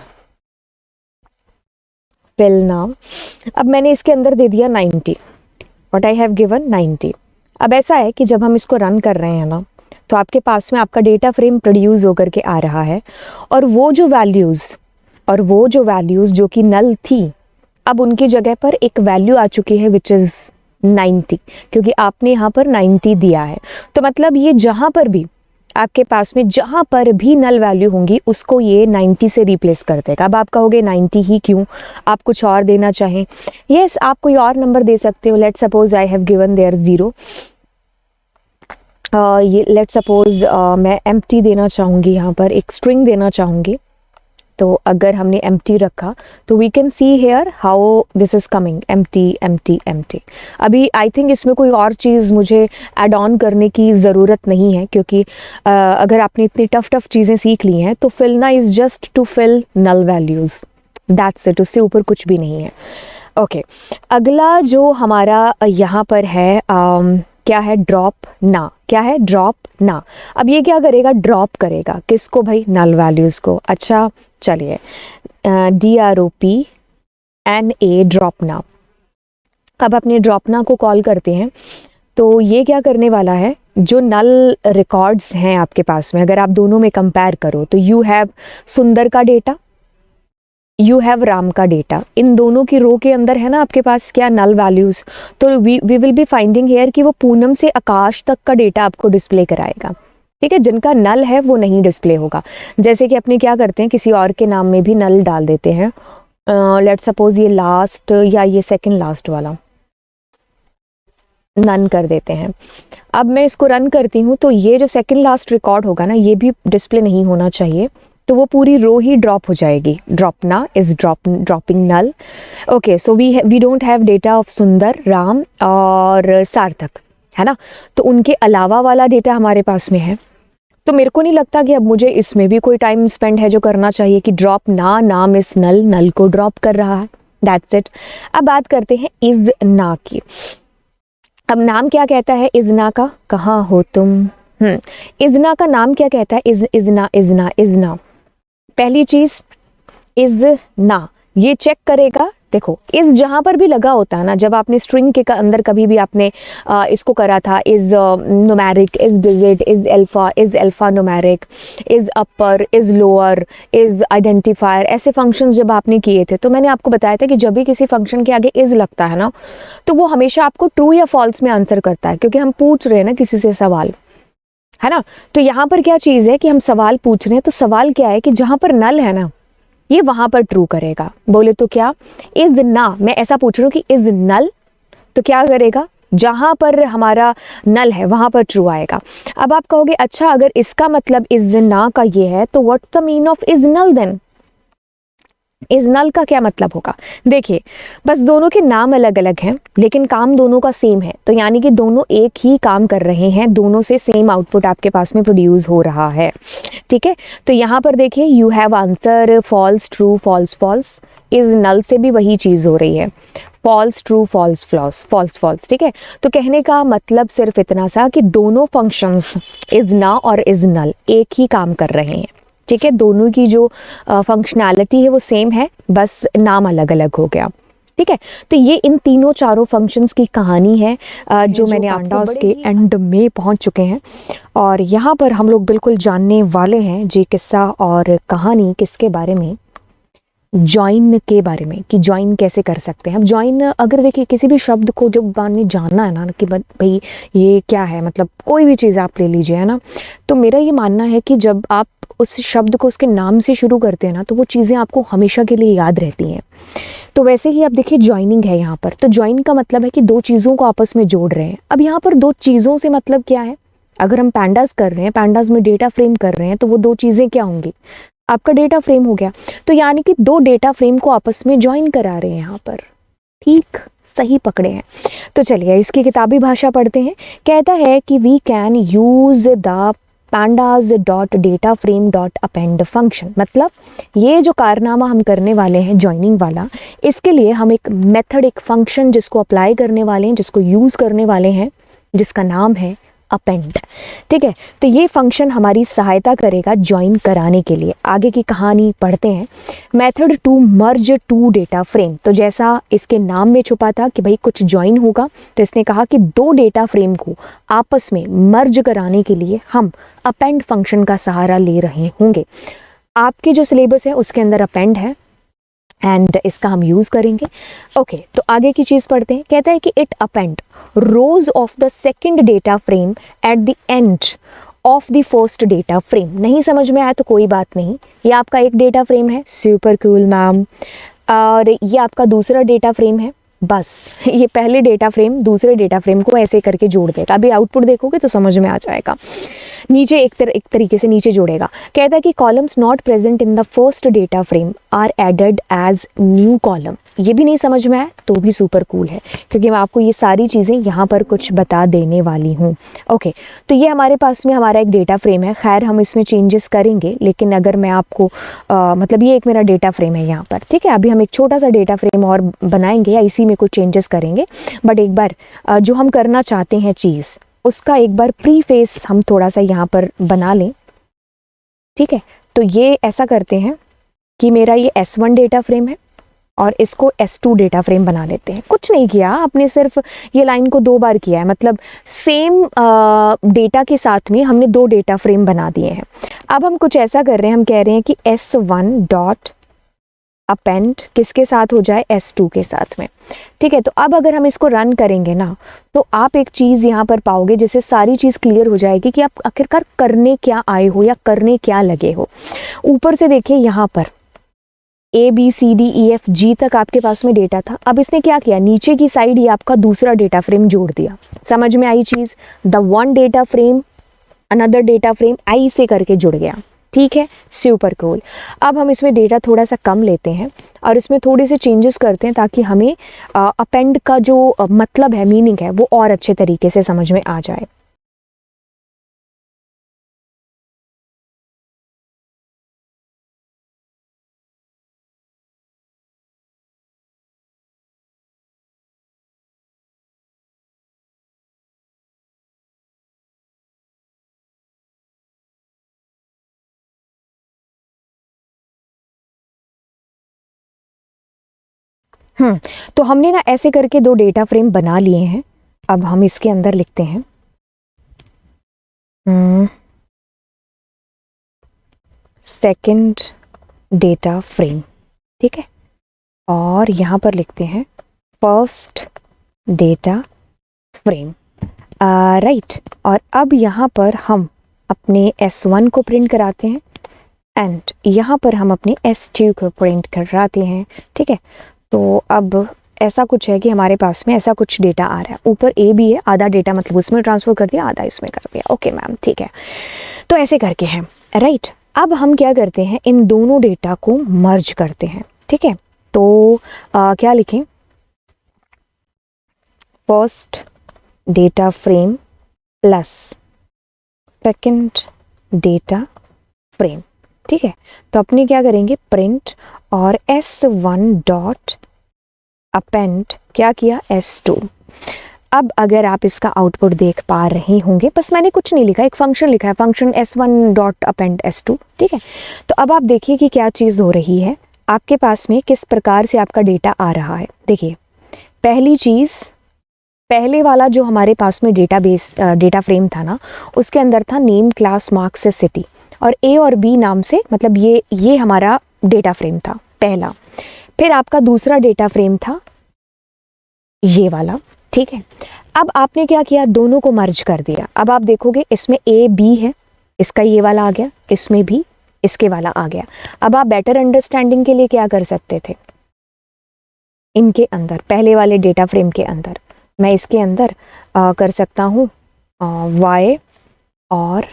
फिल नाउ। अब मैंने इसके अंदर दे दिया 90, व्हाट आई हैव गिवन 90। अब ऐसा है कि जब हम इसको रन कर रहे हैं ना, तो आपके पास में आपका डेटा फ्रेम प्रोड्यूस होकर के आ रहा है, और वो जो वैल्यूज़ जो कि नल थी, अब उनकी जगह पर एक वैल्यू आ चुकी है विच इज़ 90, क्योंकि आपने यहाँ पर 90 दिया है। तो मतलब ये जहाँ पर भी आपके पास में जहाँ पर भी नल वैल्यू होंगी उसको ये 90 से रिप्लेस कर देगा। अब आप कहोगे 90 ही क्यों, आप कुछ और देना चाहें? यस, आप कोई और नंबर दे सकते हो। Let suppose I have given there 0, ये लेट सपोज मैं एम्प्टी देना चाहूँगी, यहाँ पर एक स्ट्रिंग देना चाहूँगी। तो अगर हमने एम्प्टी रखा तो we can see here how this is coming, empty empty empty. अभी आई थिंक इसमें कोई और चीज़ मुझे ऐड ऑन करने की ज़रूरत नहीं है, क्योंकि अगर आपने इतनी टफ चीज़ें सीख ली हैं तो fillna is just to fill null values, that's it, उससे ऊपर कुछ भी नहीं है। ओके, अगला जो हमारा यहाँ पर है क्या है? ड्रॉप ना। क्या है? ड्रॉप ना। अब ये क्या करेगा? ड्रॉप करेगा किसको भाई? नल वैल्यूज़ को। अच्छा चलिए, DROPNA, ड्रॉप ना। अब अपने ड्रॉप ना को कॉल करते हैं, तो ये क्या करने वाला है? जो नल रिकॉर्ड्स हैं आपके पास में, अगर आप दोनों में कंपेयर करो तो यू हैव सुंदर का डेटा, यू हैव राम का डेटा, इन दोनों की रो के अंदर है ना आपके पास क्या? Null values. तो we will be finding here कि वो पूनम से आकाश तक का डेटा आपको डिस्प्ले कराएगा, ठीक है? जिनका नल है वो नहीं डिस्प्ले होगा। जैसे कि अपने क्या करते हैं, किसी और के नाम में भी नल डाल देते हैं। लेट्स सपोज ये लास्ट या ये सेकंड लास्ट वाला नन कर देते हैं। अब मैं इसको रन करती हूँ तो ये जो सेकंड लास्ट रिकॉर्ड होगा ना, ये भी डिस्प्ले नहीं होना चाहिए, तो वो पूरी रो ही ड्रॉप हो जाएगी। ड्रॉप ना is dropping null. Okay, so we don't have data of Sundar, Ram और सार्थक, है ना? तो उनके अलावा वाला डेटा हमारे पास में है। तो मेरे को नहीं लगता कि अब मुझे इसमें भी कोई टाइम स्पेंड है जो करना चाहिए कि ड्रॉप ना, नाम इस नल, नल को ड्रॉप कर रहा है, दैट्स इट। अब बात करते हैं इज ना की। अब नाम क्या कहता है इजना का? कहाँ हो तुम? इजना का नाम क्या कहता है? इजना इजना इजना। पहली चीज इज ना, ये चेक करेगा। देखो, इस जहां पर भी लगा होता है ना, जब आपने स्ट्रिंग के अंदर कभी भी आपने इसको करा था, is numeric, is digit, is alpha numeric, is upper, is lower, is identifier, ऐसे फंक्शंस जब आपने किए थे तो मैंने आपको बताया था कि जब भी किसी फंक्शन के आगे इज लगता है ना, तो वो हमेशा आपको ट्रू या फॉल्स में आंसर करता है, क्योंकि हम पूछ रहे हैं ना किसी से सवाल, है ना? तो यहाँ पर क्या चीज़ है कि हम सवाल पूछ रहे हैं, तो सवाल क्या है कि जहाँ पर नल है ना, ये वहां पर ट्रू करेगा। बोले तो क्या? इज ना, मैं ऐसा पूछ रहा हूँ कि इज नल, तो क्या करेगा? जहां पर हमारा नल है वहां पर ट्रू आएगा। अब आप कहोगे अच्छा, अगर इसका मतलब इज ना का ये है तो what's the mean of is null then? Is null का क्या मतलब होगा? देखिए, बस दोनों के नाम अलग अलग हैं लेकिन काम दोनों का सेम है, तो यानी कि दोनों एक ही काम कर रहे हैं, दोनों से सेम आउटपुट आपके पास में प्रोड्यूस हो रहा है, ठीक है? तो यहाँ पर देखिए, you have answer false true false false, is null से भी वही चीज़ हो रही है, false true false false false, ठीक है? तो कहने का मतलब सिर्फ इतना सा कि दोनों फंक्शंस इज ना और इज नल एक ही काम कर रहे हैं, ठीक है? दोनों की जो फंक्शनैलिटी है वो सेम है, बस नाम अलग अलग हो गया, ठीक है? तो ये इन तीनों चारों फंक्शंस की कहानी है जो मैंने पांडास के एंड में पहुंच चुके हैं, और यहाँ पर हम लोग बिल्कुल जानने वाले हैं जी किस्सा और कहानी किसके बारे में, जॉइन के बारे में, कि जॉइन कैसे कर सकते हैं। अब जॉइन, अगर देखिए किसी भी शब्द को जब आपने जानना है ना कि भाई ये क्या है, मतलब कोई भी चीज़ आप ले लीजिए, है ना, तो मेरा ये मानना है कि जब आप उस शब्द को उसके नाम से शुरू करते हैं ना, तो वो चीज़ें आपको हमेशा के लिए याद रहती हैं। तो वैसे ही आप देखिए जॉइनिंग है यहाँ पर, तो जॉइन का मतलब है कि दो चीज़ों को आपस में जोड़ रहे हैं। अब यहाँ पर दो चीज़ों से मतलब क्या है? अगर हम पैंडास कर रहे हैं, पैंडास में डेटा फ्रेम कर रहे हैं, तो वो दो चीज़ें क्या होंगी? आपका डेटा फ्रेम हो गया, तो यानी कि दो डेटा फ्रेम को आपस में ज्वाइन करा रहे हैं यहाँ पर, ठीक सही पकड़े हैं। तो चलिए इसकी किताबी भाषा पढ़ते हैं। कहता है कि we can use the pandas dot data frame dot append function, मतलब ये जो कारनामा हम करने वाले हैं ज्वाइनिंग वाला, इसके लिए हम एक मेथड, एक फंक्शन जिसको अप्लाई करने वाले हैं, जिसको यूज़ करने वाले हैं, जिसका नाम है अपेंड। ठीक है, तो ये फंक्शन हमारी सहायता करेगा ज्वाइन कराने के लिए। आगे की कहानी पढ़ते हैं। Method to merge two data frame, तो जैसा इसके नाम में छुपा था कि भाई कुछ ज्वाइन होगा, तो इसने कहा कि दो डेटा फ्रेम को आपस में मर्ज कराने के लिए हम अपेंड फंक्शन का सहारा ले रहे होंगे। आपके जो सिलेबस है उसके अंदर अपेंड है एंड इसका हम यूज़ करेंगे। ओके, तो आगे की चीज़ पढ़ते हैं। कहता है कि it append rose of the second data frame at the end of the first data frame. नहीं समझ में आया तो कोई बात नहीं, ये आपका एक डेटा फ्रेम है, सुपर कूल मैम, और ये आपका दूसरा डेटा फ्रेम है। बस ये पहले डेटा फ्रेम दूसरे डेटा फ्रेम को ऐसे करके जोड़ देगा। अभी आउटपुट देखोगे तो समझ में आ जाएगा। नीचे एक तरीके से नीचे जोड़ेगा। कहता है कि columns not present in the first data frame are added as new column. ये भी नहीं समझ में आया तो भी सुपर कूल है, क्योंकि मैं आपको ये सारी चीज़ें यहाँ पर कुछ बता देने वाली हूँ। ओके, तो ये हमारे पास में हमारा एक डेटा फ्रेम है। खैर हम इसमें चेंजेस करेंगे, लेकिन अगर मैं आपको मतलब ये एक मेरा डेटा फ्रेम है यहाँ पर। ठीक है, अभी हम एक छोटा सा डेटा फ्रेम और बनाएंगे या इसी में कुछ चेंजेस करेंगे, बट एक बार जो हम करना चाहते हैं चीज़ उसका एक बार प्रीफेस हम थोड़ा सा यहाँ पर बना लें। ठीक है, तो ये ऐसा करते हैं कि मेरा ये S1 डेटा फ्रेम है और इसको S2 डेटा फ्रेम बना लेते हैं। कुछ नहीं किया आपने, सिर्फ ये लाइन को 2 बार किया है, मतलब सेम डेटा के साथ में हमने 2 डेटा फ्रेम बना दिए हैं। अब हम कुछ ऐसा कर रहे हैं, हम कह रहे हैं कि S1 डॉट अपेंड किसके साथ हो जाए, S2 के साथ में। ठीक है, तो अब अगर हम इसको रन करेंगे ना, तो आप एक चीज़ यहाँ पर पाओगे जिससे सारी चीज़ क्लियर हो जाएगी कि आप आखिरकार करने क्या आए हो या करने क्या लगे हो। ऊपर से देखिए यहाँ पर ABCDEFG तक आपके पास में डेटा था। अब इसने क्या किया, नीचे की साइड ये आपका दूसरा डेटा फ्रेम जोड़ दिया। समझ में आई चीज़? The one data frame another data frame आई से करके जुड़ गया। ठीक है, सुपर कूल। अब हम इसमें डेटा थोड़ा सा कम लेते हैं और इसमें थोड़े से चेंजेस करते हैं ताकि हमें अपेंड का जो मतलब है, मीनिंग है, वो और अच्छे तरीके से समझ में आ जाए। तो हमने ना ऐसे करके 2 डेटा फ्रेम बना लिए हैं। अब हम इसके अंदर लिखते हैं सेकंड डेटा फ्रेम। ठीक है, और यहाँ पर लिखते हैं फर्स्ट डेटा फ्रेम। राइट, और अब यहाँ पर हम अपने S1 को प्रिंट कराते हैं एंड यहाँ पर हम अपने S2 को प्रिंट कराते हैं। ठीक है, तो अब ऐसा कुछ है कि हमारे पास में ऐसा कुछ डेटा आ रहा है। ऊपर A भी है, आधा डेटा मतलब उसमें ट्रांसफ़र कर दिया, आधा इसमें कर दिया। ओके मैम, ठीक है, तो ऐसे करके है। राइट, अब हम क्या करते हैं, इन दोनों डेटा को मर्ज करते हैं। ठीक है, तो क्या लिखें, first data frame plus second data frame. ठीक है, तो अपने क्या करेंगे, प्रिंट और S1 डॉट अपेंड क्या किया, S2। अब अगर आप इसका आउटपुट देख पा रहे होंगे, बस मैंने कुछ नहीं लिखा, एक फंक्शन लिखा है, function S1 dot append S2। ठीक है, तो अब आप देखिए कि क्या चीज़ हो रही है आपके पास में, किस प्रकार से आपका डेटा आ रहा है। देखिए, पहली चीज़, पहले वाला जो हमारे पास में डेटा फ्रेम था ना, उसके अंदर था नेम, क्लास, मार्क्स, सिटी, और A और B नाम से, मतलब ये हमारा डेटा फ्रेम था पहला। फिर आपका दूसरा डेटा फ्रेम था ये वाला। ठीक है, अब आपने क्या किया, दोनों को मर्ज कर दिया। अब आप देखोगे इसमें A B है, इसका ये वाला आ गया, इसमें भी इसके वाला आ गया। अब आप बेटर अंडरस्टैंडिंग के लिए क्या कर सकते थे, इनके अंदर पहले वाले डेटा फ्रेम के अंदर मैं इसके अंदर कर सकता हूँ Y और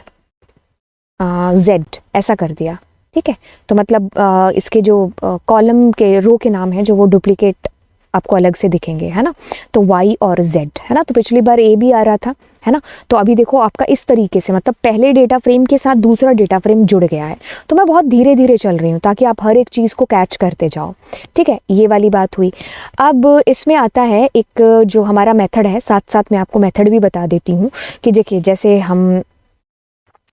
Z, ऐसा कर दिया। ठीक है, तो मतलब इसके जो कॉलम के रो के नाम हैं जो वो डुप्लीकेट आपको अलग से दिखेंगे, है ना। तो y और z, है ना। तो पिछली बार a भी आ रहा था, है ना। तो अभी देखो आपका इस तरीके से, मतलब पहले डेटा फ्रेम के साथ दूसरा डेटा फ्रेम जुड़ गया है। तो मैं बहुत धीरे धीरे चल रही हूँ ताकि आप हर एक चीज़ को कैच करते जाओ, ठीक है। ये वाली बात हुई। अब इसमें आता है एक जो हमारा मेथड है, साथ साथ मैं आपको मेथड भी बता देती हूँ कि देखिए जैसे हम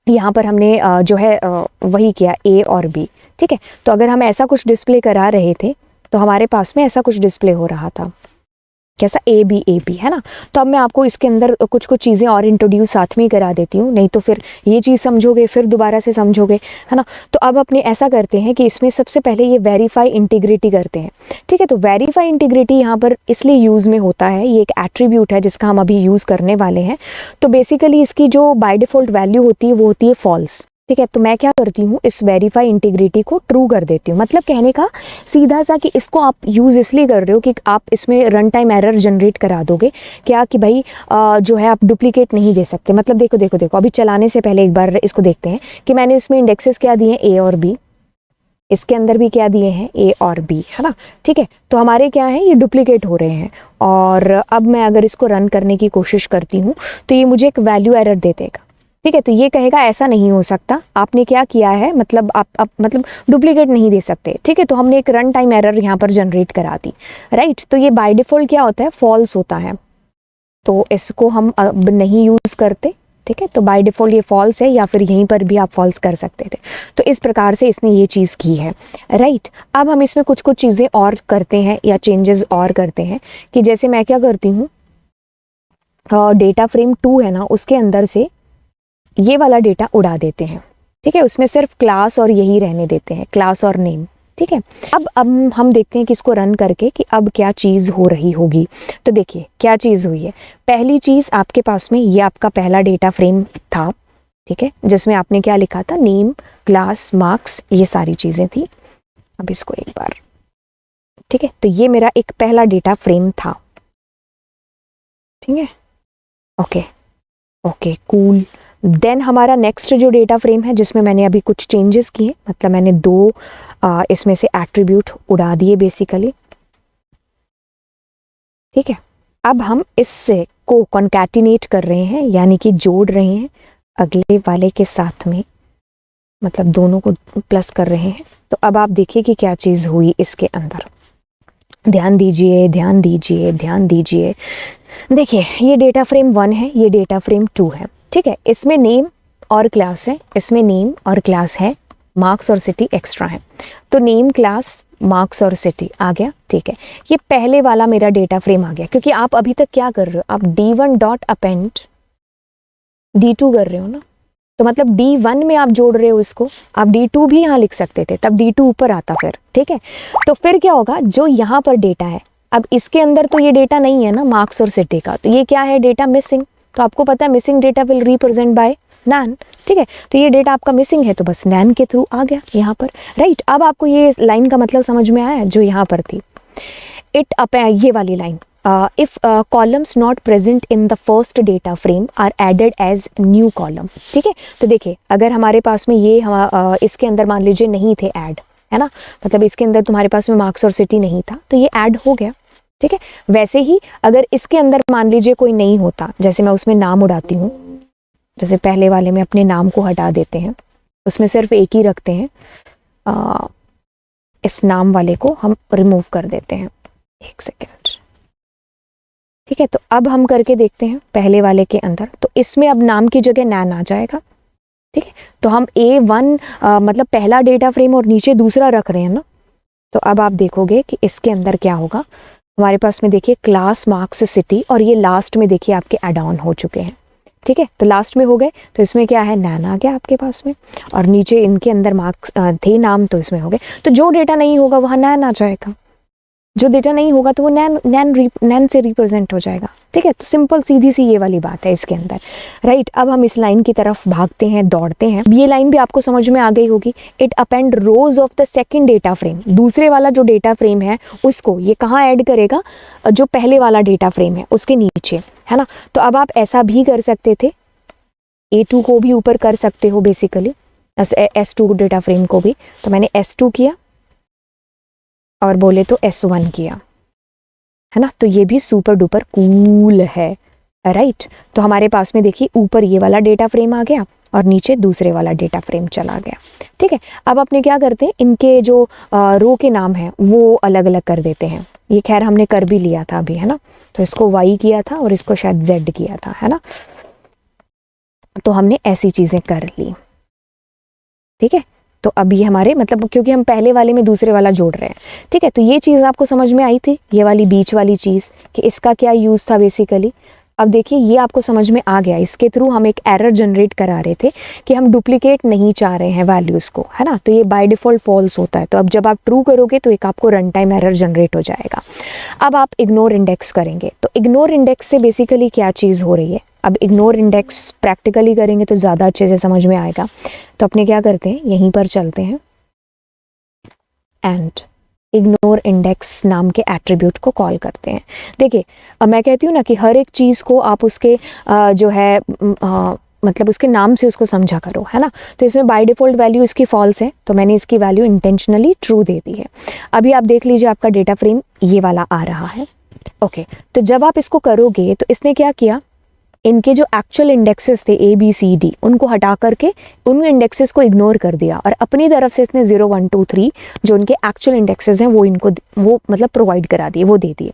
यहाँ पर हमने जो है वही किया a और b, ठीक है। तो अगर हम ऐसा कुछ डिस्प्ले करा रहे थे तो हमारे पास में ऐसा कुछ डिस्प्ले हो रहा था, कैसा a b, है ना। तो अब मैं आपको इसके अंदर कुछ कुछ चीज़ें और इंट्रोड्यूस साथ में ही करा देती हूँ, नहीं तो फिर ये चीज़ समझोगे फिर दोबारा से समझोगे, है ना। तो अब अपने ऐसा करते हैं कि इसमें सबसे पहले ये वेरीफाई इंटीग्रिटी करते हैं, ठीक है। तो वेरीफाई इंटीग्रिटी यहाँ पर इसलिए यूज़ में होता है, ये एक एट्रीब्यूट है जिसका हम अभी यूज़ करने वाले हैं। तो बेसिकली इसकी जो बाय डिफ़ॉल्ट वैल्यू होती है वो होती है फॉल्स, ठीक है। तो मैं क्या करती हूँ, इस वेरीफाई इंटीग्रिटी को ट्रू कर देती हूँ। मतलब कहने का सीधा सा कि इसको आप यूज़ इसलिए कर रहे हो कि आप इसमें रन टाइम एरर जनरेट करा दोगे क्या, कि भाई जो है आप डुप्लीकेट नहीं दे सकते। मतलब देखो देखो देखो, अभी चलाने से पहले एक बार इसको देखते हैं कि मैंने इसमें इंडेक्सेस क्या दिए हैं, a और b, इसके अंदर भी क्या दिए हैं, a और b, है ना, ठीक है। तो हमारे क्या है, ये डुप्लीकेट हो रहे हैं। और अब मैं अगर इसको रन करने की कोशिश करती हूँ तो ये मुझे एक वैल्यू एरर दे देगा, ठीक है। तो ये कहेगा ऐसा नहीं हो सकता, आपने क्या किया है, मतलब आप मतलब डुप्लीकेट नहीं दे सकते, ठीक है। तो हमने एक रन टाइम एरर यहाँ पर जनरेट करा दी, राइट। तो ये बाय डिफ़ॉल्ट क्या होता है, फॉल्स होता है। तो इसको हम अब नहीं यूज़ करते, ठीक है। तो बाय डिफ़ॉल्ट ये फॉल्स है, या फिर यहीं पर भी आप फॉल्स कर सकते थे। तो इस प्रकार से इसने ये चीज़ की है, राइट। अब हम इसमें कुछ कुछ चीज़ें और करते हैं या चेंजेस और करते हैं कि जैसे मैं क्या करती हूँ, डेटा फ्रेम 2 है ना, उसके अंदर से ये वाला डेटा उड़ा देते हैं, ठीक है। उसमें सिर्फ क्लास और यही रहने देते हैं, क्लास और नेम, ठीक है। अब हम देखते हैं कि इसको रन करके कि अब क्या चीज़ हो रही होगी। तो देखिए क्या चीज़ हुई है। पहली चीज़ आपके पास में ये आपका पहला डेटा फ्रेम था, ठीक है, जिसमें आपने क्या लिखा था, नेम, क्लास, मार्क्स, ये सारी चीज़ें थी। अब इसको एक बार, ठीक है। तो ये मेरा एक पहला डेटा फ्रेम था, ठीक है, ओके ओके कूल। देन हमारा नेक्स्ट जो डेटा फ्रेम है जिसमें मैंने अभी कुछ चेंजेस किए, मतलब मैंने दो इसमें से एट्रीब्यूट उड़ा दिए बेसिकली, ठीक है। अब हम इससे को कॉन्कैटिनेट कर रहे हैं, यानी कि जोड़ रहे हैं अगले वाले के साथ में, मतलब दोनों को प्लस कर रहे हैं। तो अब आप देखिए कि क्या चीज़ हुई इसके अंदर, ध्यान दीजिए ध्यान दीजिए ध्यान दीजिए। देखिए ये डेटा फ्रेम 1 है, ये डेटा फ्रेम 2 है, ठीक है। इसमें नेम और क्लास है, इसमें नेम और क्लास है, मार्क्स और सिटी एक्स्ट्रा है। तो नेम, क्लास, मार्क्स और सिटी आ गया, ठीक है। ये पहले वाला मेरा डेटा फ्रेम आ गया, क्योंकि आप अभी तक क्या कर रहे हो, आप d1 डॉट अपेंड d2 कर रहे हो ना। तो मतलब d1 में आप जोड़ रहे हो इसको, आप d2 भी यहाँ लिख सकते थे, तब d2 ऊपर आता फिर, ठीक है। तो फिर क्या होगा, जो यहाँ पर डेटा है, अब इसके अंदर तो ये डेटा नहीं है ना मार्क्स और सिटी का, तो ये क्या है, डेटा मिसिंग। तो आपको पता है missing data will represent by NaN, ठीक है। तो ये डेटा आपका मिसिंग है, तो बस नैन के थ्रू आ गया यहाँ पर, राइट। अब आपको ये लाइन का मतलब समझ में आया जो यहाँ पर थी, इट अप, ये वाली line, if columns not present in the first data frame are added as new column, ठीक है। तो देखिए अगर हमारे पास में ये इसके अंदर मान लीजिए नहीं थे ऐड, है ना, मतलब इसके अंदर तुम्हारे पास में मार्क्स और सिटी नहीं था, तो ये ऐड हो गया, ठीक है। वैसे ही अगर इसके अंदर मान लीजिए कोई नहीं होता, जैसे मैं उसमें नाम उड़ाती हूँ, जैसे पहले वाले में अपने नाम को हटा देते हैं, उसमें सिर्फ एक ही रखते हैं, इस नाम वाले को हम रिमूव कर देते हैं, एक सेकेंड, ठीक है। तो अब हम करके देखते हैं पहले वाले के अंदर, तो इसमें अब नाम की जगह नैन आ जाएगा, ठीक है। तो हम A1 मतलब पहला डेटा फ्रेम और नीचे दूसरा रख रहे हैं ना। तो अब आप देखोगे कि इसके अंदर क्या होगा, हमारे पास में देखिए क्लास, मार्क्स, सिटी, और ये लास्ट में देखिए आपके ऐड ऑन हो चुके हैं, ठीक है। तो लास्ट में हो गए, तो इसमें क्या है, नैन आ गया आपके पास में, और नीचे इनके अंदर मार्क्स थे नाम, तो इसमें हो गए। तो जो डेटा नहीं होगा वहाँ नैन आ जाएगा, जो डेटा नहीं होगा तो वो नैन से रिप्रेजेंट हो जाएगा, ठीक है। तो सिंपल सीधी सी ये वाली बात है इसके अंदर, राइट। अब हम इस लाइन की तरफ भागते हैं, दौड़ते हैं। ये लाइन भी आपको समझ में आ गई होगी, it append rose of the second data frame, दूसरे वाला जो डेटा फ्रेम है उसको ये कहाँ ऐड करेगा, जो पहले वाला डेटा फ्रेम है उसके नीचे, है ना। तो अब आप ऐसा भी कर सकते थे, A2 को भी ऊपर कर सकते हो बेसिकली, S2 डेटा फ्रेम को भी। तो मैंने S2 किया और बोले तो S1 किया, है ना, तो ये भी सुपर डुपर कूल है, राइट। तो हमारे पास में देखिए ऊपर ये वाला डेटा फ्रेम आ गया और नीचे दूसरे वाला डेटा फ्रेम चला गया, ठीक है। अब अपने क्या करते हैं, इनके जो रो के नाम हैं वो अलग अलग कर देते हैं। ये खैर हमने कर भी लिया था अभी, है ना, तो इसको y किया था और इसको शायद z किया था, है ना, तो हमने ऐसी चीज़ें कर ली, ठीक है। तो अब ये हमारे मतलब क्योंकि हम पहले वाले में दूसरे वाला जोड़ रहे हैं, ठीक है। तो ये चीज़ आपको समझ में आई थी, ये वाली बीच वाली चीज़ कि इसका क्या यूज़ था बेसिकली। अब देखिए ये आपको समझ में आ गया, इसके थ्रू हम एक एरर जनरेट करा रहे थे कि हम डुप्लीकेट नहीं चाह रहे हैं वैल्यूज़ को, है ना, तो ये बाय डिफ़ॉल्ट फॉल्स होता है। तो अब जब आप ट्रू करोगे तो एक आपको रन टाइम एरर जनरेट हो जाएगा। अब आप इग्नोर इंडेक्स करेंगे, तो इग्नोर इंडेक्स से बेसिकली क्या चीज़ हो रही है, अब इग्नोर इंडेक्स प्रैक्टिकली करेंगे तो ज़्यादा अच्छे से समझ में आएगा। तो अपने क्या करते हैं, यहीं पर चलते हैं एंड इग्नोर इंडेक्स नाम के एट्रीब्यूट को कॉल करते हैं। देखिए अब मैं कहती हूँ ना कि हर एक चीज़ को आप उसके जो है मतलब उसके नाम से उसको समझा करो, है ना। तो इसमें बाय डिफ़ॉल्ट वैल्यू इसकी फॉल्स है, तो मैंने इसकी वैल्यू इंटेंशनली ट्रू दे दी है। अभी आप देख लीजिए आपका डेटा फ्रेम ये वाला आ रहा है, ओके। तो जब आप इसको करोगे तो इसने क्या किया, इनके जो एक्चुअल इंडेक्सेस थे ABCD उनको हटा करके उन इंडेक्सेस को इग्नोर कर दिया और अपनी तरफ से इसने 0 1 2 3 जो उनके एक्चुअल इंडेक्सेस हैं वो इनको वो मतलब प्रोवाइड करा दिए, वो दे दिए,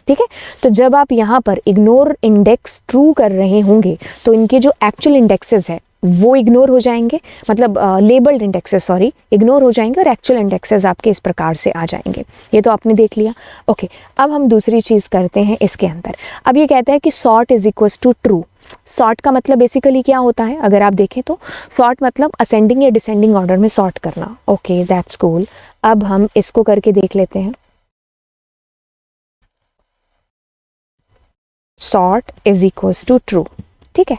ठीक है। तो जब आप यहाँ पर इग्नोर इंडेक्स ट्रू कर रहे होंगे तो इनके जो एक्चुअल इंडेक्सेस है वो इग्नोर हो जाएंगे, मतलब लेबल्ड इंडेक्सेस सॉरी इग्नोर हो जाएंगे और एक्चुअल इंडेक्सेस आपके इस प्रकार से आ जाएंगे। ये तो आपने देख लिया, ओके। अब हम दूसरी चीज़ करते हैं इसके अंदर। अब ये कहता है कि sort is equals to true. Sort का मतलब बेसिकली क्या होता है, अगर आप देखें तो सॉर्ट मतलब असेंडिंग या डिसेंडिंग ऑर्डर में सॉर्ट करना, ओके दैट्स कूल। अब हम इसको करके देख लेते हैं। Sort is equals to true, ठीक है।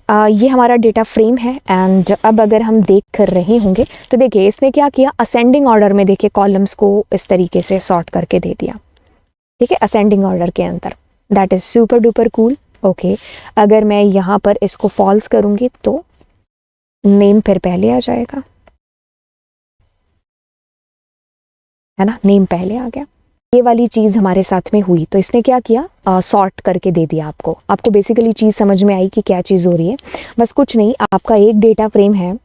ये हमारा डेटा फ्रेम है एंड अब अगर हम देख कर रहे होंगे तो देखिए इसने क्या किया, असेंडिंग ऑर्डर में देखिए कॉलम्स को इस तरीके से सॉर्ट करके दे दिया, ठीक है, असेंडिंग ऑर्डर के अंदर। That is super duper cool, okay. अगर मैं यहाँ पर इसको फॉल्स करूँगी तो नेम फिर पहले आ जाएगा, है ना, नेम पहले आ गया। ये वाली चीज़ हमारे साथ में हुई तो इसने क्या किया, सॉर्ट करके दे दिया आपको बेसिकली चीज़ समझ में आई कि क्या चीज़ हो रही है। बस कुछ नहीं, आपका एक डेटा फ्रेम है,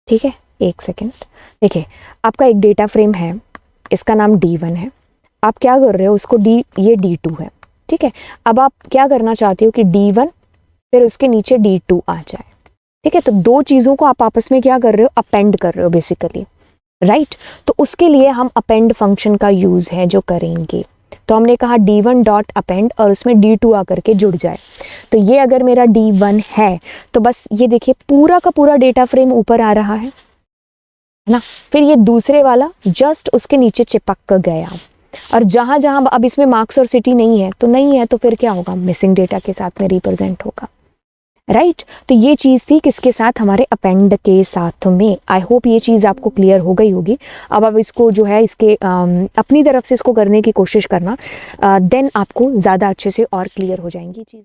ठीक है, एक सेकेंड। देखिए आपका एक डेटा फ्रेम है, इसका नाम D1 है। आप क्या कर रहे हो, उसको ये D2 है, ठीक है। अब आप क्या करना चाहते हो कि D1 फिर उसके नीचे D2 आ जाए, ठीक है। तो दो चीज़ों को आप आपस में क्या कर रहे हो, अपेंड कर रहे हो बेसिकली, राइट। तो उसके लिए हम अपेंड फंक्शन का यूज़ है जो करेंगे। तो हमने कहा D1 डॉट अपेंड और उसमें D2 आकर के जुड़ जाए। तो ये अगर मेरा D1 है तो बस ये देखिए पूरा का पूरा डेटा फ्रेम ऊपर आ रहा है ना। फिर ये दूसरे वाला जस्ट उसके नीचे चिपक कर गया और जहाँ जहाँ अब इसमें मार्क्स और सिटी नहीं है तो नहीं है, तो फिर क्या होगा, मिसिंग डेटा के साथ में रिप्रेजेंट होगा, राइट। तो ये चीज़ थी किसके साथ, हमारे अपेंड के साथ में। आई होप ये चीज़ आपको क्लियर हो गई होगी। अब आप इसको जो है इसके अपनी तरफ से इसको करने की कोशिश करना, देन आपको ज़्यादा अच्छे से और क्लियर हो जाएंगी चीज़ें।